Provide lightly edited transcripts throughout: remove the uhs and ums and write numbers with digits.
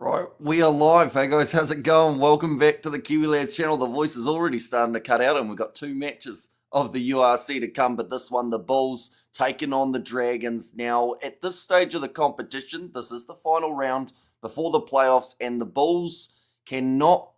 Right, we are live. Hey guys, how's it going? Welcome back to the Kiwi Lads channel. The voice is already starting to cut out, and we've got two matches of the URC to come. But this one, the Bulls taking on the Dragons. Now, at this stage of the competition, this is the final round before the playoffs, and the Bulls cannot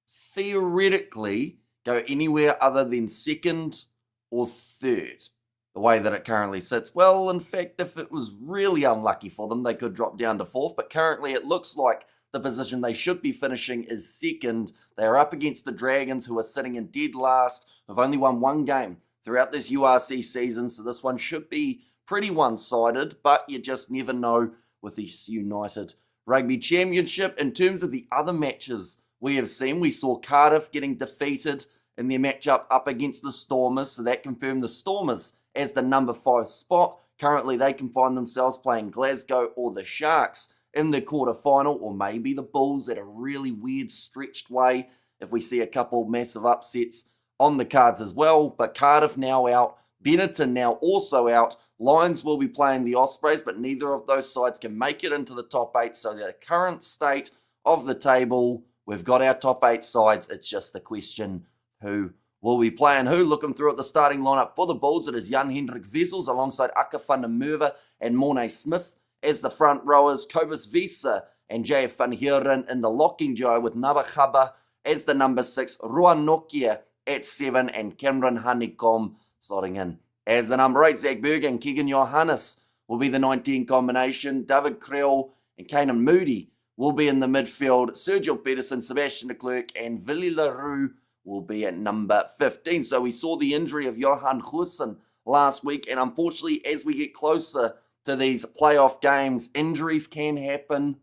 theoretically go anywhere other than second or third, the way that it currently sits. Well, in fact, if it was really unlucky for them, they could drop down to fourth, but currently it looks like the position they should be finishing is second. They are up against the Dragons, who are sitting in dead last, who've only won one game throughout this URC season, so this one should be pretty one-sided, but you just never know with this United Rugby Championship. In terms of the other matches we have seen, we saw Cardiff getting defeated in their matchup up against the Stormers, so that confirmed the Stormers as the number 5 spot. Currently, they can find themselves playing Glasgow or the Sharks in the quarterfinal, or maybe the Bulls at a really weird, stretched way if we see a couple massive upsets on the cards as well. But Cardiff now out, Benetton now also out. Lions will be playing the Ospreys, but neither of those sides can make it into the top 8. So the current state of the table, we've got our top 8 sides. It's just the question, who will we play and who? Looking through at the starting lineup for the Bulls, it is Jan Hendrik Wessels alongside Aka van der Merwe and Morne Smith as the front rowers, Kobus Visa and JF van Heeren in the locking duo, with Nabachaba as the number 6, Ruan Nokia at 7, and Cameron Honeycomb slotting in as the number 8. Zach Berger and Keegan Johannes will be the 19 combination. David Creel and Kanan Moody will be in the midfield. Sergio Peterson, Sebastian de Klerk, and Willy LaRue will be at number 15. So we saw the injury of Johan Goosen last week, and unfortunately, as we get closer to these playoff games, injuries can happen,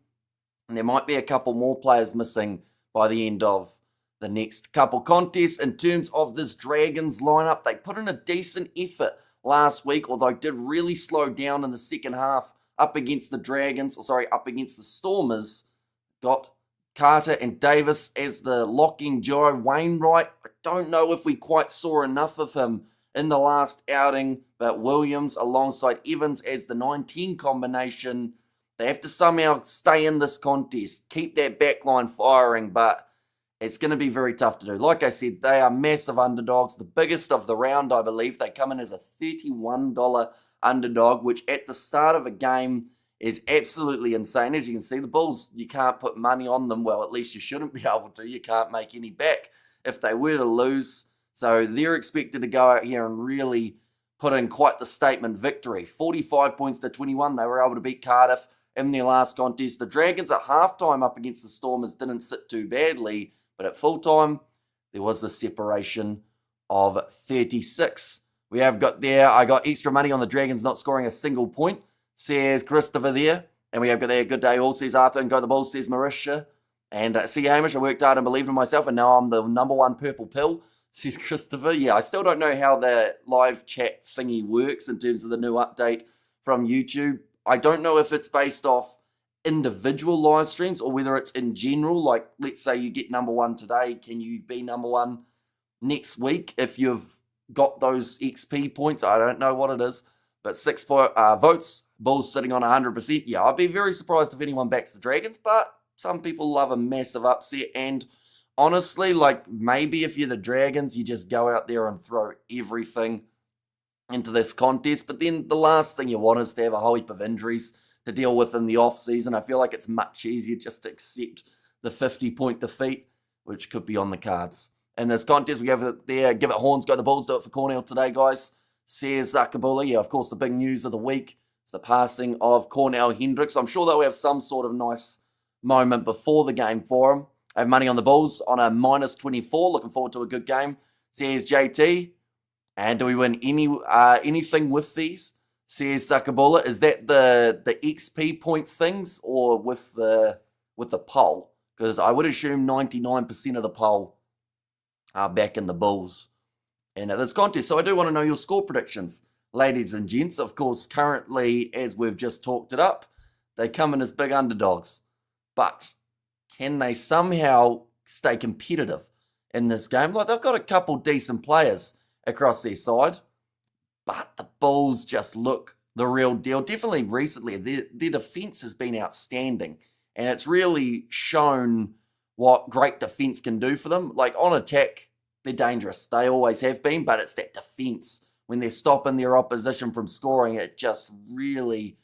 and there might be a couple more players missing by the end of the next couple contests. In terms of this Dragons lineup, they put in a decent effort last week, although did really slow down in the second half up against the up against the Stormers. Got Carter and Davis as the locking duo. Wainwright, I don't know if we quite saw enough of him in the last outing, but Williams alongside Evans as the 19 combination. They have to somehow stay in this contest, keep that backline firing, but it's going to be very tough to do. Like I said, they are massive underdogs, the biggest of the round, I believe. They come in as a $31 underdog, which at the start of a game is absolutely insane. As you can see, the Bulls, you can't put money on them. Well, at least you shouldn't be able to. You can't make any back if they were to lose. So they're expected to go out here and really put in quite the statement victory. 45 points to 21. They were able to beat Cardiff in their last contest. The Dragons at halftime up against the Stormers didn't sit too badly, but at full time, there was the separation of 36. We have got there, I got extra money on the Dragons not scoring a single point, says Christopher there. And we have got there, good day all, says Arthur, and go the Bulls, says Marisha. And see, Hamish, I worked hard and believed in myself, and now I'm the number 1 purple pill, says Christopher. Yeah, I still don't know how the live chat thingy works in terms of the new update from YouTube. I don't know if it's based off individual live streams or whether it's in general. Like, let's say you get number 1 today, can you be number 1 next week if you've got those XP points? I don't know what it is, but 6 votes, Bulls sitting on 100%. Yeah, I'd be very surprised if anyone backs the Dragons, but some people love a massive upset. And honestly, like, maybe if you're the Dragons, you just go out there and throw everything into this contest. But then the last thing you want is to have a whole heap of injuries to deal with in the off-season. I feel like it's much easier just to accept the 50-point defeat, which could be on the cards. In this contest, we have it there. Give it horns, go the Bulls, do it for Cornell today, guys. Says Zakabula. Yeah, of course, the big news of the week is the passing of Cornell Hendricks. I'm sure they'll have some sort of nice moment before the game for him. I have money on the Bulls on a -24. Looking forward to a good game. Says JT. And do we win anything with these? Says Sakabula. Is that the XP point things or with the poll? Because I would assume 99% of the poll are back in the Bulls in this contest. So I do want to know your score predictions, ladies and gents. Of course, currently, as we've just talked it up, they come in as big underdogs. But can they somehow stay competitive in this game? Like, they've got a couple decent players across their side, but the Bulls just look the real deal. Definitely recently, their defense has been outstanding, and it's really shown what great defense can do for them. Like, on attack, they're dangerous. They always have been, but it's that defense. When they're stopping their opposition from scoring, it just really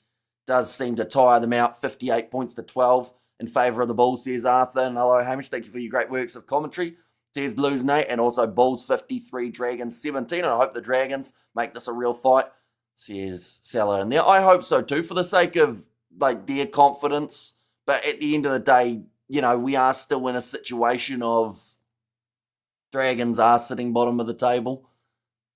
does seem to tire them out. 58 points to 12 in favour of the Bulls, says Arthur. And hello, Hamish. Thank you for your great works of commentary. Says Blues Nate, and also Bulls 53, Dragons 17. And I hope the Dragons make this a real fight, says Salah in there. I hope so too, for the sake of like their confidence. But at the end of the day, you know, we are still in a situation of Dragons are sitting bottom of the table.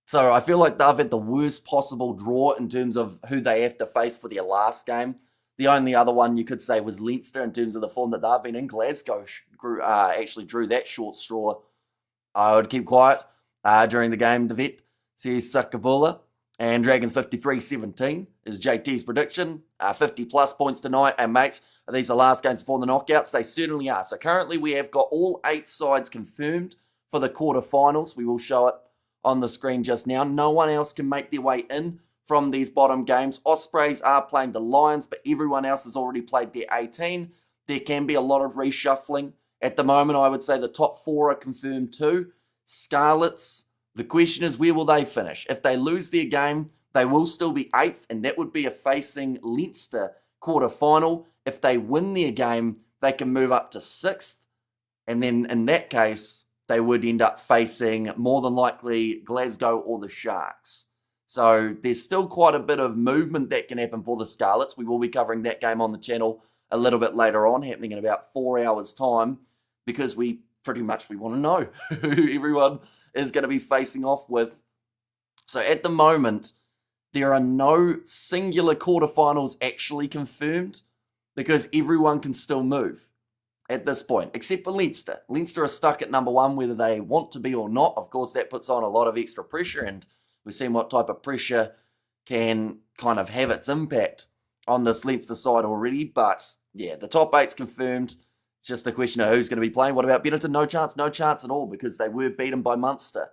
So I feel like they've had the worst possible draw in terms of who they have to face for their last game. The only other one you could say was Leinster in terms of the form that they've been in. Glasgow actually drew that short straw. I would keep quiet during the game. The vet says Sakabula. And Dragons 53-17 is JT's prediction. 50 plus points tonight. And mates, are these the last games before the knockouts? They certainly are. So currently we have got all 8 sides confirmed for the quarterfinals. We will show it on the screen just now. No one else can make their way in from these bottom games. Ospreys are playing the Lions, but everyone else has already played their 18. There can be a lot of reshuffling. At the moment, I would say the top 4 are confirmed too. Scarlets, the question is, where will they finish? If they lose their game, they will still be 8th, and that would be a facing Leinster quarterfinal. If they win their game, they can move up to 6th, and then in that case, they would end up facing more than likely Glasgow or the Sharks. So there's still quite a bit of movement that can happen for the Scarlets. We will be covering that game on the channel a little bit later on, happening in about 4 hours' time, because we want to know who everyone is going to be facing off with. So at the moment, there are no singular quarterfinals actually confirmed, because everyone can still move at this point, except for Leinster. Leinster are stuck at number 1, whether they want to be or not. Of course, that puts on a lot of extra pressure, and we've seen what type of pressure can kind of have its impact on this Leinster side already. But yeah, the top 8's confirmed. It's just a question of who's going to be playing. What about Benetton? No chance. No chance at all, because they were beaten by Munster.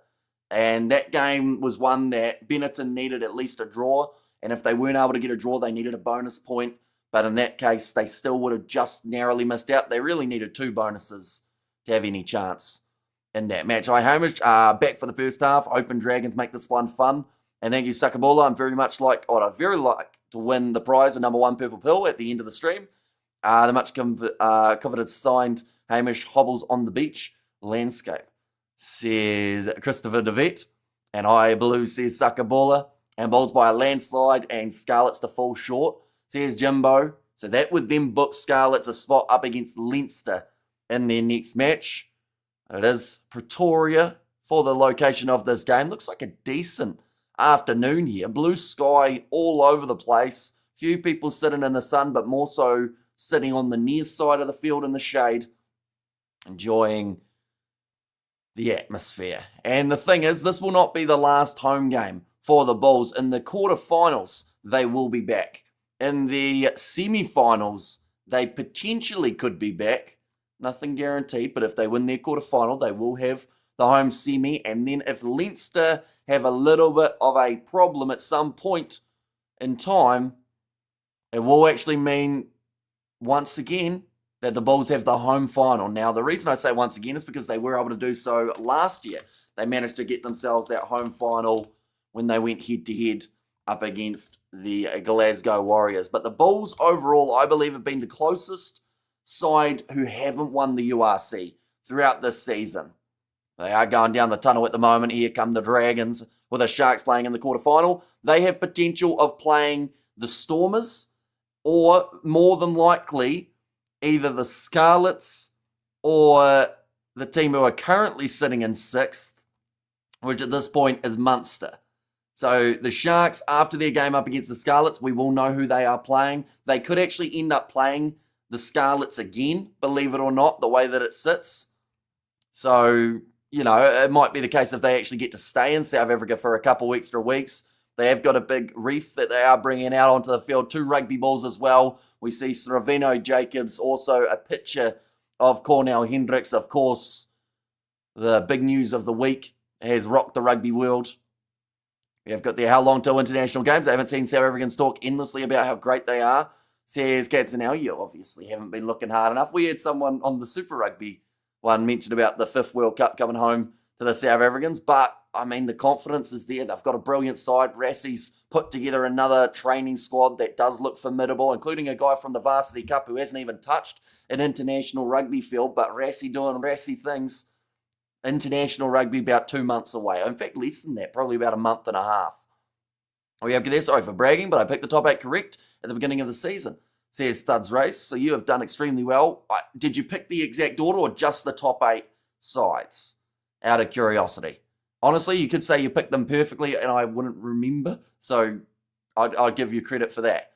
And that game was one that Benetton needed at least a draw. And if they weren't able to get a draw, they needed a bonus point. But in that case, they still would have just narrowly missed out. They really needed 2 bonuses to have any chance in that match. Hi, Hamish. Back for the first half. Open Dragons make this one fun. And thank you, Sakabula. I'd very like to win the prize, a number 1 purple pill at the end of the stream. The much coveted signed Hamish hobbles on the beach landscape, says Christopher DeVette. And I Blue says Sakabula. And Bulls by a landslide, and Scarlets to fall short, says Jimbo. So that would then book Scarlets a spot up against Leinster in their next match. It is Pretoria for the location of this game. Looks like a decent afternoon here. Blue sky all over the place. Few people sitting in the sun, but more so sitting on the near side of the field in the shade, enjoying the atmosphere. And the thing is, this will not be the last home game for the Bulls. In the quarterfinals, they will be back. In the semi-finals, they potentially could be back. Nothing guaranteed, but if they win their quarterfinal, they will have the home semi. And then if Leinster have a little bit of a problem at some point in time, it will actually mean, once again, that the Bulls have the home final. Now, the reason I say once again is because they were able to do so last year. They managed to get themselves that home final when they went head-to-head up against the Glasgow Warriors. But the Bulls overall, I believe, have been the closest side who haven't won the URC throughout this season. They are going down the tunnel at the moment. Here come the Dragons with the Sharks playing in the quarterfinal. They have potential of playing the Stormers, or more than likely, either the Scarlets or the team who are currently sitting in 6th, which at this point is Munster. So the Sharks, after their game up against the Scarlets, we will know who they are playing. They could actually end up playing the Scarlets again, believe it or not, the way that it sits. So, you know, it might be the case if they actually get to stay in South Africa for a couple extra weeks. They have got a big reef that they are bringing out onto the field. 2 rugby balls as well. We see Stravino Jacobs, also a picture of Cornell Hendricks. Of course, the big news of the week has rocked the rugby world. We have got the how long till international games. I haven't seen South Africans talk endlessly about how great they are. says, Cats, now you obviously haven't been looking hard enough. We had someone on the Super Rugby one mentioned about the 5th World Cup coming home to the South Africans, but I mean, the confidence is there. They've got a brilliant side. Rassie's put together another training squad that does look formidable, including a guy from the Varsity Cup who hasn't even touched an international rugby field, but Rassie doing Rassie things. International rugby about 2 months away. In fact, less than that, probably about a month and a half. We have there, sorry for bragging, but I picked the top 8 correct at the beginning of the season, says Studs Race. So you have done extremely well. Did you pick the exact order or just the top 8 sides? Out of curiosity. Honestly, you could say you picked them perfectly and I wouldn't remember. So I'd give you credit for that.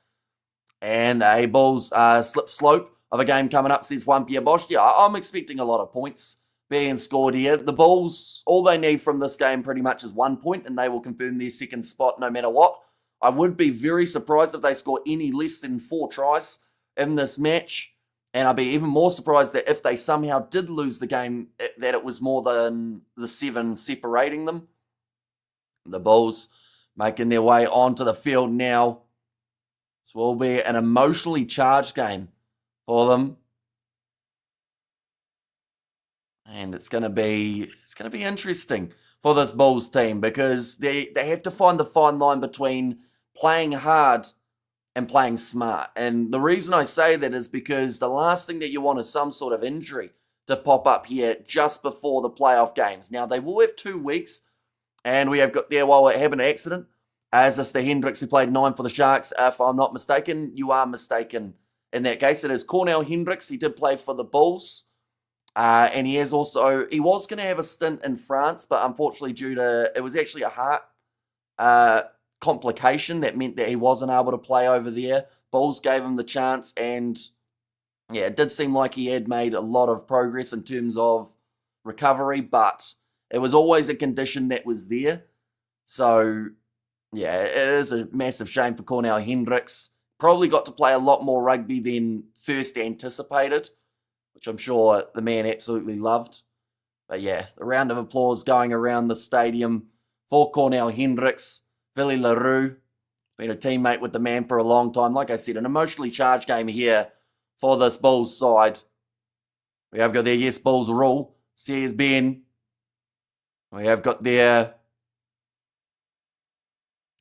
And a Bulls slip slope of a game coming up, says One Pierre Bosch. Yeah, I'm expecting a lot of points being scored here. The Bulls, all they need from this game pretty much is 1 point and they will confirm their second spot no matter what. I would be very surprised if they score any less than 4 tries in this match. And I'd be even more surprised that if they somehow did lose the game, that it was more than the 7 separating them. The Bulls making their way onto the field now. This will be an emotionally charged game for them. And it's going to be interesting for this Bulls team because they have to find the fine line between playing hard and playing smart. And the reason I say that is because the last thing that you want is some sort of injury to pop up here just before the playoff games. Now, they will have 2 weeks, and we have got there, well, it happened an accident. As this the Hendricks who played 9 for the Sharks, if I'm not mistaken. You are mistaken in that case. It is Cornell Hendricks. He did play for the Bulls. And he was going to have a stint in France, but unfortunately it was actually a heart complication that meant that he wasn't able to play over there. Bulls gave him the chance, and yeah, it did seem like he had made a lot of progress in terms of recovery, but it was always a condition that was there. So, yeah, it is a massive shame for Cornell Hendricks. Probably got to play a lot more rugby than first anticipated, which I'm sure the man absolutely loved. But yeah, a round of applause going around the stadium for Cornell Hendricks. Billy LaRue, been a teammate with the man for a long time. Like I said, an emotionally charged game here for this Bulls side. We have got their yes Bulls rule, says Ben. We have got their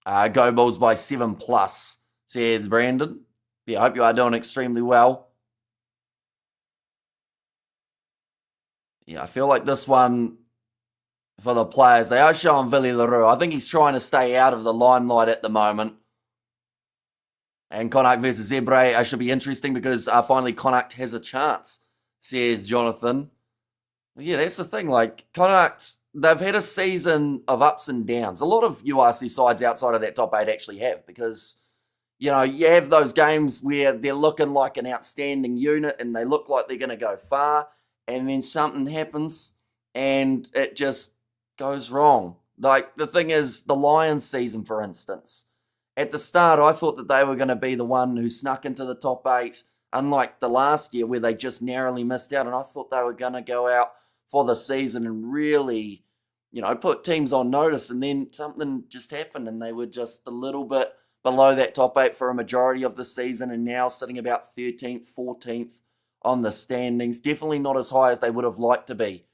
go Bulls by 7+, says Brandon. Yeah, I hope you are doing extremely well. Yeah, I feel like this one, for the players, they are showing Billy LaRue. I think he's trying to stay out of the limelight at the moment. And Connacht versus Zebre should be interesting because finally Connacht has a chance, says Jonathan. Yeah, that's the thing. Like, Connacht, they've had a season of ups and downs. A lot of URC sides outside of that top 8 actually have because, you know, you have those games where they're looking like an outstanding unit and they look like they're going to go far. And then something happens and it just goes wrong. Like, the thing is, the Lions season, for instance. At the start, I thought that they were going to be the one who snuck into the top 8, unlike the last year where they just narrowly missed out. And I thought they were going to go out for the season and really, you know, put teams on notice. And then something just happened and they were just a little bit below that top 8 for a majority of the season and now sitting about 13th, 14th. On the standings. Definitely not as high as they would have liked to be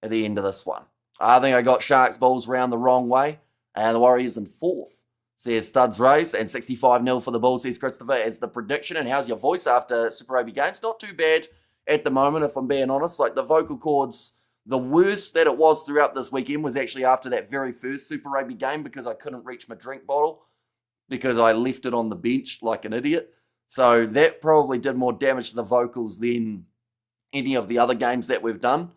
at the end of this one. I think I got Sharks Bulls round the wrong way. And the Warriors in 4th, says Studs Race. And 65-0 for the Bulls, says Christopher, as the prediction. And how's your voice after Super Rugby games? Not too bad at the moment, if I'm being honest. Like, the vocal cords, the worst that it was throughout this weekend was actually after that very first Super Rugby game because I couldn't reach my drink bottle because I left it on the bench like an idiot. So that probably did more damage to the vocals than any of the other games that we've done.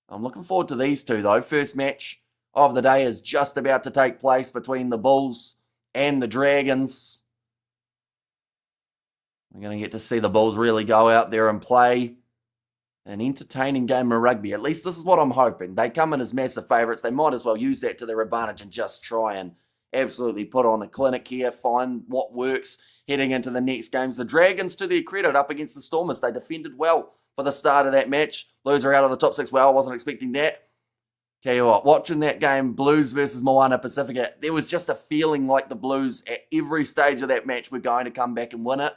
I'm looking forward to these two, though. First match of the day is just about to take place between the Bulls and the Dragons. We're going to get to see the Bulls really go out there and play an entertaining game of rugby. At least this is what I'm hoping. They come in as massive favourites. They might as well use that to their advantage and just try and absolutely put on a clinic here, find what works heading into the next games. The Dragons, to their credit, up against the Stormers, they defended well for the start of that match. Blues are out of the top 6. Well, I wasn't expecting that. Tell you what, watching that game, Blues versus Moana Pacifica, there was just a feeling like the Blues at every stage of that match were going to come back and win it.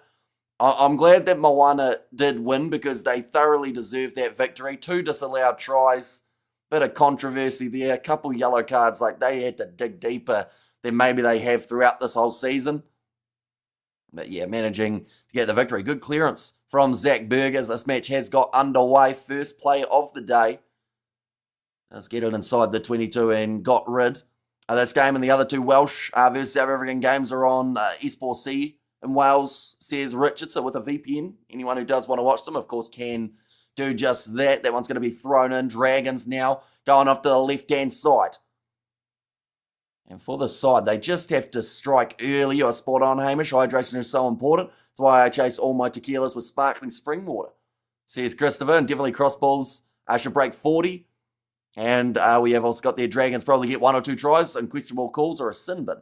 I'm glad that Moana did win because they thoroughly deserved that victory. 2 disallowed tries, bit of controversy there, a couple yellow cards, like they had to dig deeper than maybe they have throughout this whole season. But yeah, managing to get the victory. Good clearance from Zach Berger as this match has got underway. First play of the day. Let's get it inside the 22 and got rid of this game. And the other 2 Welsh versus South African games are on S4C in Wales, says Richardson with a VPN. Anyone who does want to watch them, of course, can do just that. That one's going to be thrown in. Dragons now going off to the left-hand side. And for the side, they just have to strike early. You're spot on, Hamish. Hydration is so important. That's why I chase all my tequilas with sparkling spring water, says Christopher. And definitely cross balls should break 40. And we have also got their Dragons probably get 1 or 2 tries. Unquestionable calls or a sin bin,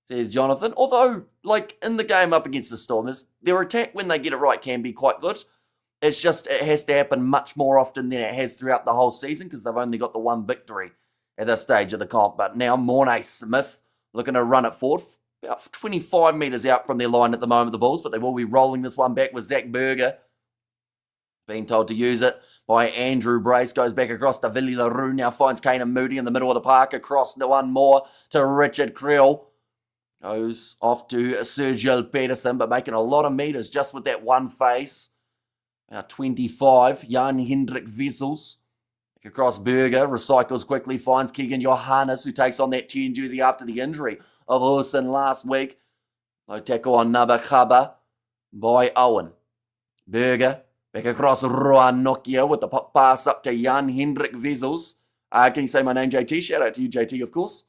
says Jonathan. Although, like in the game up against the Stormers, their attack when they get it right can be quite good. It's just it has to happen much more often than it has throughout the whole season because they've only got the 1 victory at this stage of the comp. But now Mornay Smith looking to run it forward, about 25 metres out from their line at the moment, the Bulls, but they will be rolling this one back with Zach Berger being told to use it by Andrew Brace. Goes back across to Willie LaRue, now finds Kanan Moody in the middle of the park, across to one more to Richard Creel. Goes off to Sergio Peterson, but making a lot of metres just with that one face. About 25, Jan Hendrik Vessels. Across Berger, recycles quickly, finds Keegan Johannes, who takes on that 10 jersey after the injury of Hussein last week. Low tackle on Nabakaba by Owen. Berger, back across Roan Nokia with the pop pass up to Jan Hendrik Vessels. Can you say my name, JT? Shout out to you, JT, of course.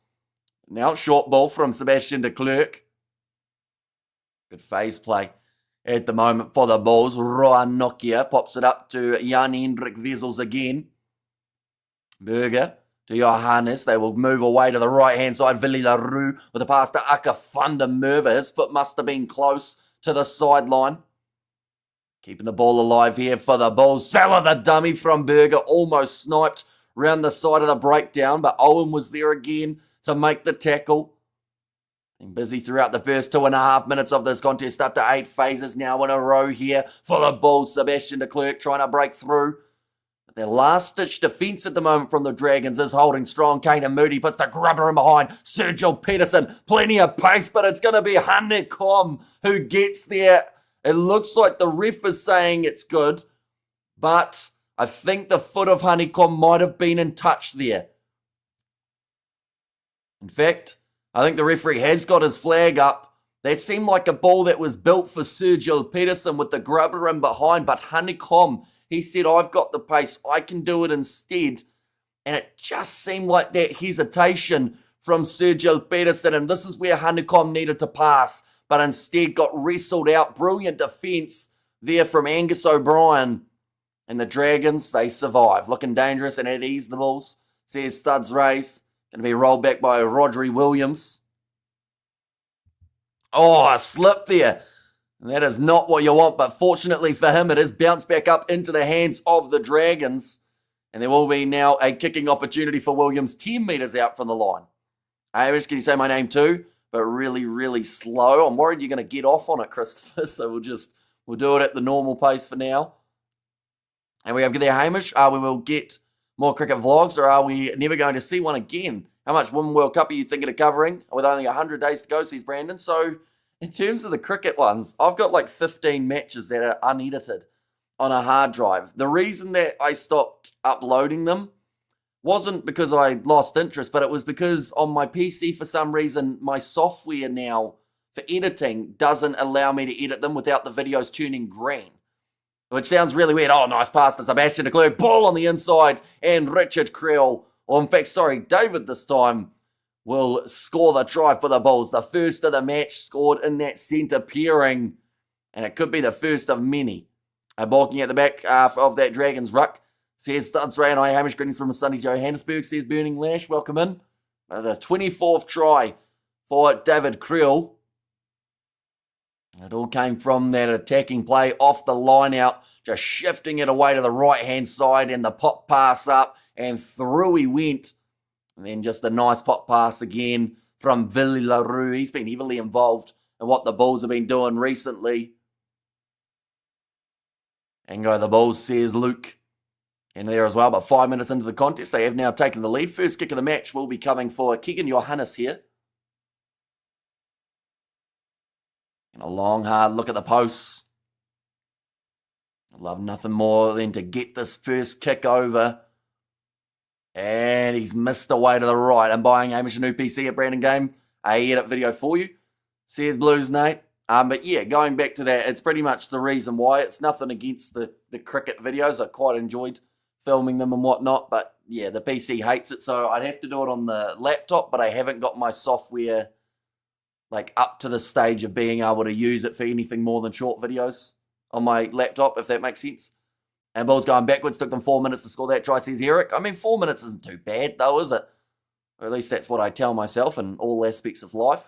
Now, short ball from Sebastian de Klerk. Good phase play at the moment for the Bulls. Roan Nokia pops it up to Jan Hendrik Vessels again. Berger to Johannes. They will move away to the right-hand side. Willie LaRue with a pass to Akafunda Merva. His foot must have been close to the sideline. Keeping the ball alive here for the Bulls. Salah the dummy from Berger. Almost sniped round the side of the breakdown, but Owen was there again to make the tackle. Been busy throughout the first 2.5 minutes of this contest. Up to 8 phases now in a row here for the Bulls. Sebastian de Klerk trying to break through. Their last-ditch defence at the moment from the Dragons is holding strong. Kanan Moody puts the grubber in behind. Sergio Peterson, plenty of pace, but it's going to be Honeycomb who gets there. It looks like the ref is saying it's good, but I think the foot of Honeycomb might have been in touch there. In fact, I think the referee has got his flag up. That seemed like a ball that was built for Sergio Peterson with the grubber in behind, but Honeycomb, he said, I've got the pace, I can do it instead. And it just seemed like that hesitation from Sergio Peterson, and this is where Honeycomb needed to pass, but instead got wrestled out. Brilliant defence there from Angus O'Brien. And the Dragons, they survive. Looking dangerous and at ease, the Bulls, says Studs Race. Going to be rolled back by Rodri Williams. Oh, a slip there. And that is not what you want, but fortunately for him, it is bounced back up into the hands of the Dragons. And there will be now a kicking opportunity for Williams 10 metres out from the line. Hamish, can you say my name too? But really, really slow. I'm worried you're going to get off on it, Christopher, so we'll do it at the normal pace for now. And we have there, Hamish, we will get more cricket vlogs, or are we never going to see one again? How much Women World Cup are you thinking of covering? With only 100 days to go, says Brandon. So, in terms of the cricket ones, I've got like 15 matches that are unedited on a hard drive. The reason that I stopped uploading them wasn't because I lost interest, but it was because on my PC, for some reason, my software now for editing doesn't allow me to edit them without the videos turning green. Which sounds really weird. Oh, nice pass to Sebastian de Klerk. Ball on the inside. And Richard Creel, or in fact, sorry, David this time, will score the try for the Bulls. The first of the match scored in that centre pairing. And it could be the first of many. Balking at the back of that Dragons ruck, says Studs Ray and I, Hamish, greetings from sunny Johannesburg, says Burning Lash. Welcome in. The 24th try for David Creel. It all came from that attacking play off the line out, just shifting it away to the right-hand side and the pop pass up and through he went. And then just a nice pop pass again from Willie LaRue. He's been heavily involved in what the Bulls have been doing recently. And go the Bulls, says Luke. And there as well, but 5 minutes into the contest, they have now taken the lead. First kick of the match will be coming for Keegan Johannes here. And a long, hard look at the posts. I love nothing more than to get this first kick over. And he's missed away to the right. I'm buying Hamish a new PC at Brandon Game. I edit video for you. Says Blues Nate. But yeah, going back to that, it's pretty much the reason why. It's nothing against the cricket videos. I quite enjoyed filming them and whatnot. But yeah, the PC hates it. So I'd have to do it on the laptop. But I haven't got my software like up to the stage of being able to use it for anything more than short videos on my laptop, if that makes sense. And Bulls going backwards. Took them 4 minutes to score that try, says Eric. I mean, 4 minutes isn't too bad though, is it? Or at least that's what I tell myself in all aspects of life.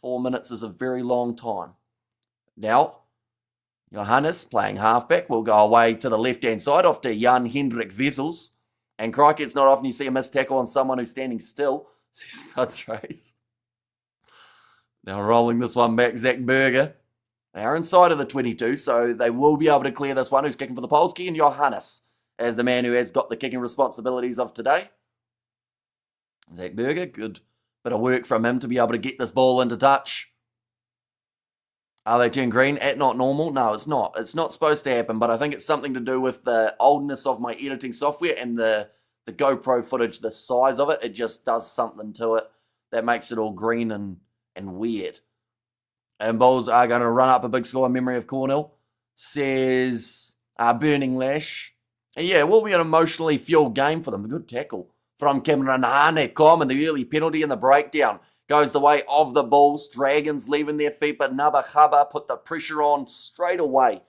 4 minutes is a very long time. Now, Johannes playing halfback will go away to the left-hand side off to Jan Hendrik Vessels. And crikey, it's not often you see a missed tackle on someone who's standing still. Says Studs Race. Now rolling this one back, Zach Berger. They are inside of the 22, so they will be able to clear this one. Who's kicking for the Poles? Keegan Johannes as the man who has got the kicking responsibilities of today. Zach Berger, good bit of work from him to be able to get this ball into touch. Are they turned green? At not normal? No, it's not. It's not supposed to happen, but I think it's something to do with the oldness of my editing software and the GoPro footage, the size of it. It just does something to it that makes it all green and weird. And Bulls are going to run up a big score in memory of Cornell. Says Burning Lash. And yeah, it will be an emotionally fueled game for them. A good tackle from Cameron Hanekom, and the early penalty in the breakdown goes the way of the Bulls. Dragons leaving their feet, but Nabahaba put the pressure on straight away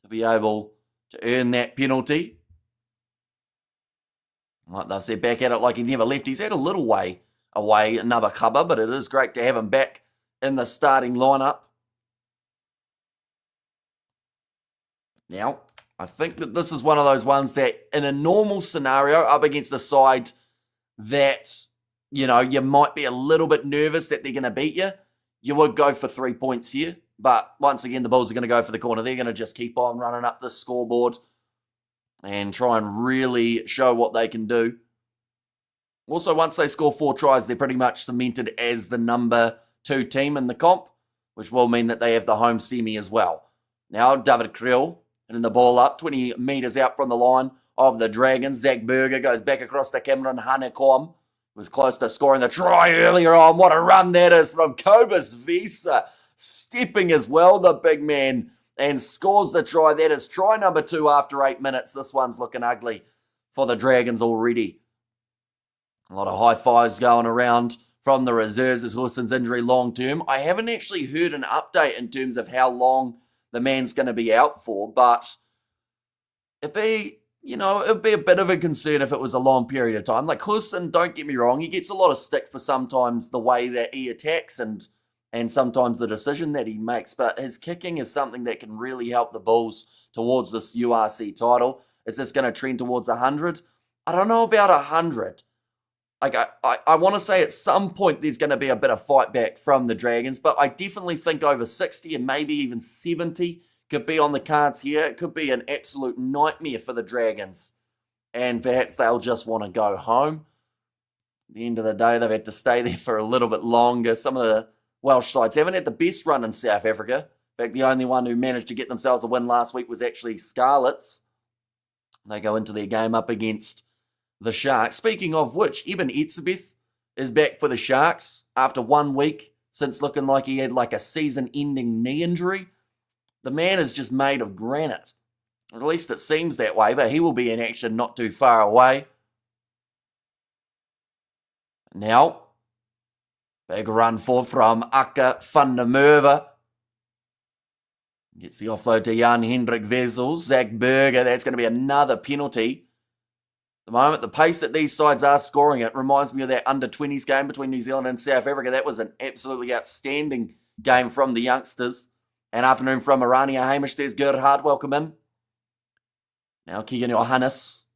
to be able to earn that penalty. Like they've said, back at it like he never left. He's had a little way away, Nabahaba, but it is great to have him back in the starting lineup. Now, I think that this is one of those ones that in a normal scenario up against a side that, you know, you might be a little bit nervous that they're going to beat you, you would go for 3 points here. But once again, the Bulls are going to go for the corner. They're going to just keep on running up the scoreboard and try and really show what they can do. Also, once they score 4 tries, they're pretty much cemented as the number 2 team in the comp, which will mean that they have the home semi as well. Now, David Krill, and the ball up, 20 metres out from the line of the Dragons. Zach Berger goes back across to Cameron Hanekom. Was close to scoring the try earlier on. What a run that is from Cobus Visa. Stepping as well, the big man, and scores the try. That is try number 2 after 8 minutes. This one's looking ugly for the Dragons already. A lot of high fives going around from the reserves as Huston's injury long term. I haven't actually heard an update in terms of how long the man's going to be out for, but it'd be a bit of a concern if it was a long period of time. Like Huston, don't get me wrong, he gets a lot of stick for sometimes the way that he attacks and sometimes the decision that he makes, but his kicking is something that can really help the Bulls towards this URC title. Is this going to trend towards 100? I don't know about 100. Like, I want to say at some point there's going to be a bit of fight back from the Dragons, but I definitely think over 60 and maybe even 70 could be on the cards here. It could be an absolute nightmare for the Dragons, and perhaps they'll just want to go home. At the end of the day, they've had to stay there for a little bit longer. Some of the Welsh sides haven't had the best run in South Africa. In fact, the only one who managed to get themselves a win last week was actually Scarlets. They go into their game up against the Sharks. Speaking of which, Eben Etzebeth is back for the Sharks after 1 week since looking like he had like a season-ending knee injury. The man is just made of granite. Or at least it seems that way, but he will be in action not too far away. Now, big run forward from Aka van der Merwe. Gets the offload to Jan Hendrik Vessels. Zach Berger, that's going to be another penalty. The moment, the pace that these sides are scoring it reminds me of that under-20s game between New Zealand and South Africa. That was an absolutely outstanding game from the youngsters. An afternoon from Arania Hamish. There's Gerhard, welcome in. Now Keegan Johannes.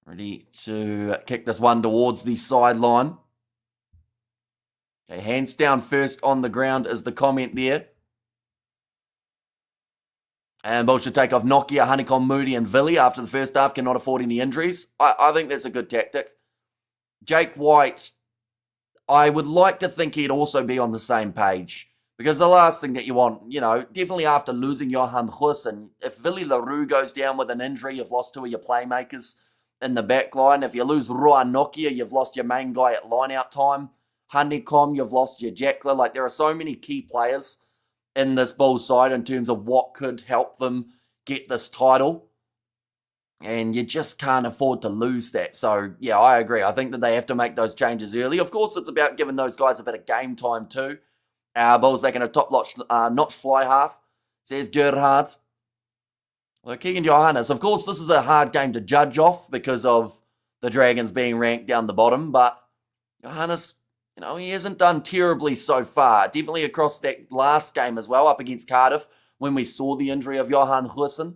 Ready to kick this one towards the sideline. Okay, hands down first on the ground is the comment there. And Bulls should take off Nokia, Honeycomb, Moody, and Villy after the first half, cannot afford any injuries. I think that's a good tactic. Jake White, I would like to think he'd also be on the same page. Because the last thing that you want, definitely after losing Johan Goosen, if Willie LaRue goes down with an injury, you've lost two of your playmakers in the back line. If you lose Roa Nokia, you've lost your main guy at line-out time. Honeycomb, you've lost your Jackler. Like, there are so many key players in this Bulls side in terms of what could help them get this title. And you just can't afford to lose that. So, yeah, I agree. I think that they have to make those changes early. Of course, it's about giving those guys a bit of game time too. Bulls taking a top-notch fly half, says Gerhard. Well, Keegan Johannes, of course, this is a hard game to judge off because of the Dragons being ranked down the bottom, but Johannes, he hasn't done terribly so far. Definitely across that last game as well, up against Cardiff, when we saw the injury of Johan Goosen.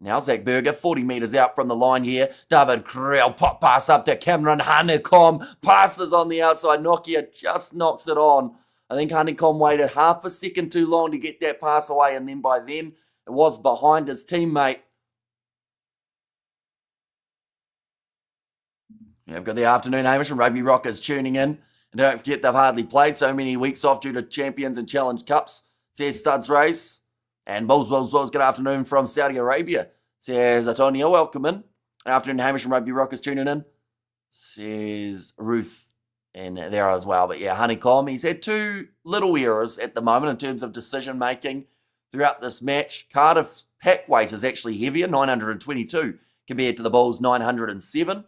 Now Zach Berger, 40 metres out from the line here. David Creel, pop pass up to Cameron Honeycomb. Passes on the outside. Nokia just knocks it on. I think Honeycomb waited half a second too long to get that pass away, and then by then, it was behind his teammate. I've got the afternoon Hamish and Rugby Rockers tuning in. And don't forget, they've hardly played so many weeks off due to Champions and Challenge Cups. Says Studs Race. And Bulls, good afternoon from Saudi Arabia. Says Antonio, welcome in. Afternoon Hamish and Rugby Rockers tuning in. Says Ruth in there as well. But yeah, Honeycomb, he's had two little errors at the moment in terms of decision making throughout this match. Cardiff's pack weight is actually heavier, 922, compared to the Bulls' 907.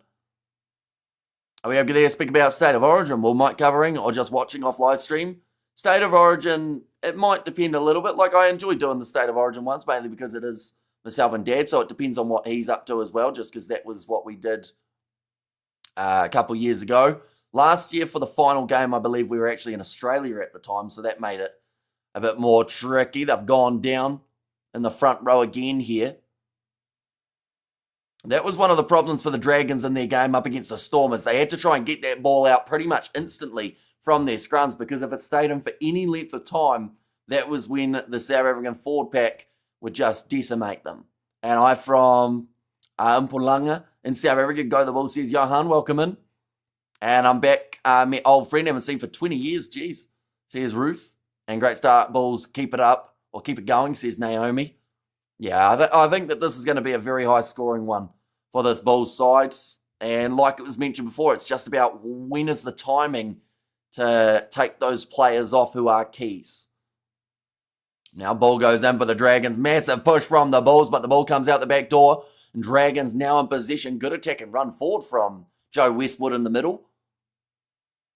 Are we able to speak about State of Origin? Will Mike covering or just watching off live stream? State of Origin, it might depend a little bit. Like, I enjoy doing the State of Origin ones, mainly because it is myself and Dad, so it depends on what he's up to as well, just because that was what we did a couple years ago. Last year for the final game, I believe we were actually in Australia at the time, so that made it a bit more tricky. They've gone down in the front row again here. That was one of the problems for the Dragons in their game up against the Stormers. They had to try and get that ball out pretty much instantly from their scrums, because if it stayed in for any length of time, that was when the South African forward pack would just decimate them. And I from Mpumalanga in South Africa, Go the Bulls, says Johan, welcome in. And I'm back, my old friend, haven't seen for 20 years, geez, says Ruth. And great start, Bulls, keep it up, or keep it going, says Naomi. Yeah, I think that this is going to be a very high-scoring one for this Bulls side. And like it was mentioned before, it's just about when is the timing to take those players off who are keys. Now ball goes in for the Dragons. Massive push from the Bulls, but the ball comes out the back door. And Dragons now in position. Good attack and run forward from Joe Westwood in the middle.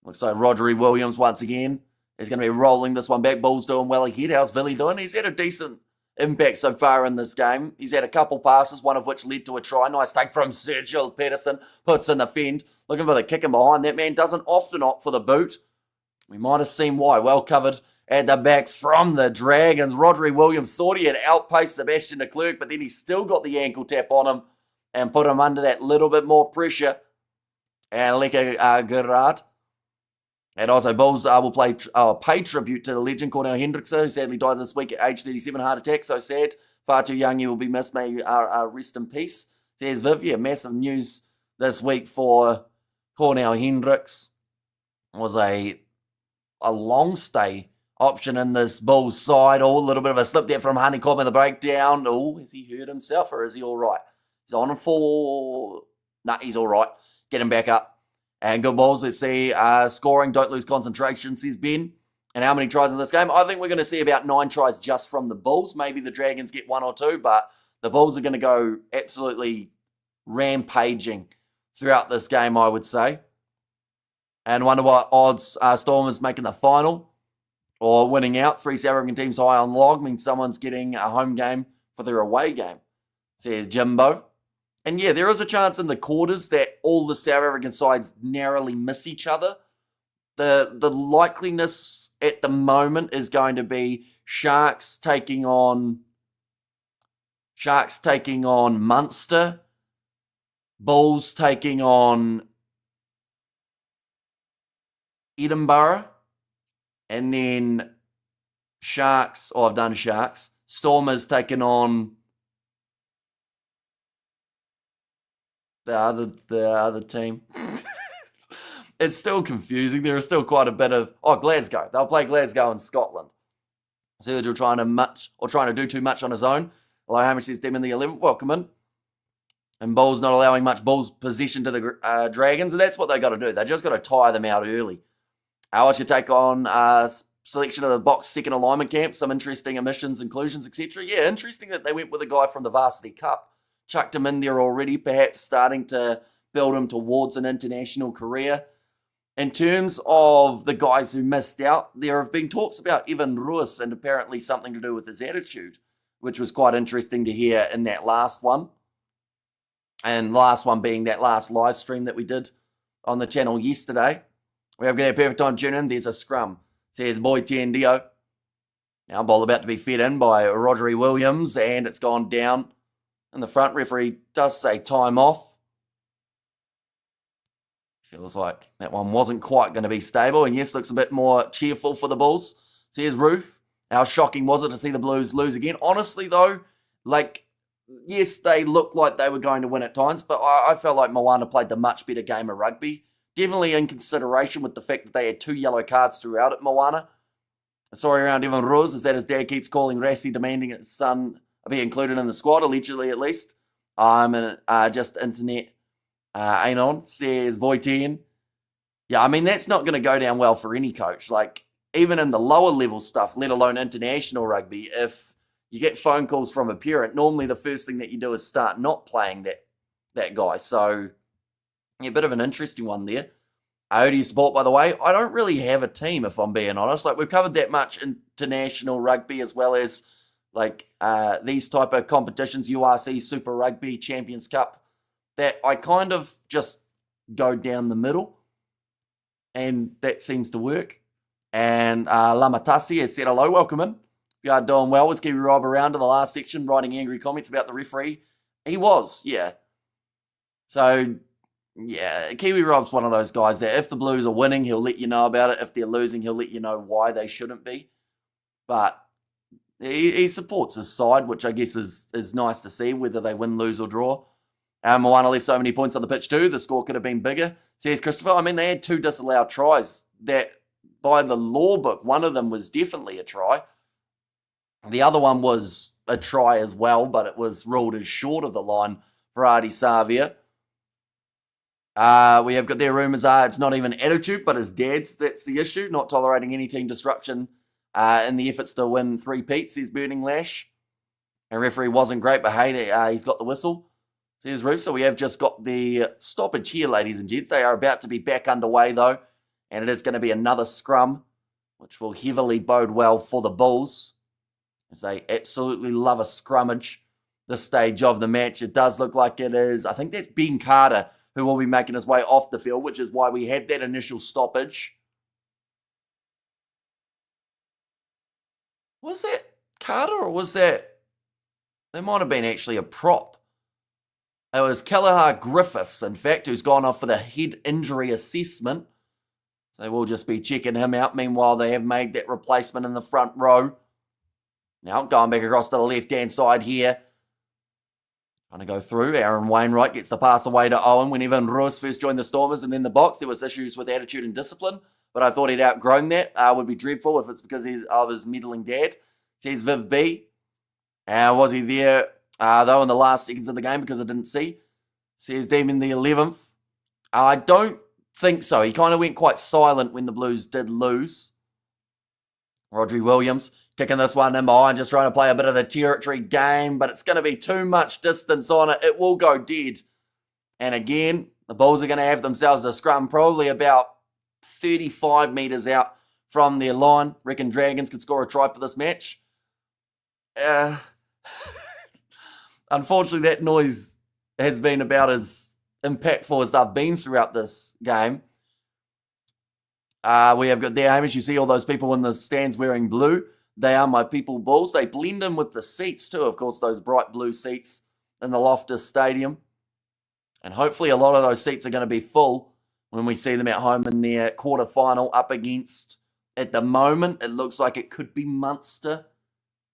Looks like Rodri Williams once again is going to be rolling this one back. Bulls doing well ahead. How's Villy doing? He's had a decent impact so far in this game. He's had a couple passes, one of which led to a try. Nice take from Sergio Pedersen. Puts in the fend. Looking for the kick in behind. That man doesn't often opt for the boot. We might have seen why. Well covered at the back from the Dragons. Rodri Williams thought he had outpaced Sebastian de Klerk, but then he still got the ankle tap on him and put him under that little bit more pressure. And Leka Gerard. And also, Bulls will pay tribute to the legend, Cornel Hendrickson, who sadly died this week at age 37, heart attack. So sad. Far too young, he will be missed. May rest in peace. Says Viv. Yeah, massive news this week for Cornel Hendricks. Was a long stay option in this Bulls side. Oh, a little bit of a slip there from Honeycomb in the breakdown. Oh, has he hurt himself or is he all right? He's on for... Nah, he's all right. Get him back up. And good balls, let's see. Scoring, don't lose concentration, says Ben. And how many tries in this game? I think we're going to see about 9 tries just from the Bulls. Maybe the Dragons get 1 or 2, but the Bulls are going to go absolutely rampaging throughout this game, I would say. And wonder what odds Stormers making the final or winning out. 3 South African teams high on log means someone's getting a home game for their away game, says Jimbo. And yeah, there is a chance in the quarters that all the South African sides narrowly miss each other. The likeliness at the moment is going to be Sharks taking on Munster, Bulls taking on Edinburgh, and then Sharks, I've done Sharks. Stormers taking on the other team. It's still confusing. There is still quite a bit of Glasgow. They'll play Glasgow in Scotland. Sergio trying to do too much on his own. Hello, Hamish says Dem in the 11th. Welcome in. And Bulls not allowing much Bulls possession to the Dragons, and that's what they got to do. They just got to tire them out early. What's your take on selection of the box second alignment camp? Some interesting omissions, inclusions, etc. Yeah, interesting that they went with a guy from the Varsity Cup. Chucked him in there already, perhaps starting to build him towards an international career. In terms of the guys who missed out, there have been talks about Evan Ruiz and apparently something to do with his attitude, which was quite interesting to hear in that last one. And last one being that last live stream that we did on the channel yesterday. We have got a perfect time tuning in. There's a scrum. Says Boy Tiendio. Now ball about to be fed in by Rodri Williams, and it's gone down. And the front referee does say time off. Feels like that one wasn't quite going to be stable. And yes, looks a bit more cheerful for the Bulls. Says Ruth. How shocking was it to see the Blues lose again? Honestly, though, yes, they looked like they were going to win at times, but I felt like Moana played the much better game of rugby. Definitely in consideration with the fact that they had 2 yellow cards throughout at Moana. The story around Evan Ruiz is that his dad keeps calling Rassie, demanding his son be included in the squad, allegedly at least. Just internet ain't on, says Boy 10. Yeah, I mean, that's not going to go down well for any coach. Even in the lower level stuff, let alone international rugby, if you get phone calls from a parent, normally the first thing that you do is start not playing that guy. So, yeah, a bit of an interesting one there. Who do you support, by the way? I don't really have a team, if I'm being honest. We've covered that much international rugby as well as these type of competitions, URC, Super Rugby, Champions Cup, that I kind of just go down the middle, and that seems to work. And Lamatasi has said hello, welcome in. You are doing well. Was Kiwi Rob around in the last section writing angry comments about the referee? He was, yeah. So, yeah, Kiwi Rob's one of those guys that if the Blues are winning, he'll let you know about it. If they're losing, he'll let you know why they shouldn't be. But he supports his side, which I guess is nice to see, whether they win, lose, or draw. Moana left so many points on the pitch too. The score could have been bigger, says Christopher. I mean, they had 2 disallowed tries that, by the law book, one of them was definitely a try. The other one was a try as well, but it was ruled as short of the line for Adi Savia. We have got their rumours it's not even attitude, but his dad's. That's the issue. Not tolerating any team disruption in the efforts to win 3-peats, says Burning Lash. And referee wasn't great, but hey, he's got the whistle. Says Ruth. So we have just got the stoppage here, ladies and gents. They are about to be back underway, though. And it is going to be another scrum, which will heavily bode well for the Bulls, as they absolutely love a scrummage this stage of the match. It does look like it is. I think that's Ben Carter who will be making his way off the field, which is why we had that initial stoppage. Was that Carter or was that... There might have been actually a prop. It was Kelleher Griffiths, in fact, who's gone off for the head injury assessment. So we'll just be checking him out. Meanwhile, they have made that replacement in the front row. Now, going back across to the left-hand side here. Trying to go through. Aaron Wainwright gets the pass away to Owen. When Evan Ruiz first joined the Stormers and then the box, there was issues with attitude and discipline. But I thought he'd outgrown that. Would be dreadful if it's because of his meddling dad. Says Viv B. Was he there, though, in the last seconds of the game because I didn't see? Says Demon the 11th. I don't think so. He kind of went quite silent when the Blues did lose. Rodri Williams kicking this one in behind, just trying to play a bit of the territory game, but it's going to be too much distance on it. It will go dead. And again, the Bulls are going to have themselves a scrum probably about 35 metres out from their line. Reckon Dragons could score a try for this match. Unfortunately, that noise has been about as impactful as they've been throughout this game. We have got there, Hamish. You see all those people in the stands wearing blue. They are my people Bulls. They blend in with the seats too, of course, those bright blue seats in the Loftus Stadium. And hopefully a lot of those seats are going to be full when we see them at home in their quarterfinal up against, at the moment, it looks like it could be Munster.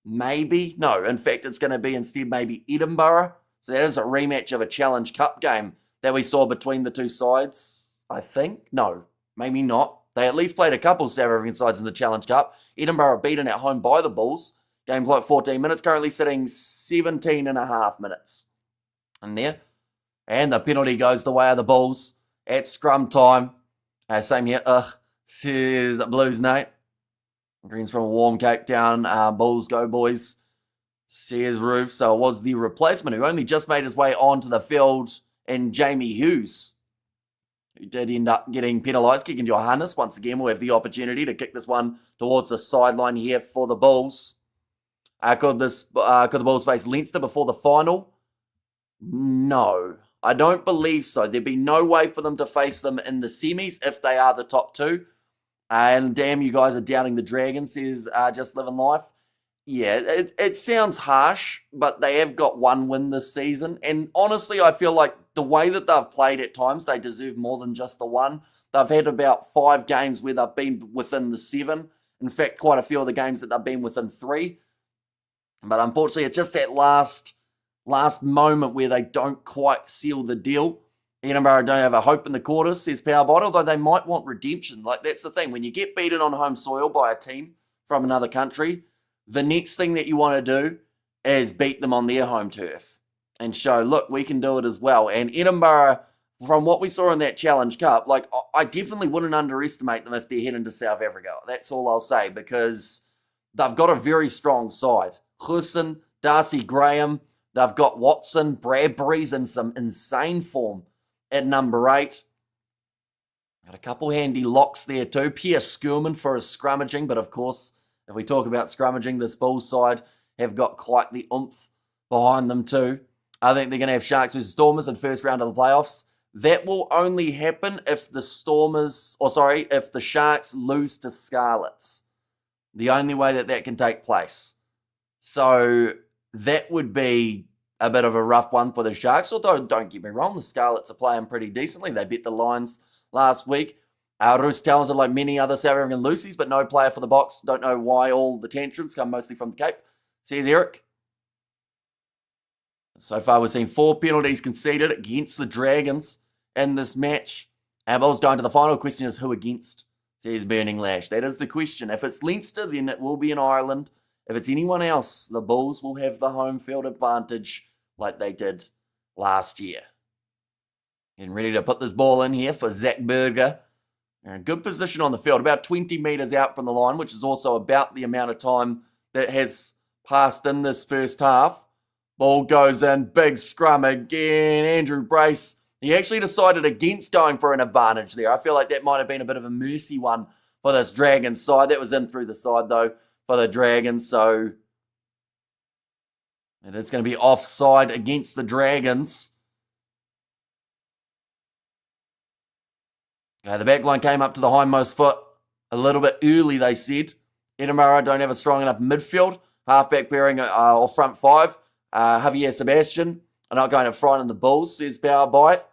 maybe. No, in fact, it's going to be instead maybe Edinburgh. So that is a rematch of a Challenge Cup game that we saw between the two sides, I think. No, maybe not. They at least played a couple South African sides in the Challenge Cup. Edinburgh are beaten at home by the Bulls. Game clock 14 minutes, currently sitting 17 and a half minutes in there. And the penalty goes the way of the Bulls at scrum time. Same here. Says Blues Nate. Greens from a warm Cape Town. Bulls go, boys. Says Roof. So it was the replacement who only just made his way onto the field, and Jamie Hughes, who did end up getting penalised, kicking Johannes. Once again, we'll have the opportunity to kick this one towards the sideline here for the Bulls. Could the Bulls face Leinster before the final? No, I don't believe so. There'd be no way for them to face them in the semis if they are the top two. And damn, you guys are doubting the Dragons, says Just Living Life. Yeah, it sounds harsh, but they have got one win this season. And honestly, I feel like the way that they've played at times, they deserve more than just the one. They've had about 5 games where they've been within the 7. In fact, quite a few of the games that they've been within 3. But unfortunately, it's just that last moment where they don't quite seal the deal. Edinburgh don't have a hope in the quarters, says Powerbot, although they might want redemption. Like, that's the thing. When you get beaten on home soil by a team from another country, the next thing that you want to do is beat them on their home turf and show, look, we can do it as well. And Edinburgh, from what we saw in that Challenge Cup, like, I definitely wouldn't underestimate them if they're heading to South Africa. That's all I'll say, because they've got a very strong side. Hussen, Darcy Graham, they've got Watson, Bradbury's in some insane form at number 8. Got a couple handy locks there too. Pierre Skurman for his scrummaging, but of course, if we talk about scrummaging, this Bulls side have got quite the oomph behind them too. I think they're going to have Sharks versus Stormers in first round of the playoffs. That will only happen if the if the Sharks lose to Scarlets. The only way that can take place. So that would be a bit of a rough one for the Sharks. Although, don't get me wrong, the Scarlets are playing pretty decently. They beat the Lions last week. Roos talented like many other South African Lucies, but no player for the Box. Don't know why all the tantrums come mostly from the Cape. Says Eric. So far, we've seen 4 penalties conceded against the Dragons in this match. Our Bulls going to the final. Question is, who against? Says Burning Lash. That is the question. If it's Leinster, then it will be in Ireland. If it's anyone else, the Bulls will have the home field advantage like they did last year. Getting ready to put this ball in here for Zach Berger. They're in good position on the field, about 20 metres out from the line, which is also about the amount of time that has passed in this first half. Ball goes in, big scrum again. Andrew Brace, he actually decided against going for an advantage there. I feel like that might have been a bit of a mercy one for this Dragons side. That was in through the side, though, for the Dragons. So and it's going to be offside against the Dragons. Okay, the back line came up to the hindmost foot a little bit early, they said. Edinburgh don't have a strong enough midfield. Halfback pairing or front 5. Javier Sebastian are not going to frighten the Bulls, says Power Bite.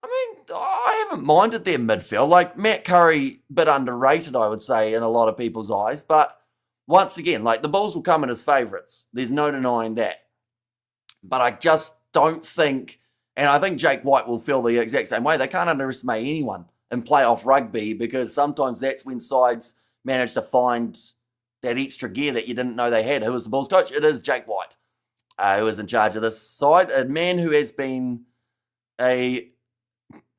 I mean, I haven't minded their midfield. Like, Matt Curry, bit underrated, I would say, in a lot of people's eyes. But once again, like, the Bulls will come in as favourites. There's no denying that. But I just don't think, and I think Jake White will feel the exact same way, they can't underestimate anyone in playoff rugby, because sometimes that's when sides manage to find that extra gear that you didn't know they had. Who was the Bulls coach? It is Jake White, who is in charge of this side. A man who has been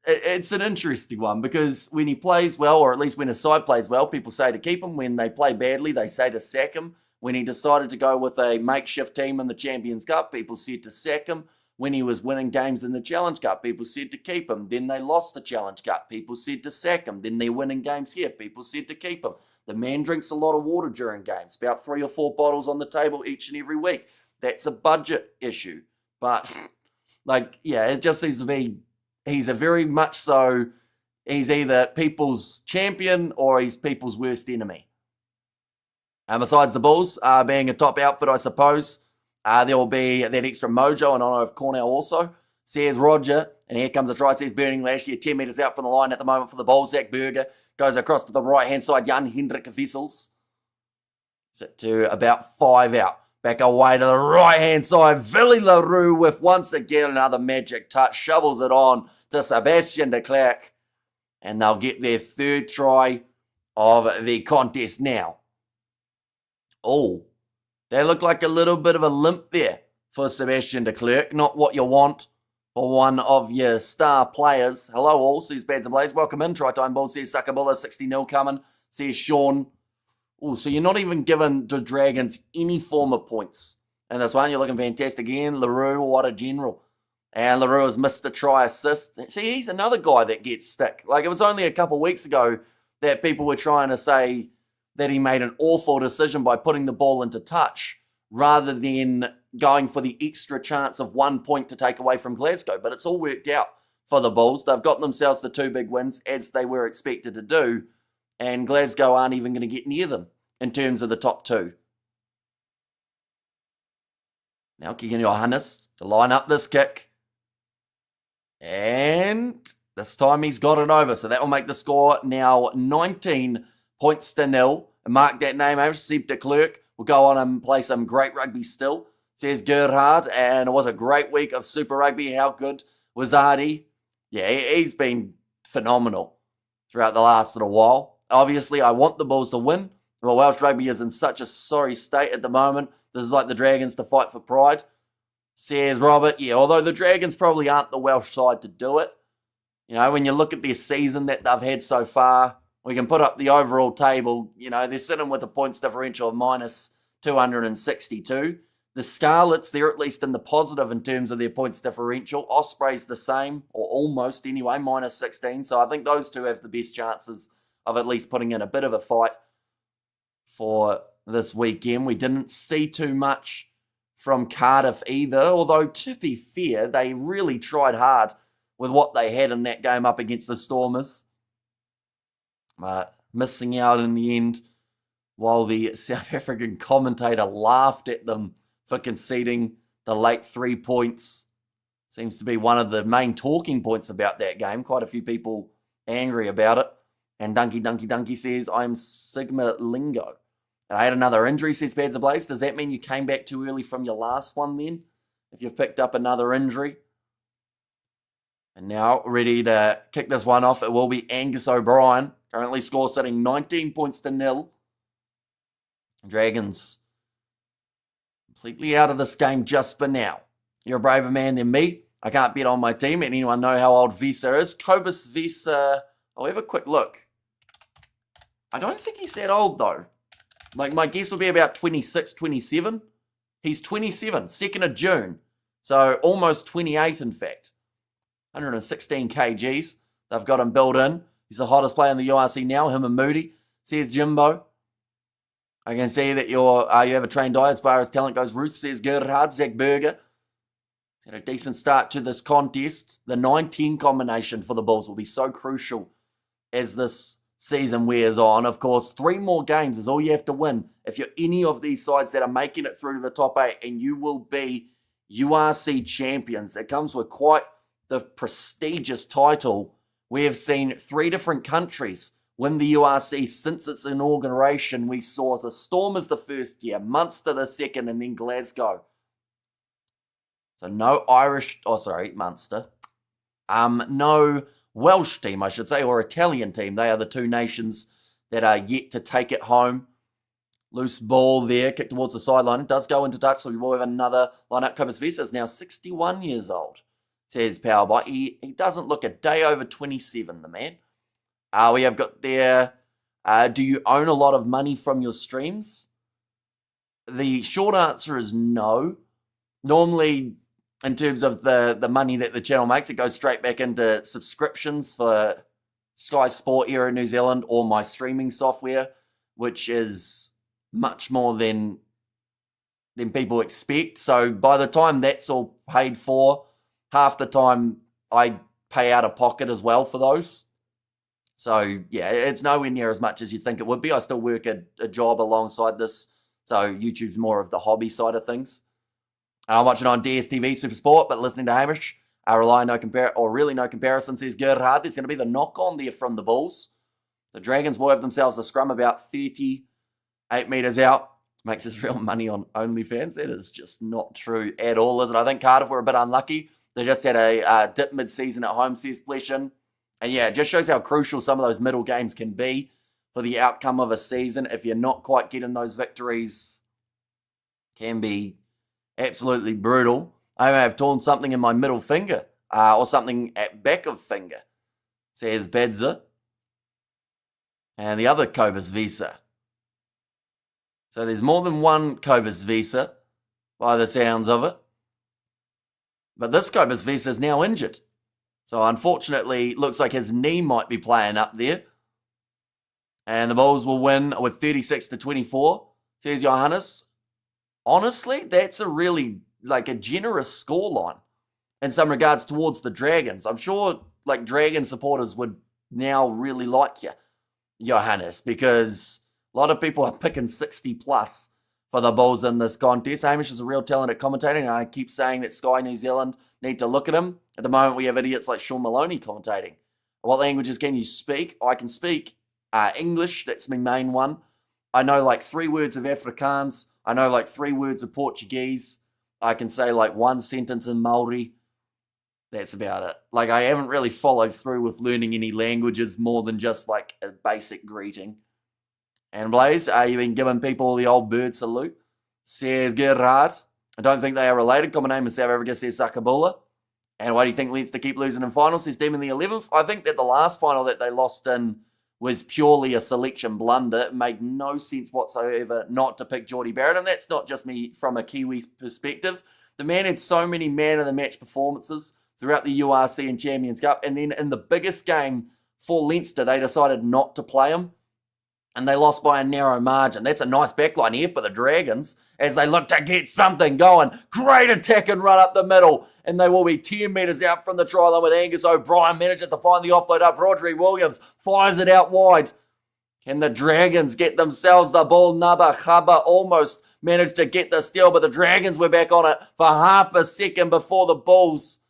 it's an interesting one, because when he plays well, or at least when his side plays well, people say to keep him. When they play badly, they say to sack him. When he decided to go with a makeshift team in the Champions Cup, people said to sack him. When he was winning games in the Challenge Cup, people said to keep him. Then they lost the Challenge Cup. People said to sack him. Then they're winning games here. People said to keep him. The man drinks a lot of water during games, about 3 or 4 bottles on the table each and every week. That's a budget issue. But, like, yeah, it just seems to be, he's a very much so, he's either people's champion or he's people's worst enemy. And besides the Bulls being a top outfit, I suppose, there will be that extra mojo in honour of Cornell also. Says Roger, and here comes a try, says Burning Lash, here 10 metres out from the line at the moment for the Bulls. Zach Berger goes across to the right-hand side, Jan Hendrik Vessels. Sit to about 5 out. Back away to the right-hand side. Villy LaRue with once again another magic touch. Shovels it on to Sebastian de Klerk. And they'll get their third try of the contest now. Oh, they look like a little bit of a limp there for Sebastian de Klerk. Not what you want for one of your star players. Hello all, says Bands and Blades. Welcome in. Try time ball, says Suckabulla. 60-0 coming, says Sean. Oh, so you're not even giving the Dragons any form of points. And this one, you're looking fantastic again. LaRue, what a general. And LaRue has missed a try assist. See, he's another guy that gets stick. Like, it was only a couple of weeks ago that people were trying to say that he made an awful decision by putting the ball into touch rather than going for the extra chance of 1 point to take away from Glasgow. But it's all worked out for the Bulls. They've got themselves the 2 big wins, as they were expected to do. And Glasgow aren't even going to get near them in terms of the top 2. Now Keegan Johannes to line up this kick. And this time he's got it over. So that will make the score now 19 points to 0. And mark that name, Seb de Klerk will go on and play some great rugby still, says Gerhard. And it was a great week of Super Rugby. How good was Artie? Yeah, he's been phenomenal throughout the last little while. Obviously, I want the Bulls to win. Well, Welsh Rugby is in such a sorry state at the moment. This is like the Dragons to fight for pride, says Robert. Yeah, although the Dragons probably aren't the Welsh side to do it. You know, when you look at their season that they've had so far, we can put up the overall table. You know, they're sitting with a points differential of minus 262. The Scarlets, they're at least in the positive in terms of their points differential. Osprey's the same, or almost anyway, minus 16. So I think those two have the best chances of at least putting in a bit of a fight for this weekend. We didn't see too much from Cardiff either, although to be fair, they really tried hard with what they had in that game up against the Stormers. But missing out in the end, while the South African commentator laughed at them for conceding the late 3 points. Seems to be one of the main talking points about that game. Quite a few people angry about it. And Dunky says, I'm Sigma Lingo. And I had another injury, says Pads Blaze. Does that mean you came back too early from your last one then? If you've picked up another injury? And now, ready to kick this one off, it will be Angus O'Brien. Currently score sitting 19 points to 0. Dragons completely out of this game just for now. You're a braver man than me. I can't bet on my team. And anyone know how old Visa is? Cobus Visa. I'll have a quick look. I don't think he's that old though. Like my guess will be about 26, 27. He's 27, 2nd of June. So almost 28 in fact. 116 kgs. They've got him built in. He's the hottest player in the URC now, him and Moody. Says Jimbo. I can see that you have a trained eye as far as talent goes. Ruth says Gerhard, Zach Berger. Had a decent start to this contest. The 9-10 combination for the Bulls will be so crucial as this season wears on. Of course, 3 more games is all you have to win if you're any of these sides that are making it through to the top 8, and you will be URC champions. It comes with quite the prestigious title. We have seen 3 different countries win the URC since its inauguration. We saw the Stormers the first year, Munster the second, and then Glasgow. So no Munster. No Welsh team, I should say, or Italian team. They are the 2 nations that are yet to take it home. Loose ball there, kicked towards the sideline. It does go into touch, so we will have another line-up. Cobus Visa is now 61 years old, says Powerbite. He doesn't look a day over 27, the man. We have got there, do you own a lot of money from your streams? The short answer is no. Normally, in terms of the money that the channel makes, it goes straight back into subscriptions for Sky Sport here in New Zealand or my streaming software, which is much more than people expect. So by the time that's all paid for, half the time I pay out of pocket as well for those. So yeah, it's nowhere near as much as you think it would be. I still work a job alongside this, so YouTube's more of the hobby side of things. I'm watching on DSTV Super Sport, but listening to Hamish, really no comparison, says Gerhard. There's going to be the knock on there from the Bulls. The Dragons will have themselves a scrum about 38 metres out. makes his real money on OnlyFans. That is just not true at all, is it? I think Cardiff were a bit unlucky. They just had a dip mid-season at home, says Fleshin. And yeah, it just shows how crucial some of those middle games can be for the outcome of a season. If you're not quite getting those victories, can be absolutely brutal. I may have torn something in my middle finger, or something at back of finger, says Bedza. And the other Cobus Visa. So there's more than one Cobus Visa, by the sounds of it. But this Cobus Visa is now injured. So unfortunately, looks like his knee might be playing up there. And the Bulls will win with 36-24, says Johannes. Honestly, that's a really, a generous scoreline in some regards towards the Dragons. I'm sure, Dragon supporters would now really like you, Johannes, because a lot of people are picking 60 plus for the Bulls in this contest. Hamish is a real talent at commentating, and I keep saying that Sky New Zealand need to look at him. At the moment, we have idiots like Sean Maloney commentating. What languages can you speak? I can speak English, that's my main one. I know 3 words of Afrikaans. I know 3 words of Portuguese. I can say 1 sentence in Maori. That's about it. I haven't really followed through with learning any languages more than just a basic greeting. And Blaze, you've been giving people the old bird salute. Says Gerard. I don't think they are related. Common name in South Africa, says Sakabula. And why do you think leads to keep losing in finals? Says Demon the 11th. I think that the last final that they lost in was purely a selection blunder. It made no sense whatsoever not to pick Geordie Barrett. And that's not just me from a Kiwi's perspective. The man had so many man-of-the-match performances throughout the URC and Champions Cup. And then in the biggest game for Leinster, they decided not to play him. And they lost by a narrow margin. That's a nice backline here for the Dragons as they look to get something going. Great attack and run up the middle. And they will be 10 metres out from the try line with Angus O'Brien. Manages to find the offload up. Rodri Williams fires it out wide. Can the Dragons get themselves the ball? Naba Khaba almost managed to get the steal, but the Dragons were back on it for half a second before the Bulls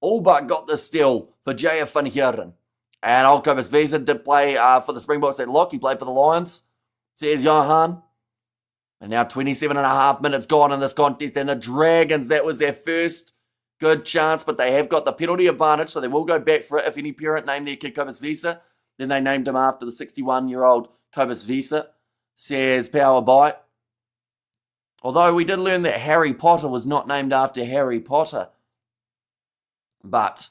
all but got the steal for J.F. Van Heeren. And old Cobus Visa did play for the Springboks at lock. He played for the Lions, says Johan. And now 27 and a half minutes gone in this contest. And the Dragons, that was their first good chance. But they have got the penalty advantage, so they will go back for it. If any parent named their kid Cobus Visa, then they named him after the 61-year-old Cobus Visa, says Power Bite. Although we did learn that Harry Potter was not named after Harry Potter. But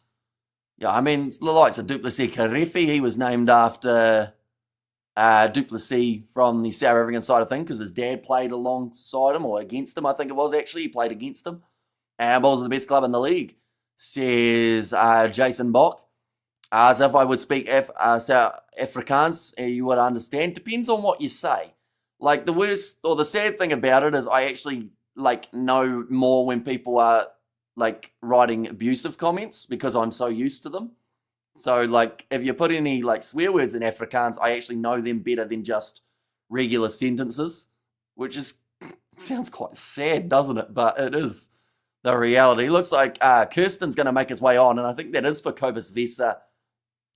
yeah, I mean, the likes of Duplessis Karefi, he was named after Duplessis from the South African side of things because his dad played alongside him, or against him, I think it was actually. He played against him. And Bulls are the best club in the league, says Jason Bock. As if I would speak South Afrikaans, you would understand. Depends on what you say. The worst, or the sad thing about it is I actually, know more when people are writing abusive comments because I'm so used to them. So, if you put any, swear words in Afrikaans, I actually know them better than just regular sentences, which is, it sounds quite sad, doesn't it? But it is the reality. Looks like Kirsten's going to make his way on, and I think that is for Cobus Vesa,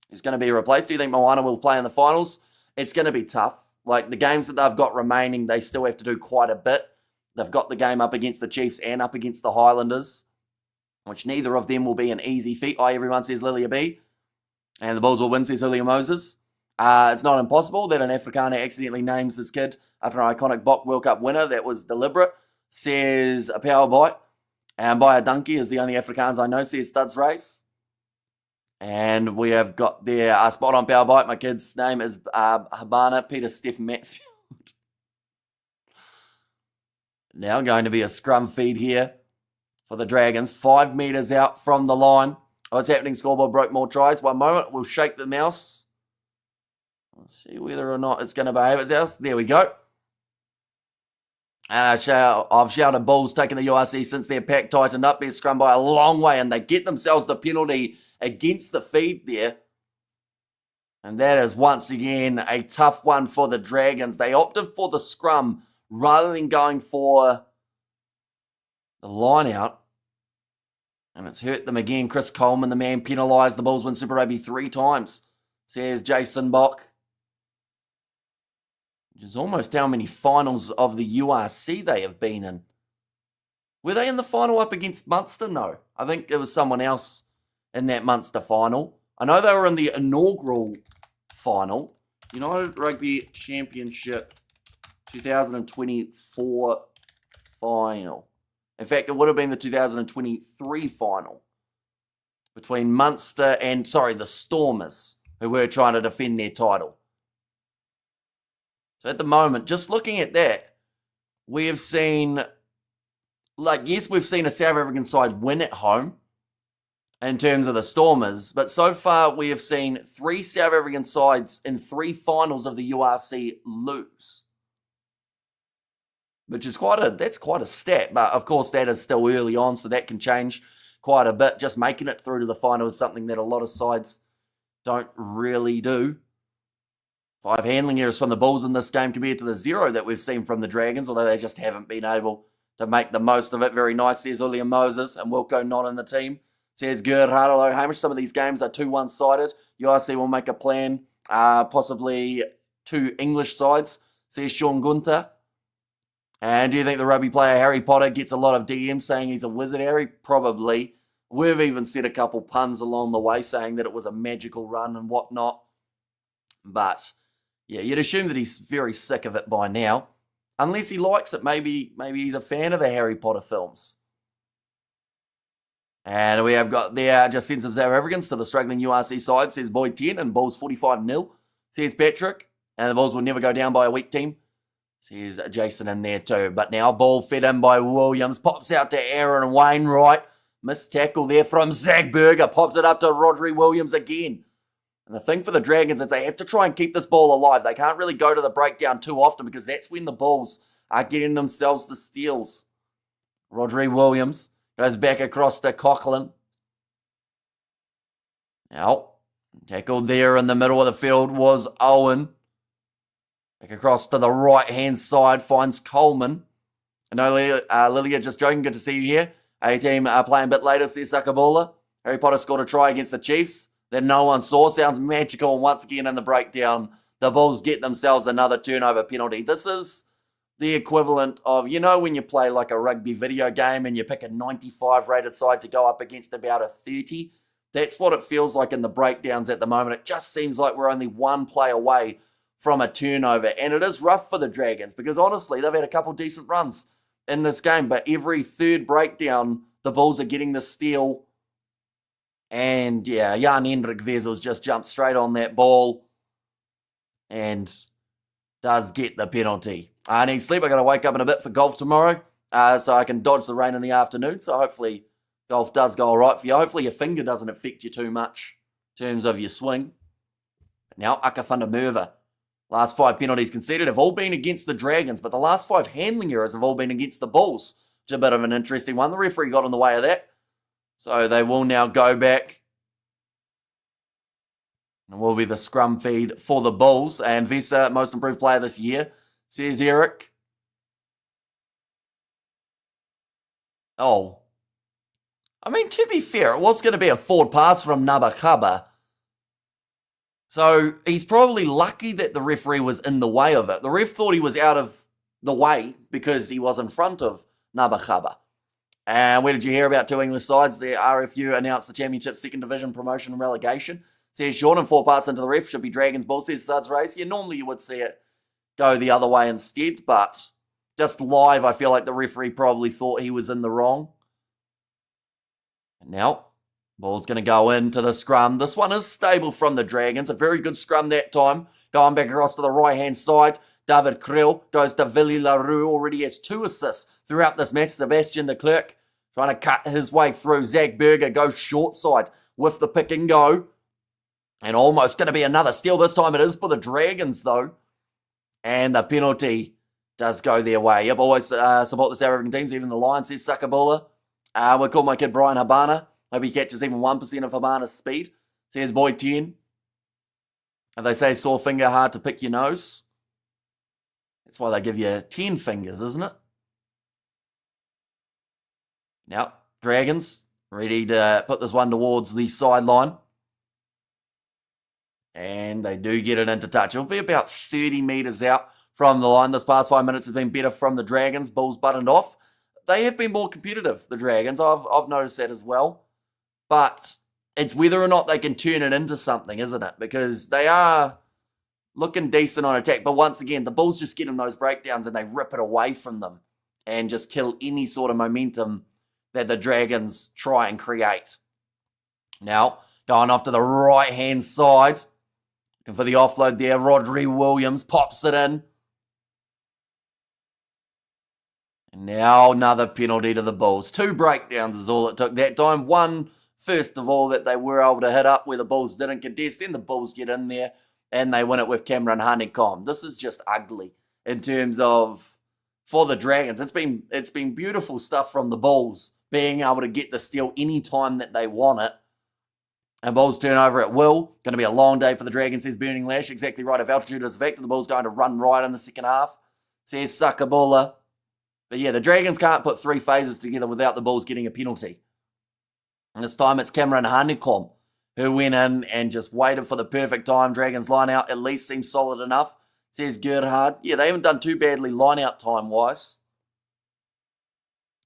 who's going to be replaced. Do you think Moana will play in the finals? It's going to be tough. The games that they've got remaining, they still have to do quite a bit. They've got the game up against the Chiefs and up against the Highlanders, which neither of them will be an easy feat. Everyone says Lilia B. And the Bulls will win, says Julia Moses. It's not impossible that an Afrikaner accidentally names his kid after an iconic Bok World Cup winner. That was deliberate, says a Power Bite. And Baya Dunky is the only Afrikaans I know, says Studs Race. And we have got their spot on Power Bite. My kid's name is Habana Peter Steph Matfield. Now going to be a scrum feed here for the Dragons. 5 metres out from the line. What's happening? Scoreboard broke more tries. 1 moment. We'll shake the mouse. Let's see whether or not it's going to behave itself. There we go. And I've shouted Bulls taking the URC since their pack tightened up. Their scrum by a long way, and they get themselves the penalty against the feed there. And that is once again a tough one for the Dragons. They opted for the scrum rather than going for the line out. And it's hurt them again. Chris Coleman, the man penalised. The Bulls win Super Rugby 3 times, says Jason Bock. which is almost how many finals of the URC they have been in. Were they in the final up against Munster? No. I think there was someone else in that Munster final. I know they were in the inaugural final. United Rugby Championship 2024 final. In fact, it would have been the 2023 final between Munster and, the Stormers, who were trying to defend their title. So at the moment, just looking at that, we have seen, yes, we've seen a South African side win at home in terms of the Stormers, but so far we have seen 3 South African sides in 3 finals of the URC lose. Which is that's quite a stat, but of course that is still early on, so that can change quite a bit. Just making it through to the final is something that a lot of sides don't really do. 5 handling errors from the Bulls in this game compared to the 0 that we've seen from the Dragons, although they just haven't been able to make the most of it. Very nice, says William Moses, and Wilco not in the team. Says Gerhard, hello Hamish, some of these games are too one-sided. URC will make a plan, possibly 2 English sides, says Sean Gunter. And do you think the rugby player Harry Potter gets a lot of DMs saying he's a wizard, Harry? Probably. We've even said a couple puns along the way saying that it was a magical run and whatnot. But, yeah, you'd assume that he's very sick of it by now. Unless he likes it. Maybe he's a fan of the Harry Potter films. And we have got there, just sent some South Africans to the struggling URC side, says Boyd 10 and Bulls 45-0, says Patrick. And the Bulls will never go down by a weak team, says Jason in there too. But now ball fed in by Williams, pops out to Aaron Wainwright. Missed tackle there from Zach Berger, pops it up to Rodri Williams again. And the thing for the Dragons is they have to try and keep this ball alive. They can't really go to the breakdown too often because that's when the Bulls are getting themselves the steals. Rodri Williams goes back across to Coughlin. Now, tackled there in the middle of the field was Owen. Back across to the right-hand side, finds Coleman. And Lilia, just joking, good to see you here. A-team playing a bit later, says Sakabula. Harry Potter scored a try against the Chiefs that no one saw. Sounds magical, and once again in the breakdown, the Bulls get themselves another turnover penalty. This is the equivalent of, when you play like a rugby video game and you pick a 95 rated side to go up against about a 30. That's what it feels like in the breakdowns at the moment. It just seems like we're only one play away from a turnover, and it is rough for the Dragons because honestly, they've had a couple decent runs in this game, but every third breakdown, the Bulls are getting the steal. And yeah, Jan-Hendrik Wessels just jumps straight on that ball and does get the penalty. I need sleep. I got to wake up in a bit for golf tomorrow, so I can dodge the rain in the afternoon. So hopefully golf does go all right for you. Hopefully your finger doesn't affect you too much in terms of your swing. Now, Akafunda Merva. Last 5 penalties conceded have all been against the Dragons, but the last 5 handling errors have all been against the Bulls, which is a bit of an interesting one. The referee got in the way of that. So they will now go back. And will be the scrum feed for the Bulls. And Vesa, most improved player this year, says Eric. Oh. I mean, to be fair, it was going to be a forward pass from Nabakaba. So he's probably lucky that the referee was in the way of it. The ref thought he was out of the way because he was in front of Nabakaba. And where did you hear about 2 English sides? The RFU announced the Championship 2nd Division promotion and relegation. Says Jordan, 4 passes into the ref, should be Dragons Bulls, says Suds Race. Yeah, normally you would see it go the other way instead, but just live, I feel like the referee probably thought he was in the wrong. And now, ball's going to go into the scrum. This one is stable from the Dragons. A very good scrum that time. Going back across to the right-hand side. David Krill goes to Willy LaRue. Already has 2 assists throughout this match. Sebastian de Klerk trying to cut his way through. Zach Berger goes short side with the pick and go. And almost going to be another steal. This time it is for the Dragons, though. And the penalty does go their way. Yep, always support the South African teams, even the Lions, says Sakabula. We'll call my kid Brian Habana. Hope he catches even 1% of Habana's speed. Says Boyd 10. And they say sore finger, hard to pick your nose. That's why they give you 10 fingers, isn't it? Now, Dragons ready to put this one towards the sideline. And they do get it into touch. It'll be about 30 metres out from the line. This past 5 minutes has been better from the Dragons. Bulls buttoned off. They have been more competitive, the Dragons. I've noticed that as well. But it's whether or not they can turn it into something, isn't it? Because they are looking decent on attack. But once again, the Bulls just get in those breakdowns and they rip it away from them and just kill any sort of momentum that the Dragons try and create. Now, going off to the right-hand side, looking for the offload there. Rodri Williams pops it in. And now another penalty to the Bulls. 2 breakdowns is all it took that time. One, first of all, that they were able to hit up where the Bulls didn't contest. Then the Bulls get in there and they win it with Cameron Honeycomb. This is just ugly in terms of, for the Dragons. It's been beautiful stuff from the Bulls, being able to get the steal anytime that they want it. And Bulls turn over at will. Going to be a long day for the Dragons, says Burning Lash. Exactly right. If altitude is a factor, the Bulls going to run right in the second half, says Sakabula. But yeah, the Dragons can't put 3 phases together without the Bulls getting a penalty. And this time it's Cameron Honeycomb who went in and just waited for the perfect time. Dragons line out at least seems solid enough, says Gerhard. Yeah, they haven't done too badly line out time-wise.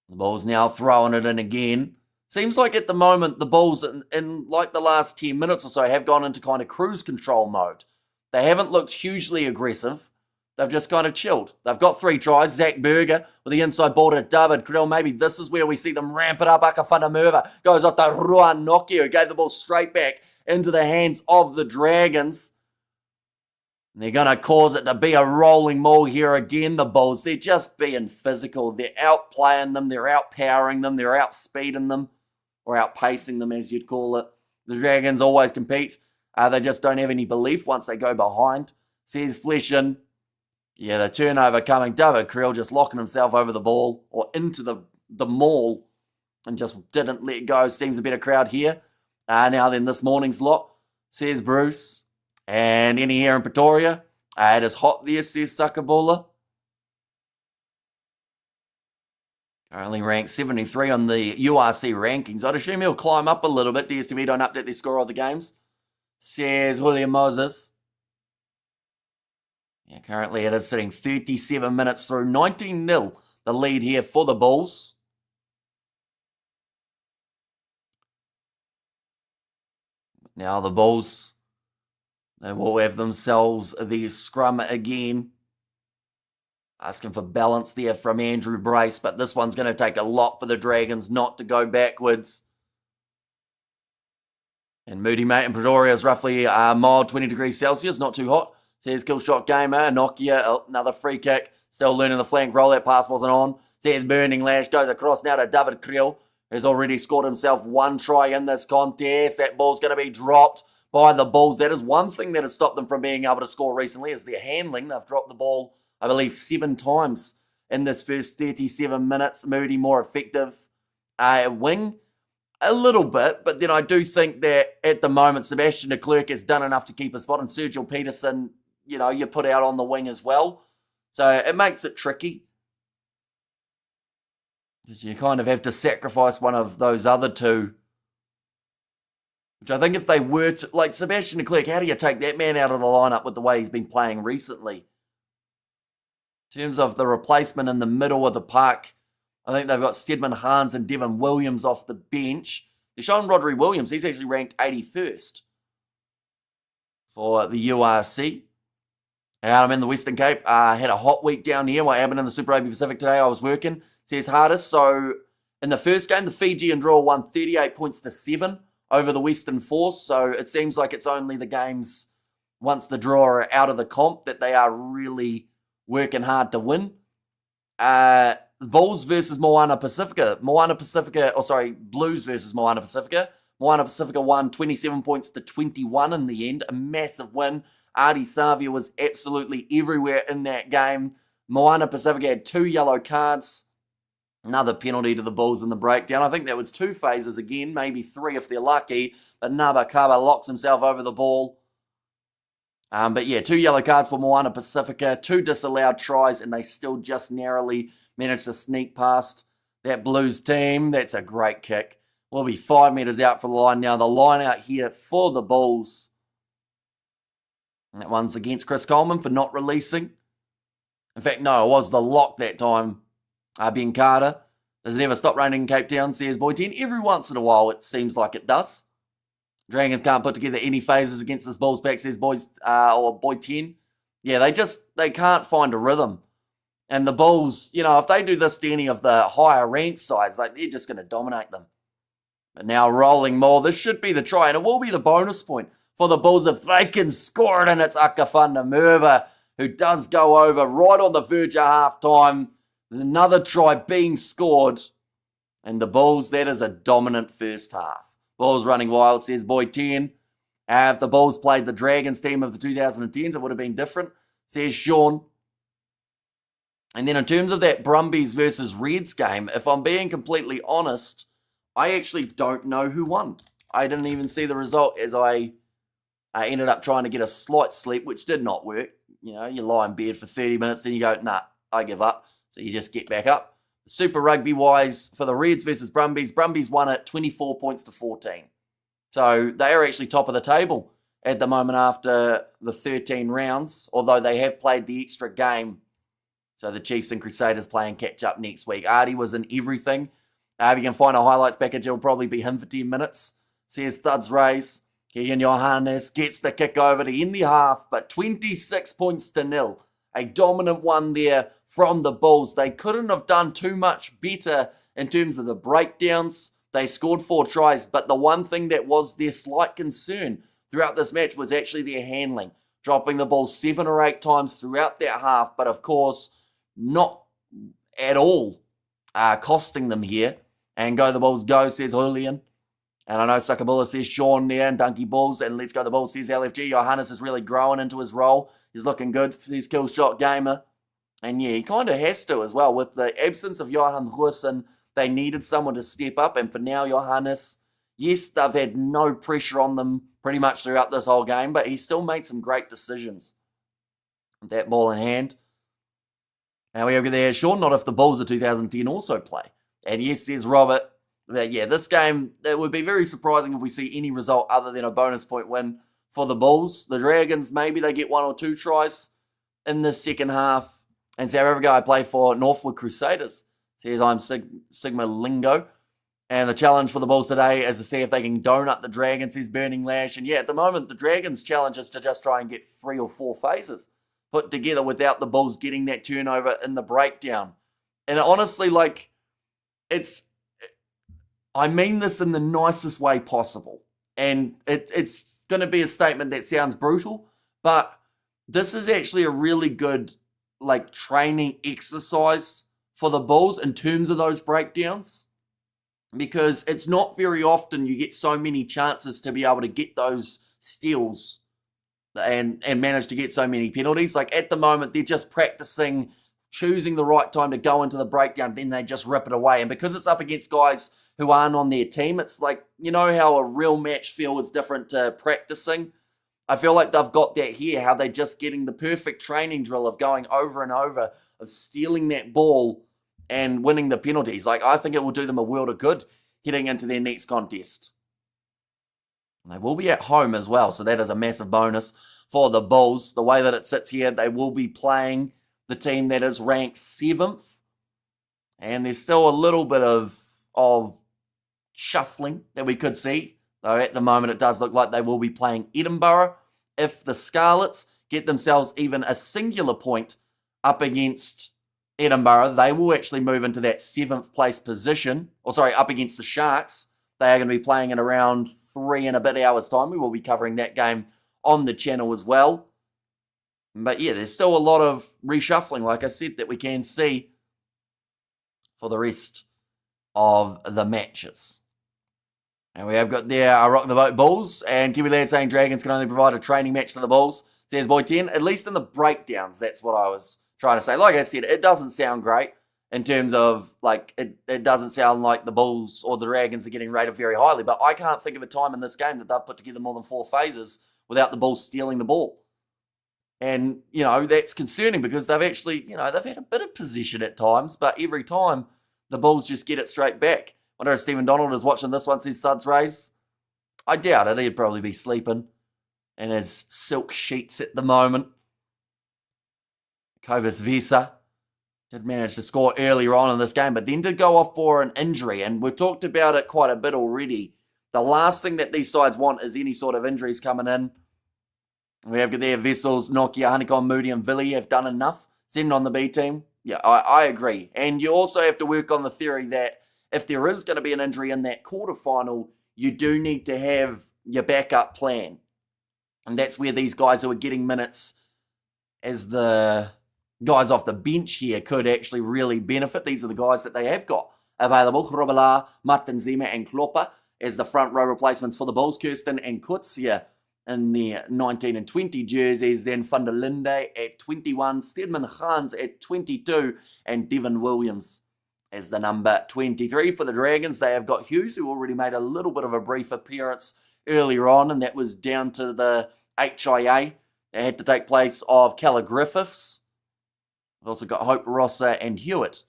The Bulls now throwing it in again. Seems like at the moment the Bulls in like the last 10 minutes or so have gone into kind of cruise control mode. They haven't looked hugely aggressive. They've just kind of chilled. They've got 3 tries. Zach Berger with the inside ball to David Krill. Maybe this is where we see them ramp it up. Akafana Merva goes off to Ruan Nokia, who gave the ball straight back into the hands of the Dragons. And they're going to cause it to be a rolling maul here again, the Bulls. They're just being physical. They're outplaying them. They're outpowering them. They're outspeeding them, or outpacing them, as you'd call it. The Dragons always compete. They just don't have any belief once they go behind, says Fleshin. Yeah, the turnover coming. David Creel just locking himself over the ball or into the maul and just didn't let go. Seems a better crowd here. Now then, this morning's lot, says Bruce. And any here in Pretoria? It is hot there, says Sakabula. Currently ranked 73 on the URC rankings. I'd assume he'll climb up a little bit. DSTV don't update their score of the games, says Julian Moses. Yeah, currently it is sitting 37 minutes through, 19-0, the lead here for the Bulls. Now the Bulls, they will have themselves the scrum again. Asking for balance there from Andrew Brace, but this one's going to take a lot for the Dragons not to go backwards. And Moody Mate in Pretoria is roughly mild, 20 degrees Celsius, not too hot. Says Killshot Gamer, Nokia, another free kick. Still learning the flank roll, that pass wasn't on. Says Burning Lash, goes across now to David Creel, who's already scored himself 1 try in this contest. That ball's going to be dropped by the Bulls. That is one thing that has stopped them from being able to score recently, is their handling. They've dropped the ball, I believe, 7 times in this first 37 minutes. Moody more effective. Wing, a little bit, but then I do think that at the moment, Sebastian de Klerk has done enough to keep a spot, and Sergio Peterson, you know, you put out on the wing as well. So it makes it tricky, because you kind of have to sacrifice one of those other two. Which I think if they were to, like Sebastian de Klerk, how do you take that man out of the lineup with the way he's been playing recently? In terms of the replacement in the middle of the park, I think they've got Stedman Hans and Devin Williams off the bench. They're showing Rodri Williams. He's actually ranked 81st for the URC. I'm in the Western Cape. Had a hot week down here. What happened in the Super Rugby Pacific today? I was working, says Hardest. So in the first game, the Fijian draw won 38 points to 7 over the Western Force. So it seems like it's only the games once the draw are out of the comp that they are really working hard to win. Bulls versus Moana Pacifica. Blues versus Moana Pacifica. Moana Pacifica won 27 points to 21 in the end. A massive win. Artie Savia was absolutely everywhere in that game. Moana Pacifica had 2 yellow cards. Another penalty to the Bulls in the breakdown. I think that was 2 phases again, maybe 3 if they're lucky. But Nabakaba locks himself over the ball. But yeah, 2 yellow cards for Moana Pacifica, 2 disallowed tries, and they still just narrowly managed to sneak past that Blues team. That's a great kick. We'll be 5 metres out from the line now. The line out here for the Bulls. And that one's against Chris Coleman for not releasing. In fact, no, it was the lock that time. Ben Carter. Does it ever stop raining in Cape Town, says Boy 10? Every once in a while, it seems like it does. Dragons can't put together any phases against this Bulls pack, says Boy 10. Yeah, they can't find a rhythm. And the Bulls, if they do this to any of the higher ranked sides, they're just going to dominate them. But now rolling more, this should be the try, and it will be the bonus point for the Bulls if they can score it, and it's Akafanda Merva who does go over right on the verge of half-time. Another try being scored, and the Bulls, that is a dominant first half. Bulls running wild, says Boy 10. If the Bulls played the Dragons team of the 2010s, it would have been different, says Sean. And then in terms of that Brumbies versus Reds game, if I'm being completely honest, I actually don't know who won. I didn't even see the result as I ended up trying to get a slight sleep, which did not work. You lie in bed for 30 minutes, then you go, nah, I give up. So you just get back up. Super Rugby-wise, for the Reds versus Brumbies, Brumbies won it 24 points to 14. So they are actually top of the table at the moment after the 13 rounds, although they have played the extra game. So the Chiefs and Crusaders playing catch-up next week. Artie was in everything. If you can find a highlights package, it'll probably be him for 10 minutes. Says Studs Rays. Keegan Johannes gets the kick over to end the half, but 26 points to 0. A dominant one there from the Bulls. They couldn't have done too much better in terms of the breakdowns. They scored 4 tries, but the one thing that was their slight concern throughout this match was actually their handling. Dropping the ball 7 or 8 times throughout that half, but of course, not at all costing them here. And go the Bulls go, says Julian. And I know Sakabula says Sean there and Donkey Bulls. And let's go the Bulls, says LFG. Johannes is really growing into his role. He's looking good. He's kill shot gamer. And yeah, he kind of has to as well. With the absence of Johan Hussen, they needed someone to step up. And for now, Johannes, yes, they've had no pressure on them pretty much throughout this whole game. But he still made some great decisions. That ball in hand. Now we go there, Sean. Not if the Bulls of 2010 also play. And yes, says Robert, that yeah, this game, it would be very surprising if we see any result other than a bonus point win for the Bulls. The Dragons, maybe they get 1 or 2 tries in the second half. And South Africa, I play for Northwood Crusaders. Says I'm Sigma Lingo. And the challenge for the Bulls today is to see if they can donut the Dragons, says Burning Lash. And yeah, at the moment, the Dragons' challenge is to just try and get 3 or 4 phases put together without the Bulls getting that turnover in the breakdown. And honestly, I mean this in the nicest way possible. And it's going to be a statement that sounds brutal, but this is actually a really good training exercise for the Bulls in terms of those breakdowns, because it's not very often you get so many chances to be able to get those steals and manage to get so many penalties. At the moment, they're just practicing choosing the right time to go into the breakdown, then they just rip it away. And because it's up against guys who aren't on their team, it's how a real match feel is different to practicing. I feel like they've got that here, how they're just getting the perfect training drill of going over and over, of stealing that ball and winning the penalties. I think it will do them a world of good heading into their next contest. And they will be at home as well, so that is a massive bonus for the Bulls. The way that it sits here, they will be playing the team that is ranked 7th. And there's still a little bit of shuffling that we could see. Though at the moment it does look like they will be playing Edinburgh. If the Scarlets get themselves even a singular point up against Edinburgh, they will actually move into that 7th place position. Up against the Sharks. They are going to be playing in around 3 and a bit hours' time. We will be covering that game on the channel as well. But yeah, there's still a lot of reshuffling, like I said, that we can see for the rest of the matches. And we have got there our Rock the Boat Bulls, and Kiwi Lad saying Dragons can only provide a training match to the Bulls. Says Boy 10, at least in the breakdowns, that's what I was trying to say. Like I said, it doesn't sound great in terms of, it doesn't sound like the Bulls or the Dragons are getting rated very highly, but I can't think of a time in this game that they've put together more than 4 phases without the Bulls stealing the ball. And, that's concerning because they've actually, they've had a bit of possession at times, but every time the Bulls just get it straight back. I wonder if Stephen Donald is watching this one since Studs Rays. I doubt it. He'd probably be sleeping in his silk sheets at the moment. Kobus Vesa did manage to score earlier on in this game, but then did go off for an injury, and we've talked about it quite a bit already. The last thing that these sides want is any sort of injuries coming in. We have there Vessels, Nokia, Honeycomb, Moody, and Villy have done enough. Send on the B team. Yeah, I agree. And you also have to work on the theory that if there is going to be an injury in that quarterfinal, you do need to have your backup plan. And that's where these guys who are getting minutes as the guys off the bench here could actually really benefit. These are the guys that they have got available. Robela, Martin Zema, and Klopper as the front row replacements for the Bulls. Kirsten and Kutsia in their 19 and 20 jerseys. Then Van der Linde at 21, Stedman Hans at 22, and Devin Williams as the number 23. For the Dragons, they have got Hughes, who already made a little bit of a brief appearance earlier on, and that was down to the HIA. They had to take place of Calla Griffiths. We've also got Hope Rosser and Hewitt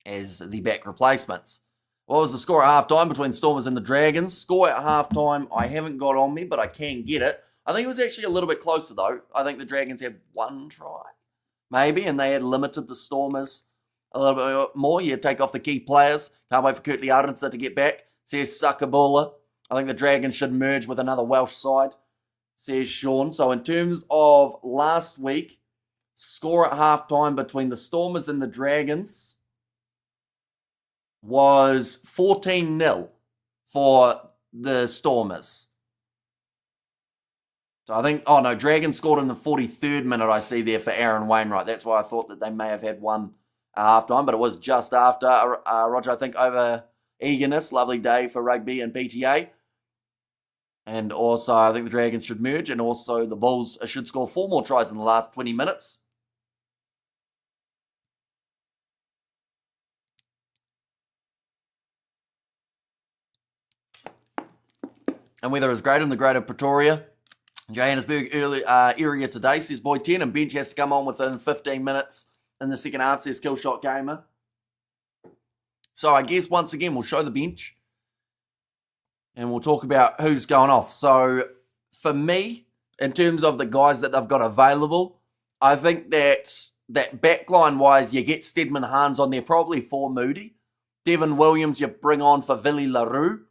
as the back replacements. What was the score at halftime between Stormers and the Dragons? Score at halftime, I haven't got on me, but I can get it. I think it was actually a little bit closer, though. I think the Dragons had one try, maybe, and they had limited the Stormers a little bit more. You take off the key players. Can't wait for Kurtley Ardenser to get back, says Sakabula. I think the Dragons should merge with another Welsh side, says Sean. So in terms of last week, score at halftime between the Stormers and the Dragons was 14-0 for the Stormers. So I think, oh no, Dragons scored in the 43rd minute I see there for Aaron Wainwright. That's why I thought that they may have had one at halftime, but it was just after. Roger, I think over eagerness, lovely day for rugby and PTA. And also I think the Dragons should merge, and also the Bulls should score 4 more tries in the last 20 minutes. And weather is great in the Greater Pretoria, Johannesburg area today, says Boy 10, and bench has to come on within 15 minutes in the second half, says Killshot Gamer. So I guess once again we'll show the bench and we'll talk about who's going off. So for me, in terms of the guys that they've got available, I think that backline wise, you get Stedman Hans on there probably for Moody. Devin Williams you bring on for Villy LaRue.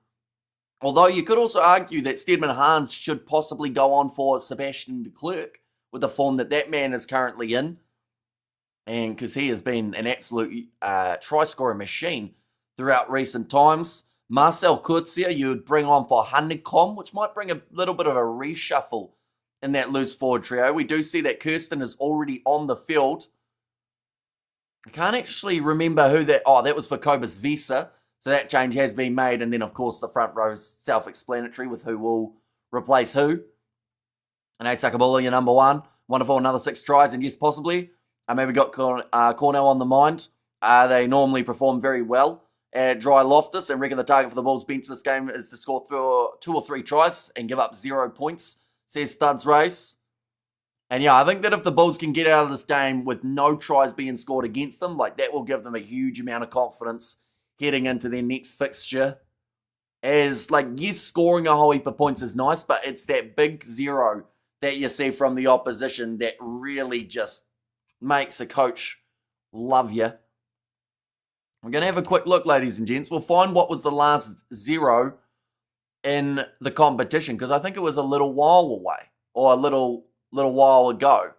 Although you could also argue that Stedman Hans should possibly go on for Sebastian de Klerk with the form that man is currently in. And because he has been an absolute try-scoring machine throughout recent times. Marcel Kutsia you would bring on for Honeycomb, which might bring a little bit of a reshuffle in that loose forward trio. We do see that Kirsten is already on the field. I can't actually remember who that... Oh, that was for Kobus Vesa. So that change has been made. And then, of course, the front row's self-explanatory with who will replace who. And Nate Sakabula, your number 1. Wonderful, another 6 tries. And yes, possibly, maybe got Cornell on the mind. They normally perform very well at Dry Loftus. And reckon the target for the Bulls bench this game is to score 2 or 3 tries and give up 0 points, says Studs Race. And yeah, I think that if the Bulls can get out of this game with no tries being scored against them, like that will give them a huge amount of confidence heading into their next fixture. As, like, yes, scoring a whole heap of points is nice, but it's that big 0 that you see from the opposition that really just makes a coach love you. We're going to have a quick look, ladies and gents. We'll find what was the last 0 in the competition, because I think it was a little while away, or a little while ago.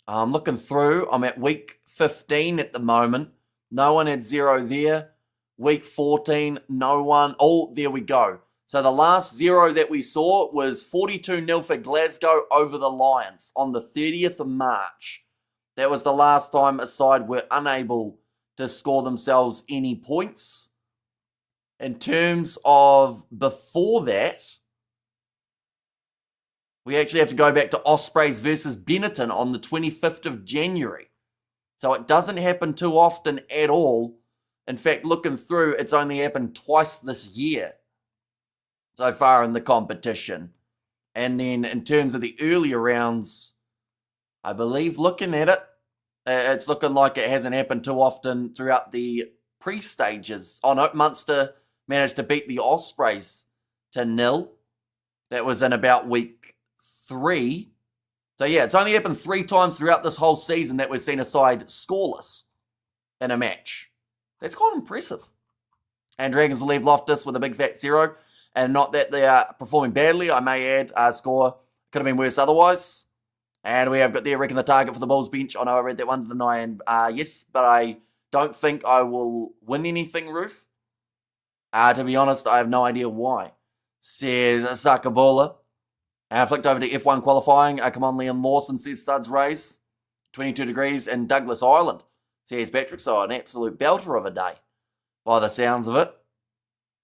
I'm looking through. I'm at week 15 at the moment. No one had 0 there. Week 14, no one. Oh, there we go. So the last 0 that we saw was 42-0 for Glasgow over the Lions on the 30th of March. That was the last time a side were unable to score themselves any points. In terms of before that, we actually have to go back to Ospreys versus Benetton on the 25th of January. So it doesn't happen too often at all. In fact, looking through, it's only happened twice this year so far in the competition. And then in terms of the earlier rounds, I believe looking at it, it's looking like it hasn't happened too often throughout the pre-stages. Oh no, Munster managed to beat the Ospreys to 0. That was in about week 3. So yeah, it's only happened 3 times throughout this whole season that we've seen a side scoreless in a match. That's quite impressive. And Dragons will leave Loftus with a big fat 0. And not that they are performing badly, I may add. Our score could have been worse otherwise. And we have got there, reckon the target for the Bulls bench. I know I read that one, didn't I? And yes, but I don't think I will win anything, Roof. To be honest, I have no idea why. Says Sakabola. Flicked over to F1 qualifying. Come on, Liam Lawson, says Studs Race. 22 degrees in Douglas Island. Says Patrick, so an absolute belter of a day, by the sounds of it.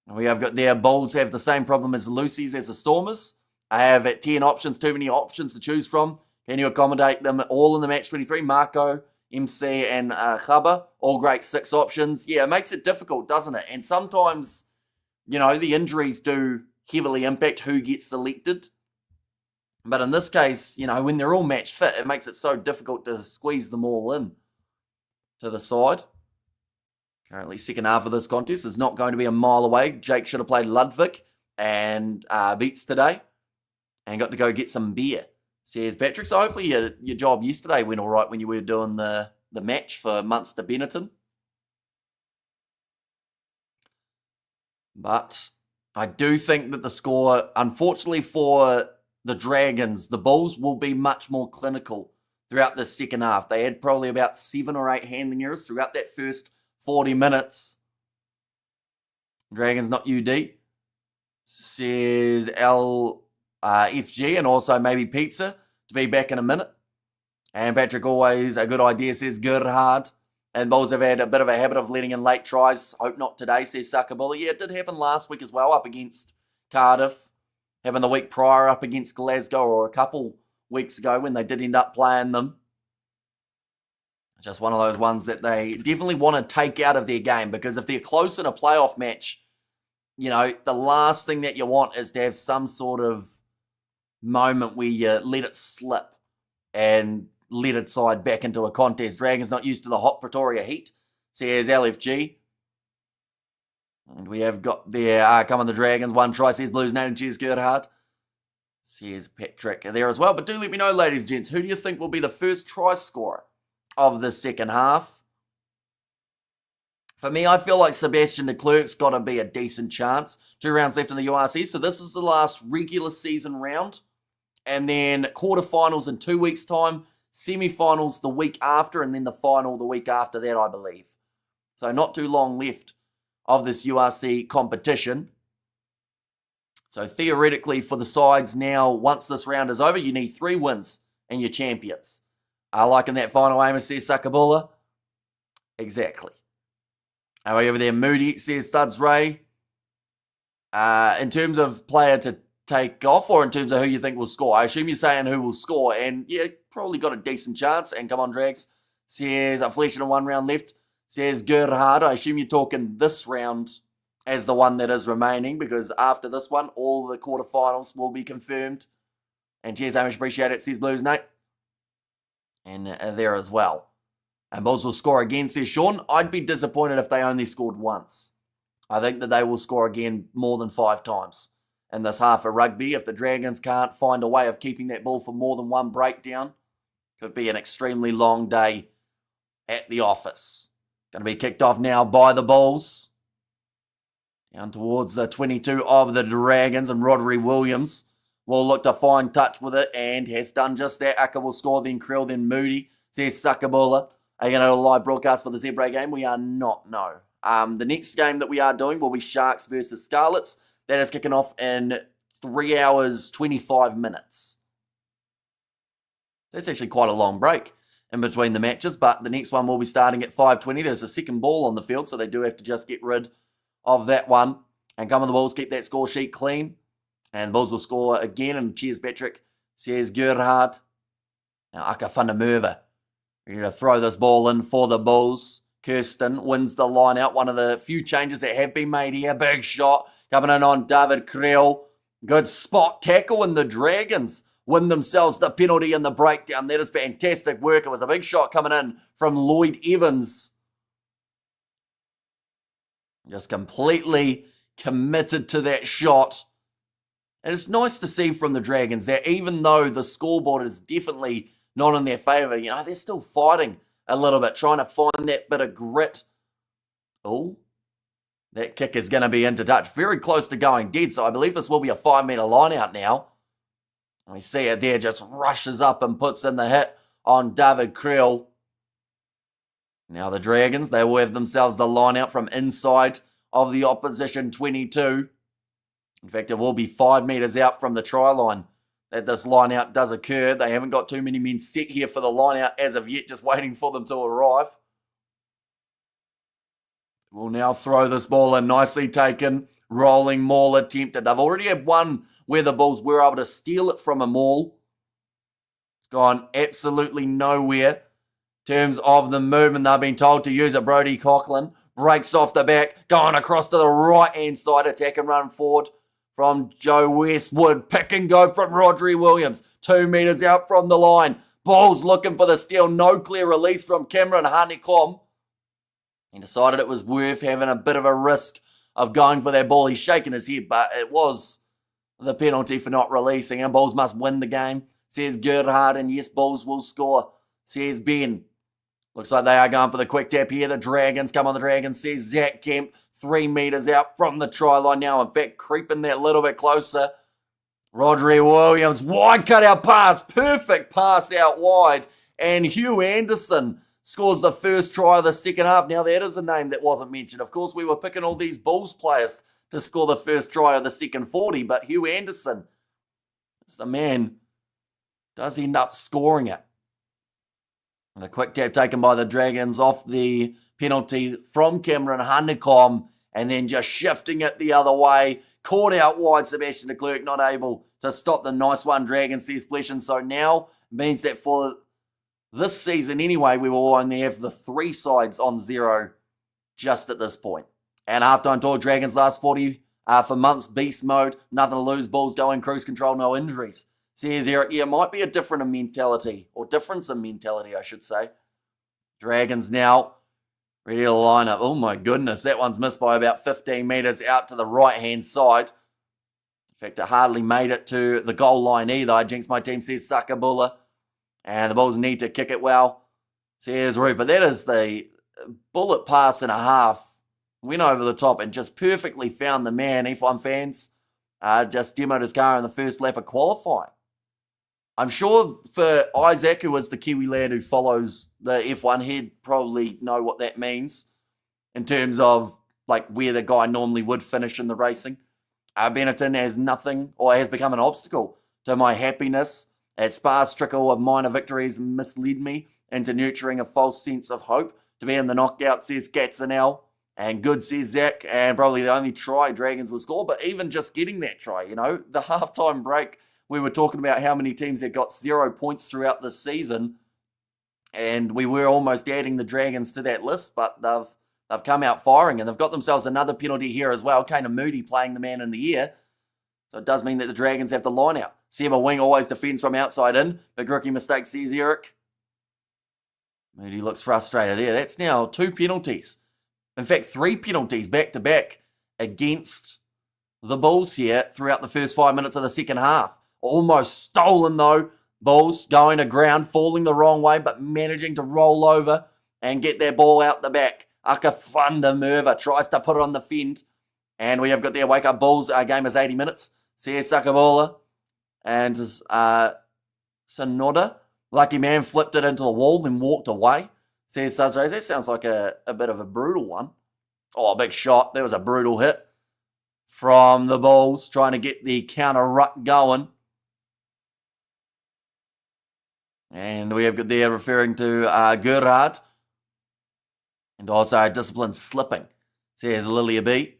And we have got there, Bulls have the same problem as the Lucy's as the Stormers. I have at 10 options, too many options to choose from. Can you accommodate them all in the match 23? Marco, MC, and Chaba, all great 6 options. Yeah, it makes it difficult, doesn't it? And sometimes, you know, the injuries do heavily impact who gets selected. But in this case, you know, when they're all match fit, it makes it so difficult to squeeze them all in to the side. Currently, second half of this contest is not going to be a mile away. Jake should have played Ludwig and Beats today and got to go get some beer, says Patrick. So hopefully your job yesterday went all right when you were doing the match for Munster Benetton. But I do think that the score, unfortunately for the Dragons, the Bulls will be much more clinical throughout the second half. They had probably about 7 or 8 handling errors throughout that first 40 minutes. Dragons, not UD, says LFG, and also maybe Pizza to be back in a minute. And Patrick, always a good idea, says Gerhard. And Bulls have had a bit of a habit of letting in late tries. Hope not today, says Sakabola. Yeah, it did happen last week as well, up against Cardiff. Having the week prior up against Glasgow, or a couple weeks ago when they did end up playing them. Just one of those ones that they definitely want to take out of their game, because if they're close in a playoff match, you know, the last thing that you want is to have some sort of moment where you let it slip and let it side back into a contest. Dragons not used to the hot Pretoria heat, says LFG. And we have got there, come on the Dragons, 1 try, says Blues native, cheers Gerhard. Says Patrick there as well. But do let me know, ladies and gents, who do you think will be the first try scorer of the second half? For me, I feel like Sebastian de Klerk's got to be a decent chance. 2 rounds left in the URC, so this is the last regular season round. And then quarterfinals in 2 weeks' time, semi-finals the week after, and then the final the week after that, I believe. So not too long left of this URC competition. So theoretically for the sides now, once this round is over, you need 3 wins and you're champions. I liking that final aim, says Sakabola. Exactly. Over there, Moody, says Studs Ray. In terms of player to take off, or in terms of who you think will score? I assume you're saying who will score, and yeah, probably got a decent chance. And come on, Drags, says a flesh and 1 round left. Says Gerhard, I assume you're talking this round as the one that is remaining, because after this one, all the quarterfinals will be confirmed. And cheers, Hamish, appreciate it, says Blues Nate. And there as well. And Bulls will score again, says Sean. I'd be disappointed if they only scored once. I think that they will score again more than 5 times in this half of rugby. If the Dragons can't find a way of keeping that ball for more than 1 breakdown, could be an extremely long day at the office. Going to be kicked off now by the Bulls. Down towards the 22 of the Dragons, and Rodri Williams will look to find touch with it, and has done just that. Aka will score, then Krill, then Moody, says Sakabola. Are you going to do a live broadcast for the Zebra game? We are not, no. The next game that we are doing will be Sharks versus Scarlets. That is kicking off in 3 hours, 25 minutes. That's actually quite a long break in between the matches, but the next one will be starting at 5:20. There's a second ball on the field, so they do have to just get rid of that one. And come on, the Bulls, keep that score sheet clean. And the Bulls will score again, and cheers, Patrick, says Gerhard. Now, Aka van der Merwe, ready to throw this ball in for the Bulls. Kirsten wins the line out. One of the few changes that have been made here. Big shot coming in on David Krill. Good spot tackle, and the Dragons win themselves the penalty and the breakdown. That is fantastic work. It was a big shot coming in from Lloyd Evans. Just completely committed to that shot. And it's nice to see from the Dragons that even though the scoreboard is definitely not in their favour, they're still fighting a little bit, trying to find that bit of grit. Oh, that kick is going to be into touch. Very close to going dead, so I believe this will be a 5-metre line out now. We see it there, just rushes up and puts in the hit on David Creel. Now the Dragons, they will have themselves the line out from inside of the opposition 22. In fact, it will be 5 metres out from the try line that this line out does occur. They haven't got too many men set here for the line out as of yet, just waiting for them to arrive. We'll now throw this ball in, nicely taken. Rolling maul attempted. They've already had one where the Bulls were able to steal it from a maul. It's gone absolutely nowhere. In terms of the movement, they've been told to use it. Brodie Coughlin breaks off the back, going across to the right-hand side, attack and run forward from Joe Westwood. Pick and go from Rodri Williams. 2 metres out from the line. Bulls looking for the steal. No clear release from Cameron Hanekom. He decided it was worth having a bit of a risk of going for that ball. He's shaking his head, but it was the penalty for not releasing. And Bulls must win the game, says Gerhard. And yes, Bulls will score, says Ben. Looks like they are going for the quick tap here. The Dragons come on the Dragons, says Zach Kemp. 3 metres out from the try line now. In fact, creeping that little bit closer. Rodri Williams, wide cut-out pass. Perfect pass out wide. And Hugh Anderson scores the first try of the second half. Now, that is a name that wasn't mentioned. Of course, we were picking all these Bulls players to score the first try of the second 40, but Hugh Anderson is the man. Does end up scoring it. The quick tap taken by the Dragons off the penalty from Cameron Hanekom, and then just shifting it the other way. Caught out wide, Sebastian de Klerk not able to stop the nice one, Dragons, says Flesh. And so now means that for this season anyway, we will only have the 3 sides on 0 just at this point. And halftime talk, Dragons last 40 for months, beast mode, nothing to lose, Bulls going, cruise control, no injuries. Says Eric, yeah, might be a difference in mentality, I should say. Dragons now ready to line up. Oh my goodness, that one's missed by about 15 metres out to the right-hand side. In fact, it hardly made it to the goal line either. I jinxed my team, says Sakabula. And the Bulls need to kick it well, says Roo. But that is the bullet pass and a half. Went over the top and just perfectly found the man. F1 fans just demoed his car in the first lap of qualifying. I'm sure for Isaac, who is the Kiwi lad who follows the F1, he'd probably know what that means in terms of like where the guy normally would finish in the racing. Benetton has become an obstacle to my happiness. At Spa's trickle of minor victories misled me into nurturing a false sense of hope. To be in the knockout, says Gatsanel. And good, says Zach. And probably the only try Dragons will score. But even just getting that try, the halftime break, we were talking about how many teams had got 0 points throughout the season. And we were almost adding the Dragons to that list. But they've come out firing. And they've got themselves another penalty here as well. Kana Moody playing the man in the air. So it does mean that the Dragons have the line out. Seba Wing always defends from outside in. Big rookie mistake, says Eric. Moody looks frustrated there. That's now 2 penalties. In fact, 3 penalties back-to-back against the Bulls here throughout the first 5 minutes of the second half. Almost stolen, though. Bulls going to ground, falling the wrong way, but managing to roll over and get their ball out the back. Akafunda Merva tries to put it on the fend. And we have got their wake-up Bulls. Our game is 80 minutes. Says Sakabola. And Sonoda, lucky man, flipped it into the wall, then walked away. Says Sudrays, that sounds like a bit of a brutal one. Oh, a big shot. That was a brutal hit from the Bulls, trying to get the counter ruck going. And we have got there referring to Gerhard. And also a discipline slipping, says Lilia B.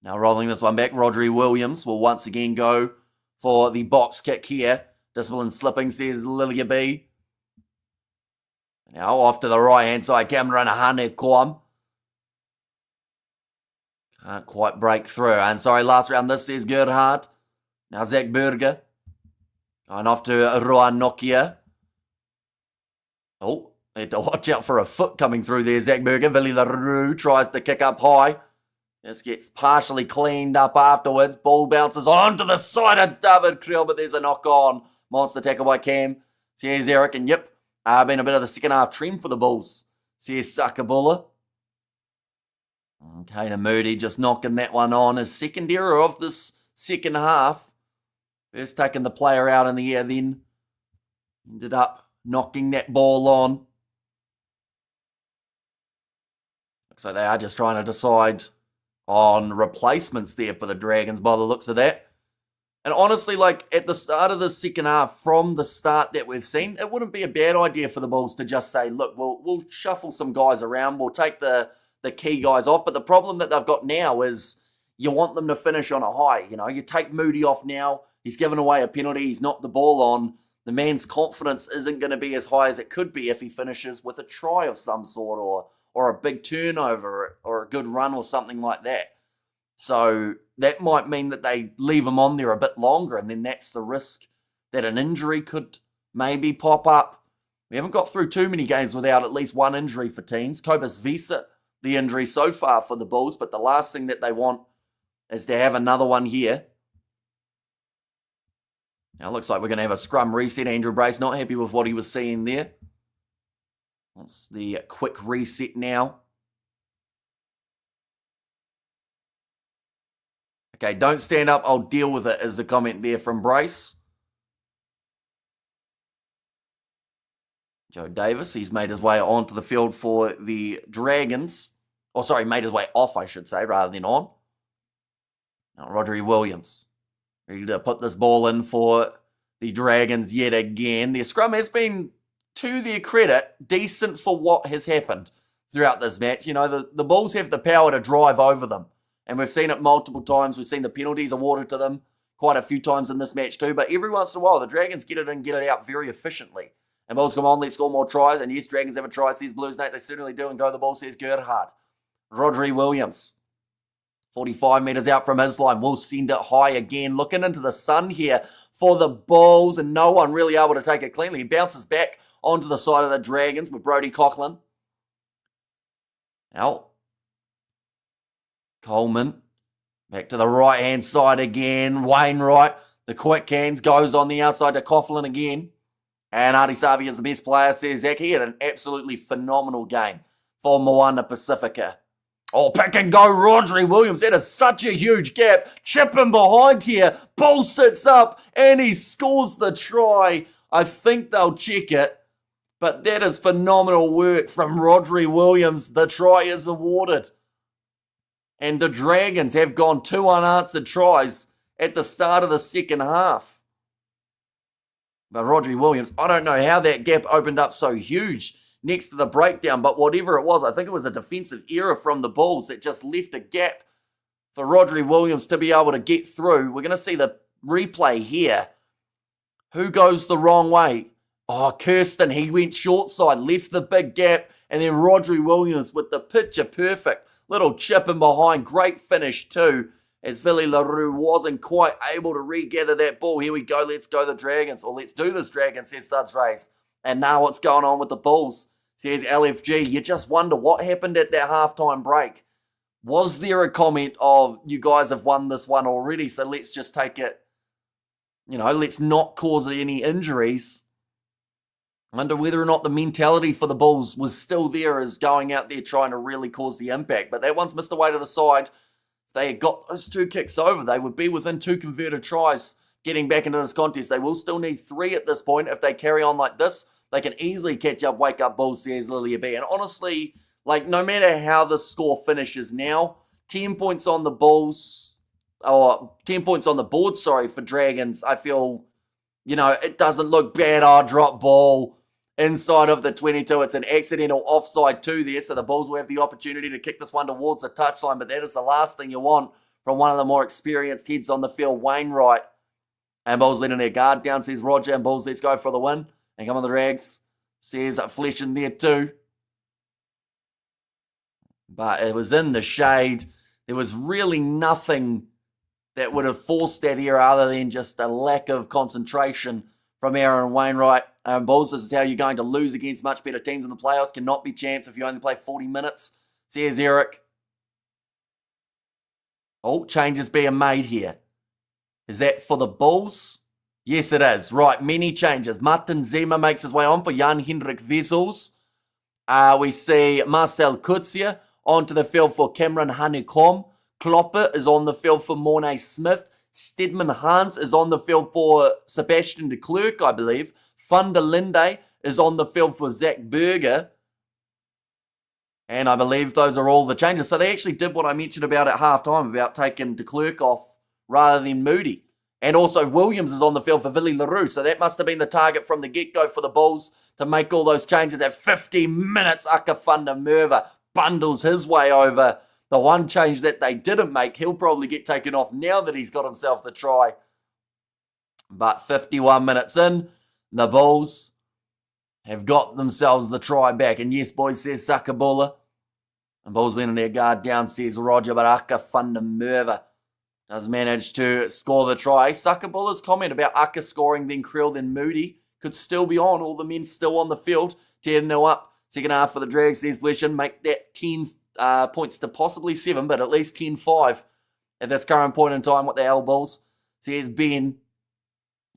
Now rolling this one back, Rodri Williams will once again go for the box kick here. Discipline slipping, says Lilia B. Now off to the right-hand side, Cameron Hanekom. Can't quite break through. And sorry, last round, this says Gerhard. Now Zach Berger. Going off to Roan Nokia. Oh, had to watch out for a foot coming through there, Zach Berger. Willie LaRue tries to kick up high. This gets partially cleaned up afterwards. Ball bounces onto the side of David Creel, but there's a knock on. Monster tackle by Cam. So here's Eric, and yep, been a bit of the second half trend for the Bulls. So here's Sakabula. Okay, and Moody just knocking that one on. His second error of this second half. First taking the player out in the air, then ended up knocking that ball on. Looks like they are just trying to decide on replacements there for the Dragons by the looks of that. And honestly, like at the start of the second half, from the start that we've seen, it wouldn't be a bad idea for the Bulls to just say, look, we'll shuffle some guys around. We'll take the key guys off. But the problem that they've got now is you want them to finish on a high. You know, you take Moody off now. He's given away a penalty. He's knocked the ball on. The man's confidence isn't going to be as high as it could be if he finishes with a try of some sort or a big turnover or a good run or something like that. So that might mean that they leave him on there a bit longer, and then that's the risk that an injury could maybe pop up. We haven't got through too many games without at least one injury for teams. Cobus Visa, the injury so far for the Bulls, but the last thing that they want is to have another one here. Now it looks like we're going to have a scrum reset. Andrew Brace not happy with what he was seeing there. What's the quick reset now? Okay, don't stand up, I'll deal with it, is the comment there from Brace. Joe Davis, he's made his way onto the field for the Dragons. Oh, sorry, made his way off, I should say, rather than on. Now, Rodri Williams, ready to put this ball in for the Dragons yet again. Their scrum has been, to their credit, decent for what has happened throughout this match. You know, the Bulls have the power to drive over them. And we've seen it multiple times. We've seen the penalties awarded to them quite a few times in this match too. But every once in a while, the Dragons get it in, get it out very efficiently. And Bulls come on, let's score more tries. And yes, Dragons have a try, says Blues Nate. They certainly do. And go the ball, says Gerhardt. Rodri Williams, 45 metres out from his line. Will send it high again. Looking into the sun here for the Bulls. And no one really able to take it cleanly. He bounces back onto the side of the Dragons with Brody Coughlin. Now, Coleman, back to the right-hand side again. Wainwright, the quick hands, goes on the outside to Coughlin again. And Artie Savi is the best player, says Zach. He had an absolutely phenomenal game for Moana Pacifica. Oh, pick and go, Rodri Williams. That is such a huge gap. Chipping behind here. Ball sits up and he scores the try. I think they'll check it. But that is phenomenal work from Rodri Williams. The try is awarded. And the Dragons have gone 2 unanswered tries at the start of the second half. But Rodri Williams, I don't know how that gap opened up so huge next to the breakdown, but whatever it was, I think it was a defensive error from the Bulls that just left a gap for Rodri Williams to be able to get through. We're going to see the replay here. Who goes the wrong way? Oh, Kirsten, he went short side, left the big gap, and then Rodri Williams with the picture perfect. Little chip in behind, great finish too, as Billy LaRue wasn't quite able to regather that ball. Here we go, let's go the Dragons, or let's do this Dragons, says Studs Race. And now what's going on with the Bulls, says LFG. You just wonder what happened at that halftime break. Was there a comment of, you guys have won this one already, so let's just take it, you know, let's not cause any injuries. I wonder whether or not the mentality for the Bulls was still there as going out there trying to really cause the impact. But that one's missed away to the side. If they had got those 2 kicks over, they would be within 2 converted tries getting back into this contest. They will still need 3 at this point. If they carry on like this, they can easily catch up, wake up Bulls, says Lilia B. And honestly, like no matter how the score finishes now, 10 points on the Bulls, or 10 points on the board, for Dragons, I feel, you know, it doesn't look bad. Oh, drop ball inside of the 22. It's an accidental offside too there, so the Bulls will have the opportunity to kick this one towards the touchline, but that is the last thing you want from one of the more experienced heads on the field, Wainwright. And Bulls letting their guard down, says Roger, and Bulls, let's go for the win. And come on the Drags, says Flesh in there too. But it was in the shade. There was really nothing that would have forced that here other than just a lack of concentration from Aaron Wainwright. Bulls, this is how you're going to lose against much better teams in the playoffs. Cannot be champs if you only play 40 minutes, says Eric. Oh, changes being made here. Is that for the Bulls? Yes, it is. Right, many changes. Martin Zema makes his way on for Jan-Hendrik Wessels. We see Marcel Kutsia onto the field for Cameron Hanekom. Klopper is on the field for Mornay Smith. Stedman Hans is on the field for Sebastian de Klerk, I believe. Van der Linde is on the field for Zach Berger. And I believe those are all the changes. So they actually did what I mentioned about at halftime, about taking de Klerk off rather than Moody. And also Williams is on the field for Willie LaRue. So that must have been the target from the get-go for the Bulls to make all those changes at 50 minutes. Aka van der Merwe bundles his way over. The one change that they didn't make, he'll probably get taken off now that he's got himself the try. But 51 minutes in, the Bulls have got themselves the try back. And yes, boys, says Sakabula. And Bulls letting their guard down, says Roger, but Aka van der Merwe does manage to score the try. Sakabula's comment about Aka scoring, then Creel, then Moody could still be on. All the men still on the field. 10-0 up. Second half for the Drags, says Fleshin. Make that 10 points to possibly 7, but at least 10-5 at this current point in time with the L Bulls. Says Ben.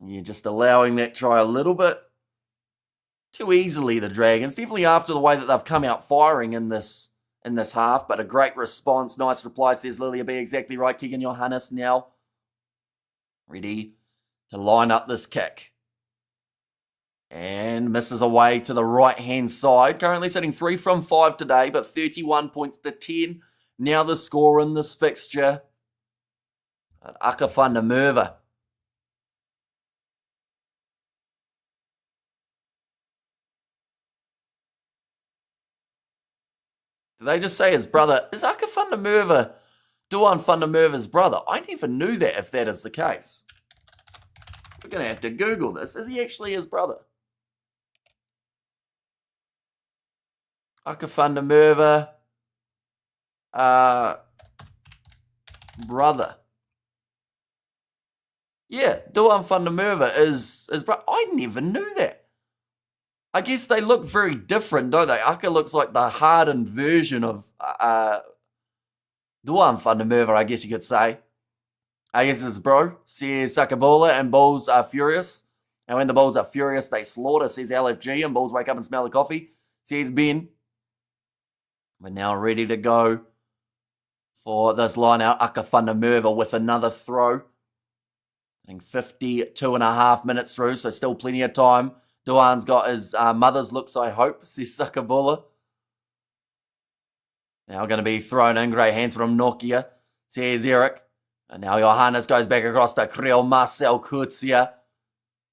Yeah, just allowing that try a little bit too easily, the Dragons. Definitely after the way that they've come out firing in this half, but a great response. Nice reply, says Lilia B. Exactly right. Keegan Johannes now ready to line up this kick. And misses away to the right-hand side. Currently sitting 3 from 5 today, but 31 points to 10. Now the score in this fixture. At Aka van der Merwe. Did they just say his brother? Is Aka van der Merwe Duan van der Merwe's brother? I never knew that if that is the case. We're going to have to Google this. Is he actually his brother? Aka van der Merwe, brother. Yeah, Duan van der Merwe is brother. I never knew that. I guess they look very different, don't they? Aka looks like the hardened version of Duan van der Merwe, I guess you could say. I guess it's bro. Says Sakabula, and Bulls are furious. And when the Bulls are furious, they slaughter, says LFG, and Bulls wake up and smell the coffee. Says Ben. We're now ready to go for this line out. Aka van der Merwe with another throw. I think 52.5 minutes through, so still plenty of time. Duan's got his mother's looks, I hope, says Sakabula. Now going to be thrown in. Great hands from Nokia, says Eric. And now Johannes goes back across to Creel. Marcel Kutsia.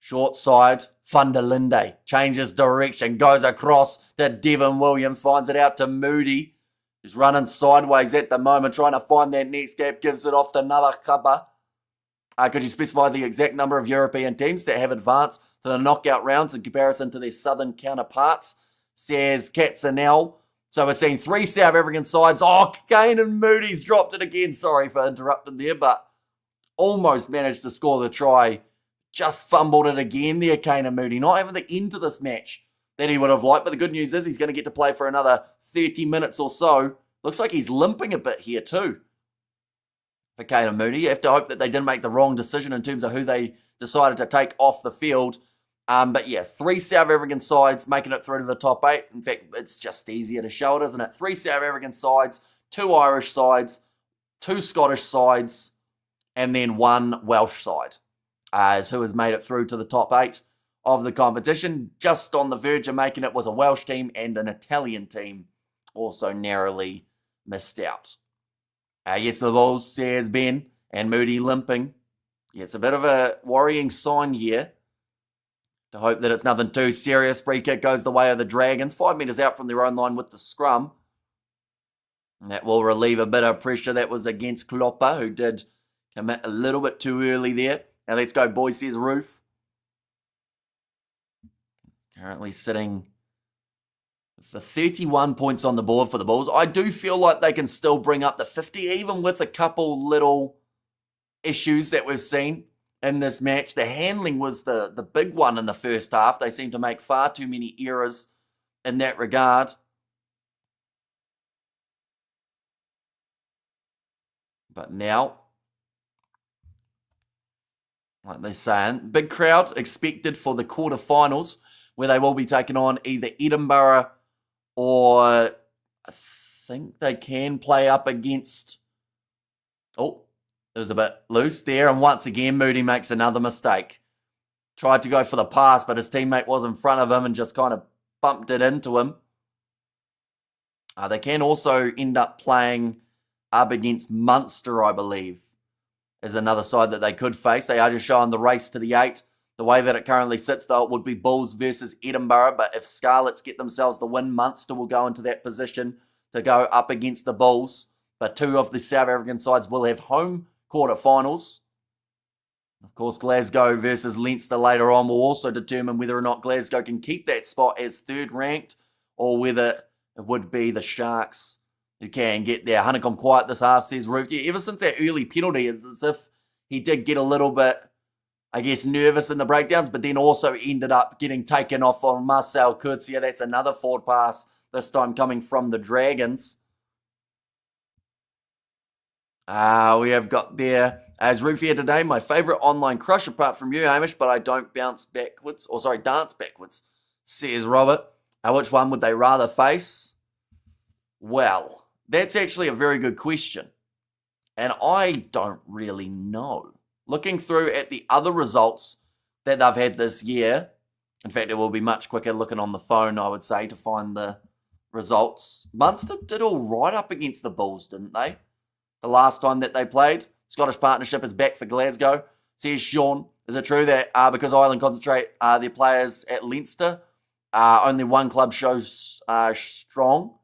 Short side. Van der Linde changes direction, goes across to Devin Williams, finds it out to Moody, who's running sideways at the moment, trying to find that next gap, gives it off to Navakaba. Could you specify the exact number of European teams that have advanced to the knockout rounds in comparison to their southern counterparts? Says Katzenell. So we're seeing 3 South African sides. Oh, Kane and Moody's dropped it again. Sorry for interrupting there, but almost managed to score the try. Just fumbled it again there, Kane and Moody. Not having the end to this match that he would have liked, but the good news is he's going to get to play for another 30 minutes or so. Looks like he's limping a bit here too for Kane and Moody. You have to hope that they didn't make the wrong decision in terms of who they decided to take off the field. But yeah, 3 South African sides making it through to the top 8. In fact, it's just easier to show it, isn't it? 3 South African sides, 2 Irish sides, 2 Scottish sides, and then 1 Welsh side. As who has made it through to the top 8 of the competition. Just on the verge of making it was a Welsh team and an Italian team. Also narrowly missed out. Yes, the Bulls, says Ben, and Moody limping. Yeah, it's a bit of a worrying sign here. To hope that it's nothing too serious. Free kick goes the way of the Dragons. 5 metres out from their own line with the scrum. And that will relieve a bit of pressure that was against Klopper, who did commit a little bit too early there. Now let's go, boys, says Roof. Currently sitting with the 31 points on the board for the Bulls. I do feel like they can still bring up the 50, even with a couple little issues that we've seen in this match. The handling was the big one in the first half. They seem to make far too many errors in that regard. But now, like they're saying, big crowd expected for the quarterfinals, where they will be taking on either Edinburgh or I think they can play up against... Oh, it was a bit loose there. And once again, Moody makes another mistake. Tried to go for the pass, but his teammate was in front of him and just kind of bumped it into him. They can also end up playing up against Munster, I believe, is another side that they could face. They are just showing the race to the 8. The way that it currently sits, though, it would be Bulls versus Edinburgh. But if Scarlets get themselves the win, Munster will go into that position to go up against the Bulls. But 2 of the South African sides will have home quarterfinals. Of course, Glasgow versus Leinster later on will also determine whether or not Glasgow can keep that spot as 3rd ranked, or whether it would be the Sharks who can get there. Honeycomb quiet this half, says Roof. Yeah, ever since that early penalty, it's as if he did get a little bit, I guess, nervous in the breakdowns, but then also ended up getting taken off on Marcel Kurtzia. That's another forward pass, this time coming from the Dragons. We have got there, as Roof here today, my favourite online crush apart from you, Hamish, but I don't dance backwards, says Robert. Which one would they rather face? Well, that's actually a very good question. And I don't really know. Looking through at the other results that they've had this year, in fact, it will be much quicker looking on the phone, I would say, to find the results. Munster did all right up against the Bulls, didn't they? The last time that they played. Scottish Partnership is back for Glasgow. Says Sean, is it true that because Ireland concentrate their players at Leinster, only one club shows strong?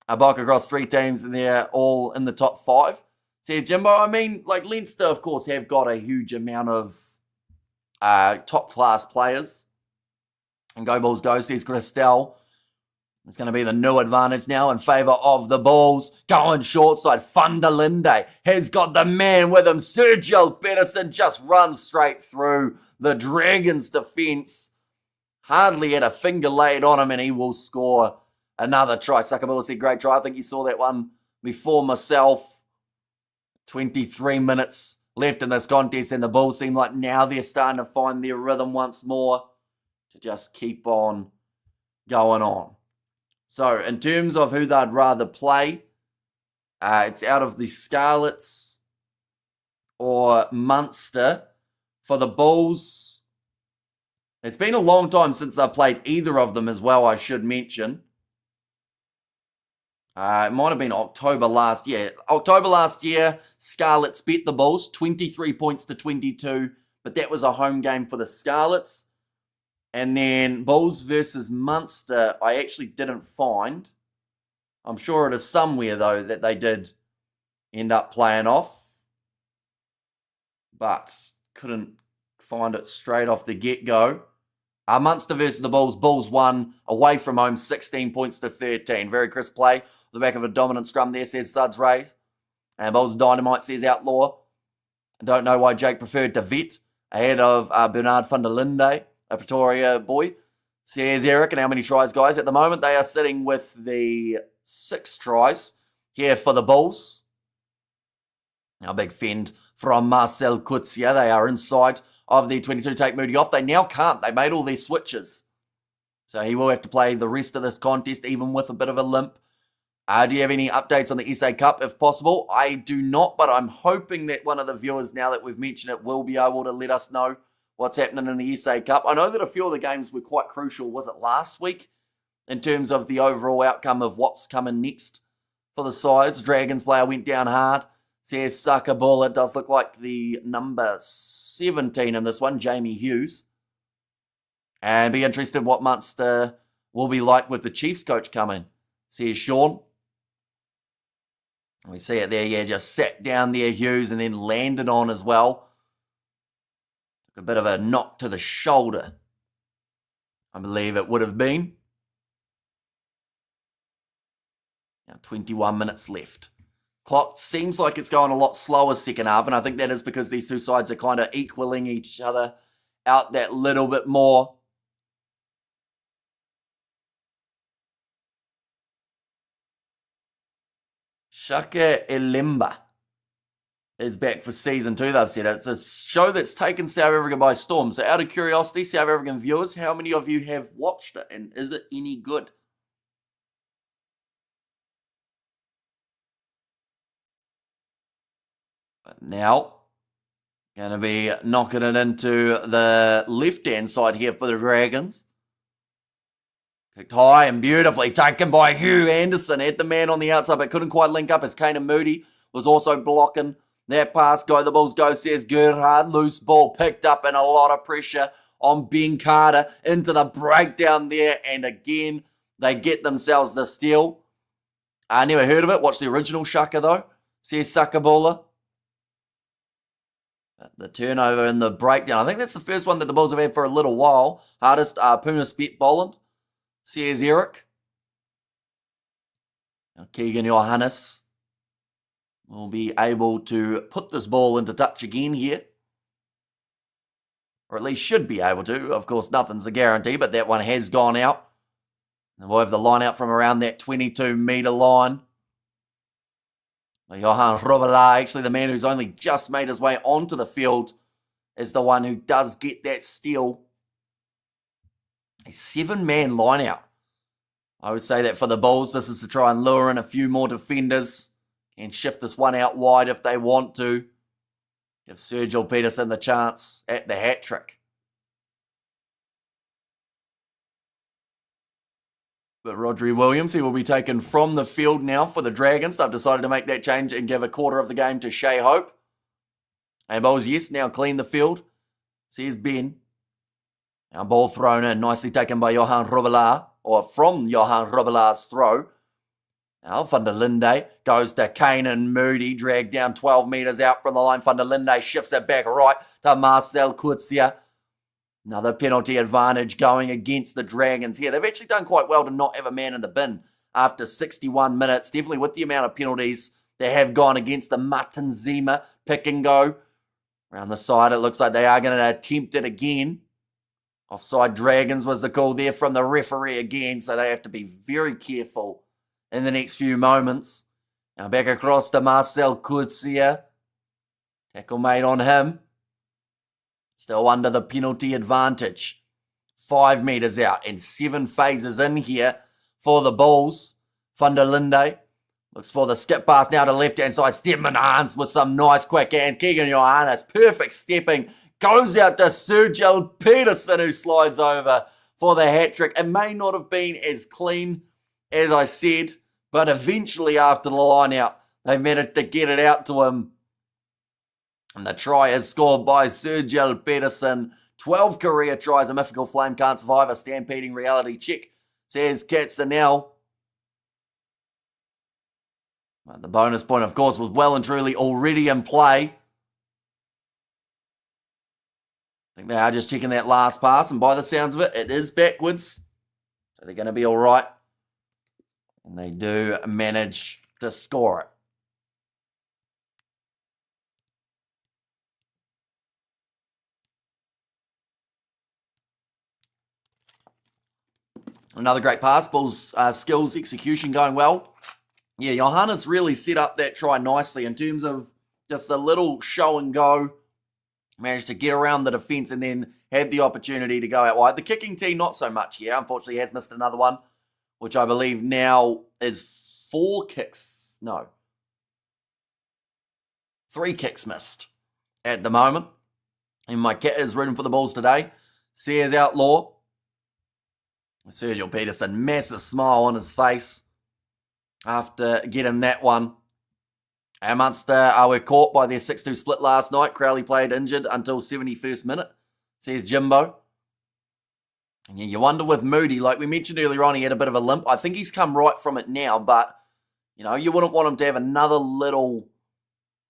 Bulk across 3 teams and they're all in the top 5. Says Jimbo, I mean, like Leinster, of course, have got a huge amount of top-class players. And go Bulls go, says Christelle. It's going to be the new advantage now in favour of the Bulls. Going short side, Funderlinde has got the man with him. Sergio Pedersen just runs straight through the Dragons' defence. Hardly had a finger laid on him and he will score another try. Sakabula said, great try. I think you saw that one before myself. 23 minutes left in this contest and the Bulls seem like now they're starting to find their rhythm once more to just keep on going on. So, in terms of who they'd rather play, it's out of the Scarlets or Munster. For the Bulls, it's been a long time since they've played either of them as well, I should mention. It might have been October last year. October last year, Scarlets beat the Bulls, 23 points to 22, but that was a home game for the Scarlets. And then Bulls versus Munster, I actually didn't find. I'm sure it is somewhere, though, that they did end up playing off. But couldn't find it straight off the get-go. Munster versus the Bulls. Bulls won away from home, 16 points to 13. Very crisp play. The back of a dominant scrum there, says Studs Rays. And Bulls Dynamite, says Outlaw. I don't know why Jake preferred to vet ahead of Bernard van der Linde. A Pretoria boy, says Eric. And how many tries, guys? At the moment, they are sitting with the 6 tries here for the Bulls. Now, big fend from Marcel Kurtzia. They are inside of the 22. Take Moody off. They now can't. They made all their switches. So he will have to play the rest of this contest, even with a bit of a limp. Do you have any updates on the SA Cup, if possible? I do not, but I'm hoping that one of the viewers, now that we've mentioned it, will be able to let us know what's happening in the SA Cup. I know that a few of the games were quite crucial, was it last week, in terms of the overall outcome of what's coming next for the sides. Dragons player went down hard, says Sakabula. It does look like the number 17 in this one, Jamie Hughes. And be interested what Munster will be like with the Chiefs coach coming, says Sean. We see it there, yeah, just sat down there, Hughes, and then landed on as well. A bit of a knock to the shoulder, I believe it would have been. Now 21 minutes left. Clock seems like it's going a lot slower second half, and I think that is because these two sides are kind of equaling each other out that little bit more. Shaka Ilimba is back for season 2, they've said. It's a show that's taken South Africa by storm. So out of curiosity, South African viewers, how many of you have watched it? And is it any good? But now, going to be knocking it into the left-hand side here for the Dragons. Kicked high and beautifully taken by Hugh Anderson. Had the man on the outside, but couldn't quite link up as Kane and Moody was also blocking that pass. Go the Bulls, go, says Gerhard. Loose ball picked up and a lot of pressure on Ben Carter into the breakdown there. And again, they get themselves the steal. I never heard of it. Watch the original Shaka though, says Sakabula. The turnover and the breakdown. I think that's the first one that the Bulls have had for a little while. Hardest Puna Spet Boland, says Eric. Now Keegan Johannes will be able to put this ball into touch again here. Or at least should be able to. Of course, nothing's a guarantee, but that one has gone out. And we'll have the line out from around that 22-metre line. Johan Robela, actually the man who's only just made his way onto the field, is the one who does get that steal. A 7-man line out. I would say that for the Bulls, this is to try and lure in a few more defenders and shift this one out wide if they want to. Give Sergio Peterson the chance at the hat-trick. But Rodri Williams, he will be taken from the field now for the Dragons. They've decided to make that change and give a quarter of the game to Shea Hope. And Bulls, yes, now clean the field. Says Ben. Now ball thrown in, nicely taken by Johan Robelaar, or from Johan Robelaar's throw. Now Van der Linde goes to Kane and Moody, dragged down 12 metres out from the line. Van der Linde shifts it back right to Marcel Coetzee. Another penalty advantage going against the Dragons here. They've actually done quite well to not have a man in the bin after 61 minutes. Definitely with the amount of penalties that have gone against the Matanzima pick and go. Around the side, it looks like they are going to attempt it again. Offside Dragons was the call there from the referee again, so they have to be very careful in the next few moments. Now back across to Marcel Coetzee. Tackle made on him. Still under the penalty advantage. 5 metres out and 7 phases in here for the Bulls. Van der Linde looks for the skip pass now to left-hand side. Stedman Hans with some nice quick hands. Keegan Johannes, perfect stepping. Goes out to Sergio Peterson, who slides over for the hat-trick. It may not have been as clean as I said, but eventually after the line out, they managed to get it out to him. And the try is scored by Sergio Peterson. 12 career tries. A mythical flame can't survive a stampeding reality check, says Katzenell. The bonus point, of course, was well and truly already in play. I think they are just checking that last pass, and by the sounds of it, it is backwards. So they're going to be all right. And they do manage to score it. Another great pass. Bulls skills, execution going well. Yeah, Johannes really set up that try nicely in terms of just a little show and go. Managed to get around the defence and then had the opportunity to go out wide. The kicking team, not so much here. Unfortunately, has missed another one, which I believe now is 4 kicks. No. 3 kicks missed at the moment. And my cat is rooting for the Bulls today. Sears Outlaw. Sergio Peterson, massive smile on his face after getting that one. And Munster were caught by their 6-2 split last night. Crowley played injured until 71st minute, says Jimbo. And yeah, you wonder with Moody, like we mentioned earlier on, he had a bit of a limp. I think he's come right from it now, but, you know, you wouldn't want him to have another little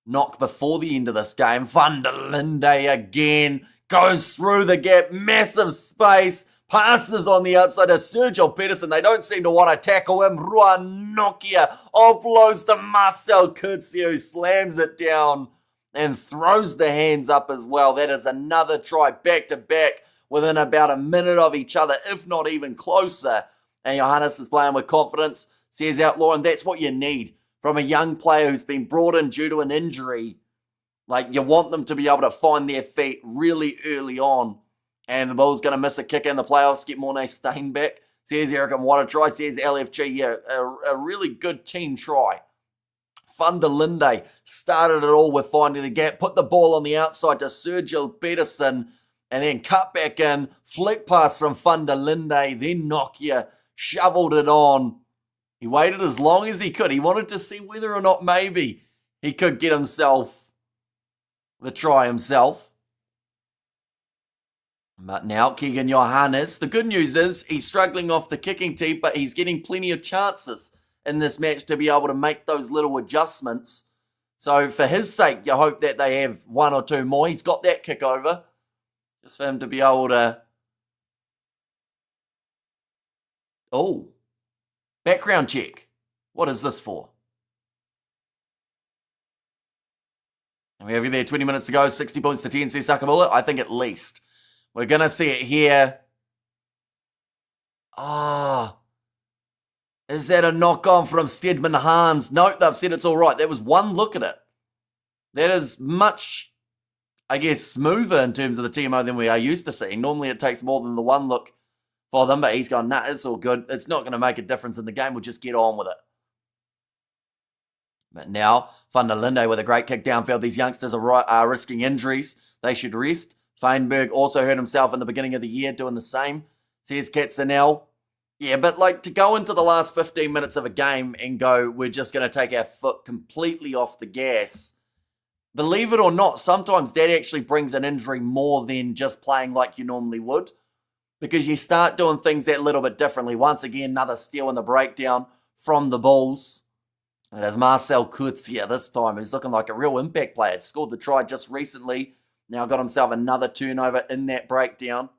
knock before the end of this game. Van der Linde again goes through the gap, massive space. Passes on the outside to Sergio Peterson. They don't seem to want to tackle him. Ruan Nokia offloads to Marcel Coetzee, who slams it down and throws the hands up as well. That is another try back-to-back within about a minute of each other, if not even closer. And Johannes is playing with confidence, says Outlaw, and that's what you need from a young player who's been brought in due to an injury Like, you want them to be able to find their feet really early on. And the Bulls going to miss a kick in the playoffs, get Mornay Stain back. Says Eric, and what a try. Says LFG, yeah, a really good team try. Van der Linde started it all with finding a gap, put the ball on the outside to Sergio Peterson, and then cut back in, flick pass from Van der Linde, then Nokia shoveled it on. He waited as long as he could. He wanted to see whether or not maybe he could get himself the try himself. But now Keegan Johannes, the good news is he's struggling off the kicking tee, but he's getting plenty of chances in this match to be able to make those little adjustments. So for his sake, you hope that they have one or two more. He's got that kick over. Just for him to be able to... Oh. Background check. What is this for? And we have you there, 20 minutes to go, 60 points to 10, says Sakabula. I think at least. We're going to see it here. Is that a knock-on from Stedman Hans? Nope, they've said it's all right. That was one look at it. That is much, I guess, smoother in terms of the TMO than we are used to seeing. Normally it takes more than the one look for them, but he's gone, nah, it's all good. It's not going to make a difference in the game. We'll just get on with it. But now, Van der Linde with a great kick downfield. These youngsters are risking injuries. They should rest. Feinberg also hurt himself in the beginning of the year doing the same. Says Katzenell. Yeah, but like to go into the last 15 minutes of a game and go, we're just going to take our foot completely off the gas. Believe it or not, sometimes that actually brings an injury more than just playing like you normally would. Because you start doing things that little bit differently. Once again, another steal in the breakdown from the Bulls. And as Marcel Kurtzia this time, who's looking like a real impact player. Scored the try just recently. Now got himself another turnover in that breakdown.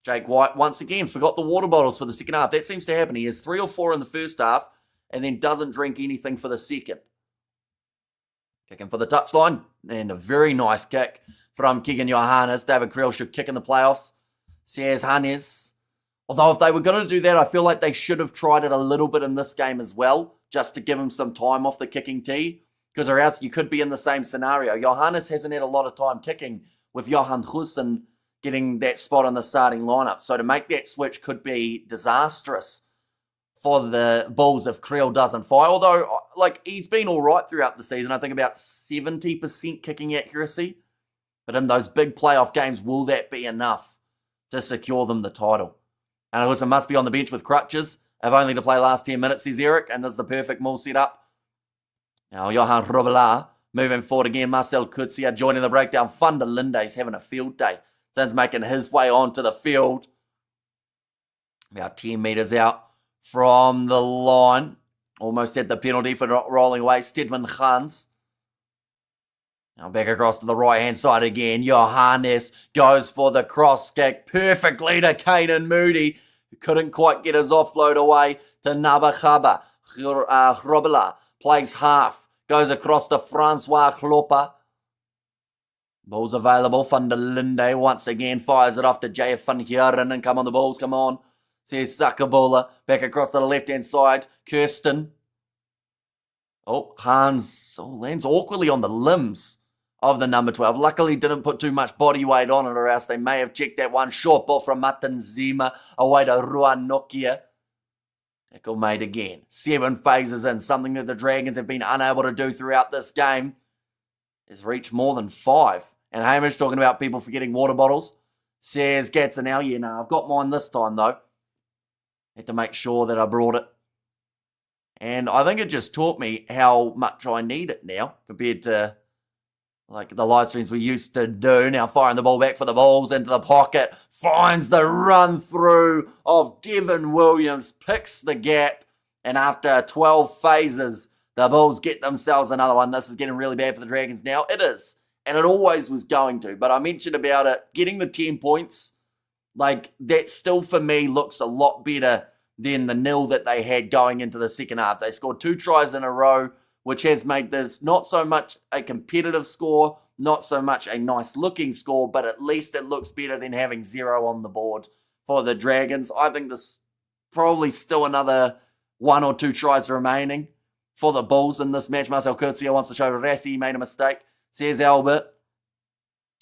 Jake White, once again, forgot the water bottles for the second half. That seems to happen. He has 3 or 4 in the first half and then doesn't drink anything for the second. Kicking for the touchline. And a very nice kick from Keegan Johannes. David Creel should kick in the playoffs. Says Hannes. Although if they were going to do that, I feel like they should have tried it a little bit in this game as well, just to give him some time off the kicking tee. Because or else you could be in the same scenario. Johannes hasn't had a lot of time kicking with Johan Hussen getting that spot in the starting lineup. So to make that switch could be disastrous for the Bulls if Creel doesn't fire. Although, like, he's been all right throughout the season. I think about 70% kicking accuracy. But in those big playoff games, will that be enough to secure them the title? And Hussen must be on the bench with crutches. Have only to play last 10 minutes, says Eric. And this is the perfect maul setup. Now, Johan Robela moving forward again. Marcel Kurtzia joining the breakdown. Van der Linde's having a field day. Dan's making his way onto the field. About 10 metres out from the line. Almost had the penalty for not rolling away. Stedman Hans. Now back across to the right-hand side again. Johannes goes for the cross kick. Perfectly to Kanan Moody. Who couldn't quite get his offload away to Nabachaba. Robela plays half. Goes across to Francois Chlopper. Ball's available. Van der Linde once again fires it off to JF van Heeren. And come on the Bulls, come on. Says Sakabola. Back across to the left-hand side. Kirsten. Oh, Hans lands awkwardly on the limbs of the number 12. Luckily didn't put too much body weight on it or else they may have checked that one. Short ball from Martin Zima away to Ruan Nokia. Tackle made again. 7 phases in. Something that the Dragons have been unable to do throughout this game. Has reached more than 5. And Hamish talking about people forgetting water bottles. Says Gatzenell, yeah, no, I've got mine this time though. Had to make sure that I brought it. And I think it just taught me how much I need it now compared to like the live streams we used to do. Now firing the ball back for the Bulls into the pocket. Finds the run through of Devin Williams. Picks the gap. And after 12 phases, the Bulls get themselves another one. This is getting really bad for the Dragons now. It is. And it always was going to. But I mentioned about it. Getting the 10 points. Like, that still for me looks a lot better than the 0 that they had going into the second half. They scored 2 tries in a row, which has made this not so much a competitive score, not so much a nice looking score, but at least it looks better than having 0 on the board for the Dragons. I think there's probably still another 1 or 2 tries remaining for the Bulls in this match. Marcel Kurtzia wants to show Rassi he made a mistake. says Albert.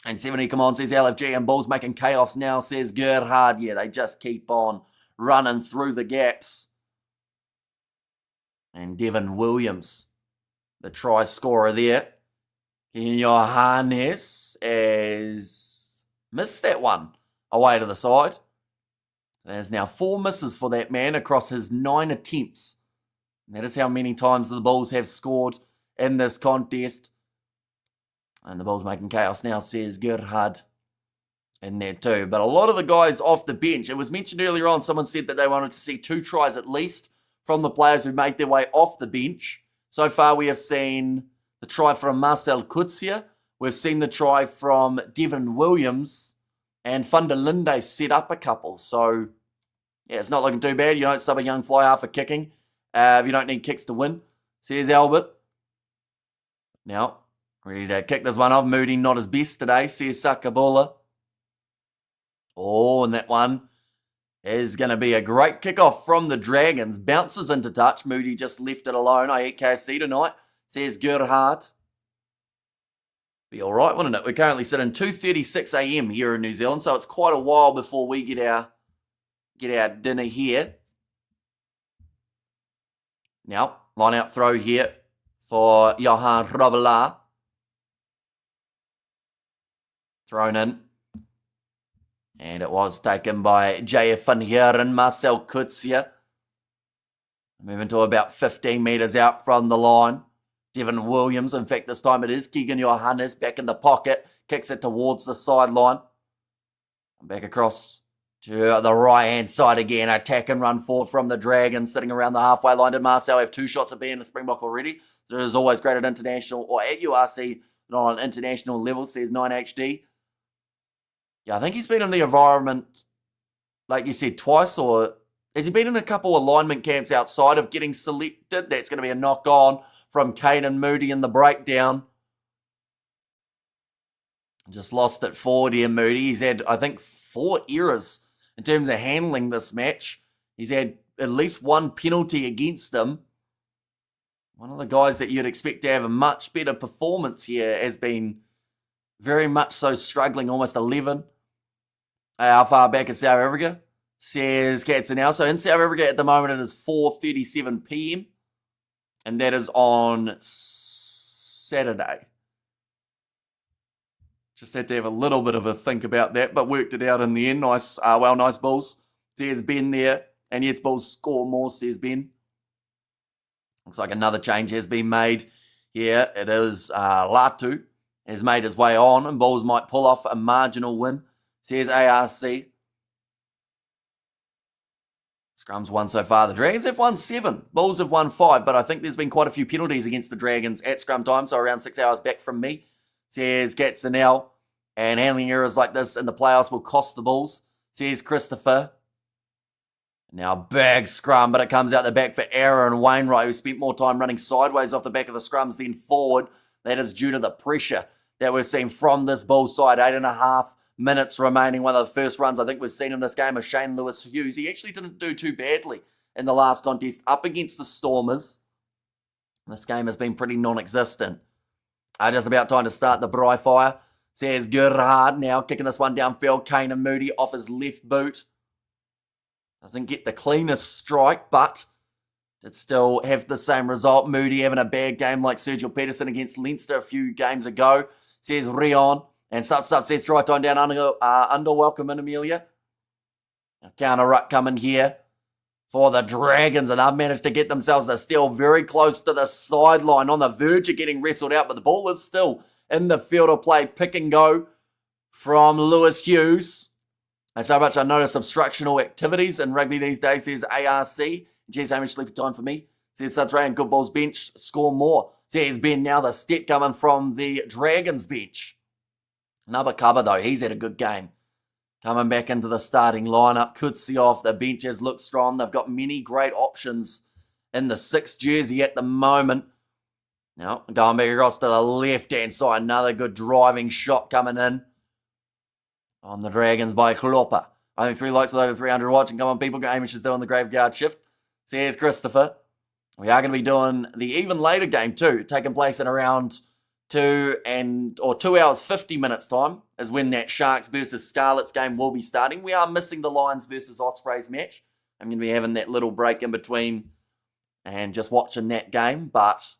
And 70, come on, says LFG. And Bulls making chaos now, says Gerhard. Yeah, they just keep on running through the gaps. And Devin Williams, the try scorer there. Johannes has missed that one away to the side. There's now 4 misses for that man across his 9 attempts. And that is how many times the Bulls have scored in this contest. And the Bulls making chaos now, says Gerhard in there too. But a lot of the guys off the bench, it was mentioned earlier on, someone said that they wanted to see 2 tries at least from the players who make their way off the bench. So far we have seen the try from Marcel Kutsia. We've seen the try from Devin Williams. And Van der Linde set up a couple. So, yeah, it's not looking too bad. You don't sub a young fly half for kicking. If you don't need kicks to win, says Albert. Now, ready to kick this one off. Moody not his best today, says Sakabula. Oh, and that one is going to be a great kickoff from the Dragons. Bounces into touch. Moody just left it alone. I eat KFC tonight, says Gerhard. Be all right, wouldn't it? We're currently sitting 2:36 a.m. here in New Zealand, so it's quite a while before we get our dinner here. Now, line out throw here for Johan Ravela. Thrown in. And it was taken by JF van Heeren, Marcel Kutsia. Moving to about 15 metres out from the line. Devin Williams, in fact this time it is Keegan Johannes back in the pocket, kicks it towards the sideline. Back across to the right hand side again, attack and run forward from the Dragons, sitting around the halfway line. Did Marcel have 2 shots at being a Springbok already? There is always great at international or at URC, not on international level, says 9HD. Yeah, I think he's been in the environment, like you said, twice, or has he been in a couple alignment camps outside of getting selected? That's going to be a knock on from Caden Moody in the breakdown. Just lost it forward here, Moody. He's had, I think, 4 errors in terms of handling this match. He's had at least 1 penalty against him. One of the guys that you'd expect to have a much better performance here has been very much so struggling, almost 11. How far back is South Africa? Says Katzenau. So in South Africa at the moment it is 4:37 p.m. And that is on Saturday. Just had to have a little bit of a think about that, but worked it out in the end. Nice, nice Bulls, says Ben there. And yes, Bulls score more, says Ben. Looks like another change has been made here. It is Latu has made his way on, and Bulls might pull off a marginal win, says ARC. Scrums won so far. The Dragons have won 7. Bulls have won 5, but I think there's been quite a few penalties against the Dragons at scrum time, so around 6 hours back from me, says Gatsanel. And handling errors like this in the playoffs will cost the Bulls, says Christopher. Now bag scrum, but it comes out the back for Aaron Wainwright, who spent more time running sideways off the back of the scrums than forward. That is due to the pressure that we're seeing from this Bulls side. 8.5 minutes remaining. One of the first runs I think we've seen in this game is Shane Lewis-Hughes. He actually didn't do too badly in the last contest up against the Stormers. This game has been pretty non-existent. Just about time to start the Bry Fire, says Gerhard. Now kicking this one downfield. Kane and Moody off his left boot. Doesn't get the cleanest strike, but did still have the same result. Moody having a bad game like Sergio Peterson against Leinster a few games ago, says Rion. And Sup says try time down under welcome in Amelia. Now counter ruck coming here for the Dragons, and they've managed to get themselves a steal very close to the sideline, on the verge of getting wrestled out, but the ball is still in the field of play. Pick and go from Lewis Hughes. And so much I notice obstructional activities in rugby these days, says ARC. Geez, how much sleepy time for me? Says Sudray and Good Balls bench, score more. Says Ben, now the step coming from the Dragons bench. Another cover though, he's had a good game. Coming back into the starting lineup. Kutsi off the benches, look strong. They've got many great options in the 6th jersey at the moment. Now, going back across to the left-hand side. Another good driving shot coming in on the Dragons by Klopper. I think 3 likes with over 300 watching. Come on, people. Amish is doing the graveyard shift, says Christopher. We are going to be doing the even later game too, taking place in around 2 hours 50 minutes time is when that Sharks versus Scarlets game will be starting. We are missing the Lions versus Ospreys match. I'm going to be having that little break in between and just watching that game. But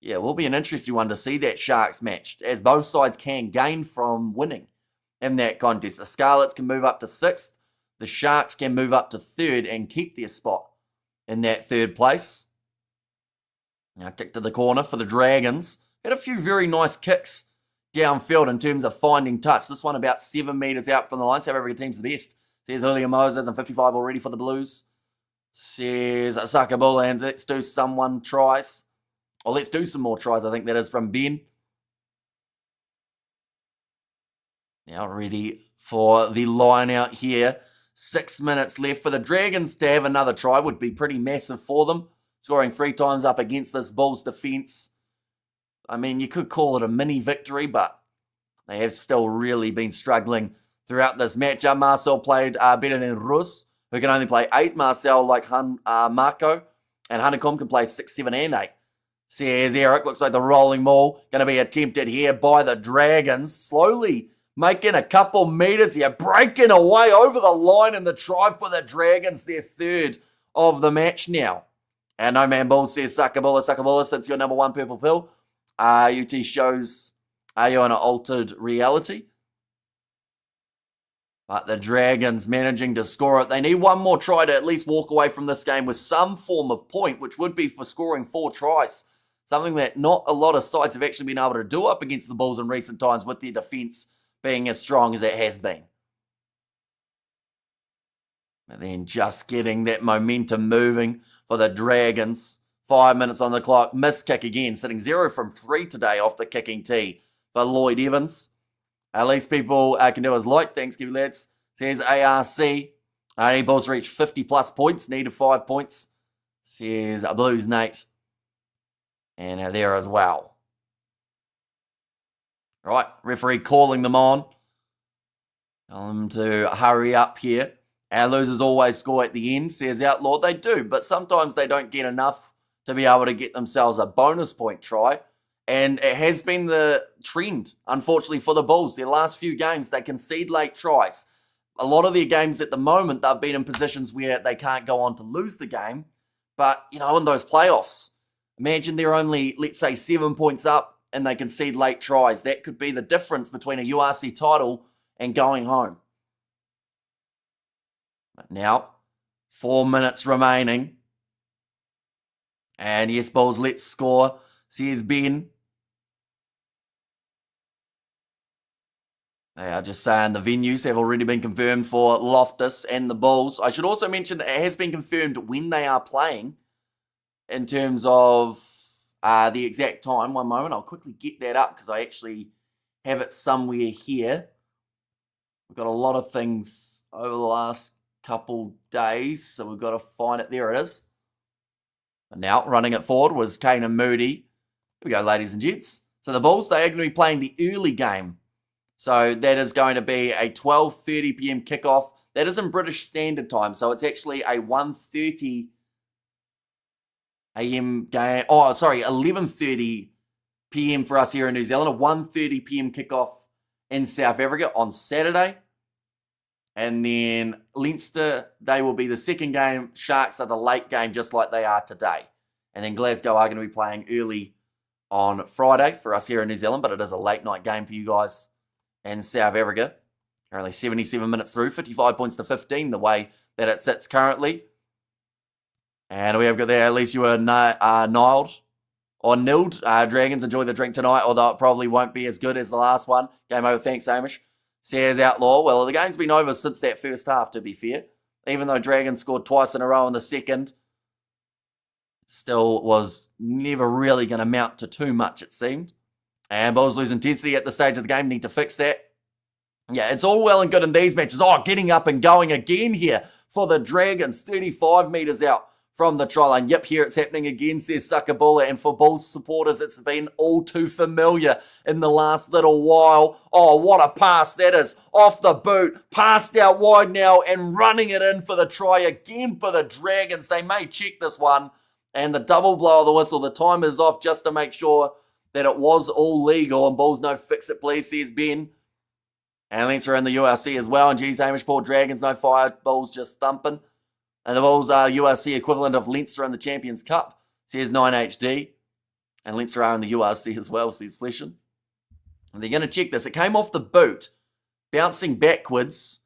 yeah, it will be an interesting one to see that Sharks match, as both sides can gain from winning in that contest. The Scarlets can move up to 6th. The Sharks can move up to 3rd and keep their spot in that 3rd place. Now kick to the corner for the Dragons. Had a few very nice kicks downfield in terms of finding touch. This one about 7 metres out from the line. South Africa team's the best. Says Julian Moses and 55 already for the Blues. Says Sakabula, and let's do some more tries, I think that is from Ben. Now ready for the line out here. 6 minutes left. For the Dragons to have another try would be pretty massive for them. Scoring 3 times up against this Bulls defence. I mean, you could call it a mini victory, but they have still really been struggling throughout this matchup. Marcel played better than Rus, who can only play 8. Marcel, like Marco, and Honeycomb can play 6, 7, and 8. Says Eric, looks like the rolling maul going to be attempted here by the Dragons. Slowly making a couple metres here, breaking away over the line, and the try for the Dragons, their 3rd of the match now. And No Man Bull says, Sakabula, since your number 1 purple pill, UT shows, are you in an altered reality? But the Dragons managing to score it. They need one more try to at least walk away from this game with some form of point, which would be for scoring 4 tries. Something that not a lot of sides have actually been able to do up against the Bulls in recent times, with their defence being as strong as it has been. And then just getting that momentum moving for the Dragons. 5 minutes on the clock. Missed kick again, sitting 0 from 3 today off the kicking tee for Lloyd Evans. At least people can do as like. Thanks, give you lads. Says ARC. Any Bulls reached 50 plus points. Needed 5 points. Says Blues Nate. And there as well. Right, referee calling them on. Tell them to hurry up here. Our losers always score at the end, says Outlaw. They do, but sometimes they don't get enough to be able to get themselves a bonus point try. And it has been the trend, unfortunately, for the Bulls. Their last few games, they concede late tries. A lot of their games at the moment, they've been in positions where they can't go on to lose the game. But, you know, in those playoffs, imagine they're only, let's say, 7 points up and they concede late tries. That could be the difference between a URC title and going home. But now, 4 minutes remaining. And yes, Bulls, let's score, says Ben. They are just saying the venues have already been confirmed for Loftus and the Bulls. I should also mention that it has been confirmed when they are playing in terms of the exact time. One moment, I'll quickly get that up because I actually have it somewhere here. We've got a lot of things over the last couple days, so we've got to find it. There it is. And now, running it forward was Kane and Moody. Here we go, ladies and gents. So the Bulls, they are going to be playing the early game. So that is going to be a 12:30 p.m. kickoff. That is in British Standard Time, so it's actually a 1:30 a.m. game. Oh, sorry, 11:30 p.m. for us here in New Zealand. A 1:30 p.m. kickoff in South Africa on Saturday. And then Leinster, they will be the second game. Sharks are the late game, just like they are today. And then Glasgow are going to be playing early on Friday for us here in New Zealand, but it is a late night game for you guys in South Africa. Currently 77 minutes through, 55 points to 15, the way that it sits currently. And we have got there, at least you were nilled. Dragons, enjoy the drink tonight, although it probably won't be as good as the last one. Game over, thanks, Amish. Says Outlaw. Well, the game's been over since that first half, to be fair. Even though Dragons scored twice in a row in the second, still was never really going to amount to too much, it seemed. And Bulls lose intensity at the stage of the game. Need to fix that. Yeah, it's all well and good in these matches. Oh, getting up and going again here for the Dragons. 35 metres out from the try line. Yep, here it's happening again, says Sakabula. And for Bulls supporters, it's been all too familiar in the last little while. Oh, what a pass that is. Off the boot. Passed out wide now and running it in for the try again for the Dragons. They may check this one. And the double blow of the whistle. The time is off just to make sure that it was all legal, and Bulls no fix it please, says Ben. And Leinster in the URC as well, and geez, Hamish, poor Dragons, no fire, Bulls just thumping. And the Bulls are URC equivalent of Leinster in the Champions Cup, says 9HD. And Leinster are in the URC as well, says Fleshin. And they're going to check this. It came off the boot, bouncing backwards,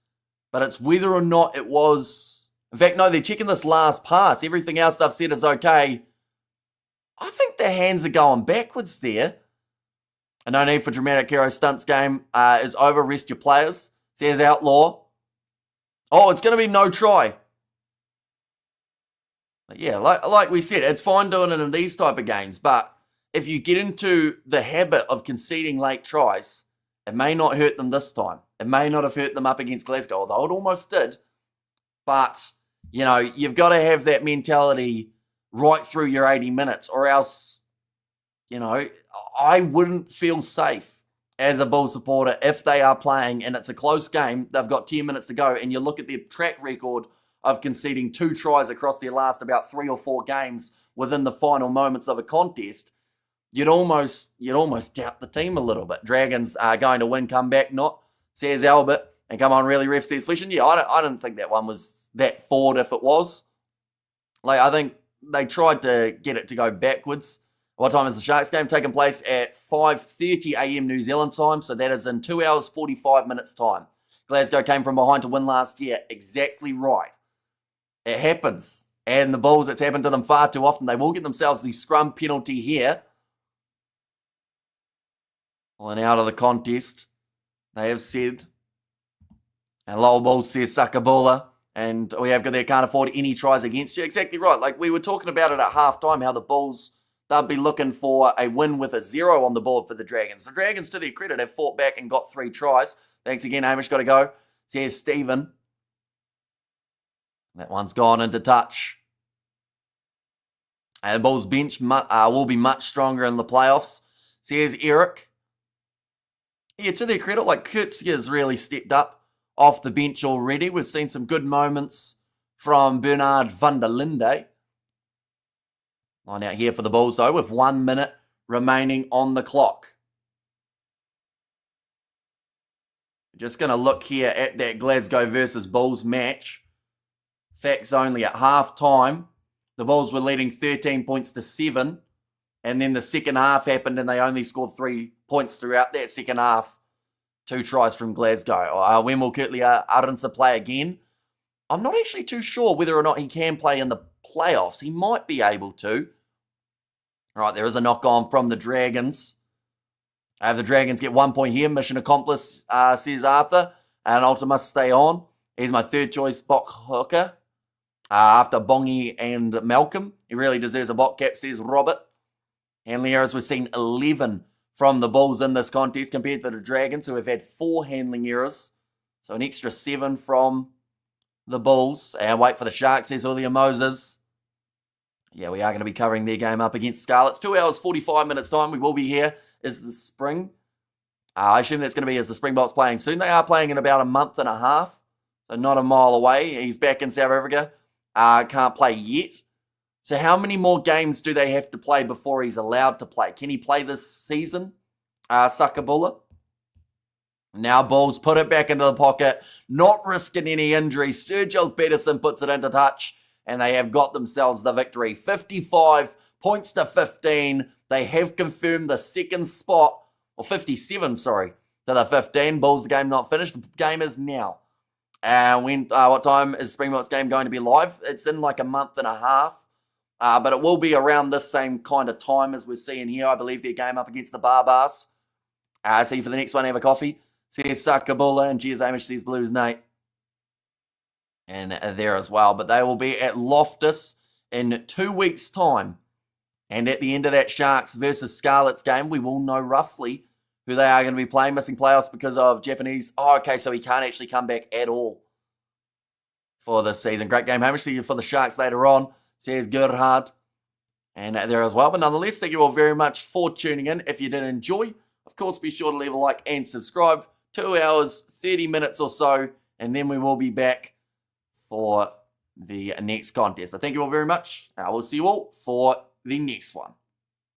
but it's whether or not it was... In fact, no, they're checking this last pass. Everything else they've said is okay. I think the hands are going backwards there. And no need for dramatic hero stunts. Game is over. Rest your players, says Outlaw. Oh, it's going to be no try. But yeah, like we said, it's fine doing it in these type of games, but if you get into the habit of conceding late tries, it may not hurt them this time. It may not have hurt them up against Glasgow, although it almost did. But, you know, you've got to have that mentality right through your 80 minutes, or else, you know, I wouldn't feel safe as a Bulls supporter if they are playing and it's a close game, they've got 10 minutes to go, and you look at their track record of conceding 2 tries across their last about 3 or 4 games within the final moments of a contest, you'd almost doubt the team a little bit. Dragons are going to win, come back, not, says Albert. And come on, really, ref, says Flesh. And yeah, I didn't think that one was that forward if it was. Like, I think they tried to get it to go backwards. What time is the Sharks game? Taking place at 5:30 a.m. New Zealand time, so that is in 2 hours, 45 minutes time. Glasgow came from behind to win last year. Exactly right. It happens. And the Bulls, it's happened to them far too often. They will get themselves the scrum penalty here. Pulling out of the contest, they have said. And Lowell Bulls says Sakabula. And we have got there, can't afford any tries against you. Exactly right. Like we were talking about it at halftime, how the Bulls, they'll be looking for a win with a 0 on the board for the Dragons. The Dragons, to their credit, have fought back and got 3 tries. Thanks again, Hamish. Got to go. Says Stephen. That one's gone into touch. And the Bulls bench will be much stronger in the playoffs, says Eric. Yeah, to their credit, like Kurtzier's really stepped up off the bench already. We've seen some good moments from Bernard van der Linde. Line out here for the Bulls, though, with 1 minute remaining on the clock. Just going to look here at that Glasgow versus Bulls match. Facts only at half-time. The Bulls were leading 13 points to 7. And then the second half happened and they only scored 3 points throughout that second half. 2 tries from Glasgow. When will Kurtley Aronsa play again? I'm not actually too sure whether or not he can play in the playoffs. He might be able to. All right, there is a knock-on from the Dragons. The Dragons get 1 point here. Mission accomplished, says Arthur. And Alta must stay on. He's my third choice Bok hooker. After Bongi and Malcolm. He really deserves a Bok cap, says Robert. Handling errors, we've seen 11 from the Bulls in this contest compared to the Dragons, who have had 4 handling errors. So an extra 7 from the Bulls. And wait for the Sharks, says William Moses. Yeah, we are going to be covering their game up against Scarlets. 2 hours, 45 minutes time. We will be here. Is the spring. I assume that's going to be as the Springboks playing soon. They are playing in about a month and a half. So not a mile away. He's back in South Africa. Can't play yet. So how many more games do they have to play before he's allowed to play? Can he play this season? Sakabula. Now Bulls put it back into the pocket. Not risking any injuries. Sergio Peterson puts it into touch. And they have got themselves the victory. 55 points to 15. They have confirmed the second spot. Or 57, sorry. To the 15. Bulls, the game not finished. The game is now. What time is Springboks game going to be live? It's in like a month and a half. But it will be around this same kind of time as we're seeing here. I believe their game up against the Barbars. See you for the next one. Have a coffee. Says Sakabula and cheers Amish, says Blues Nate. And there as well. But they will be at Loftus in 2 weeks' time. And at the end of that Sharks versus Scarlets game, we will know roughly who they are going to be playing. Missing playoffs because of Japanese. Oh, okay, so he can't actually come back at all for this season. Great game, Hamish. See you for the Sharks later on, says Gerhard. And there as well. But nonetheless, thank you all very much for tuning in. If you did enjoy, of course, be sure to leave a like and subscribe. 2 hours, 30 minutes or so. And then we will be back for the next contest. But thank you all very much. I will see you all for the next one.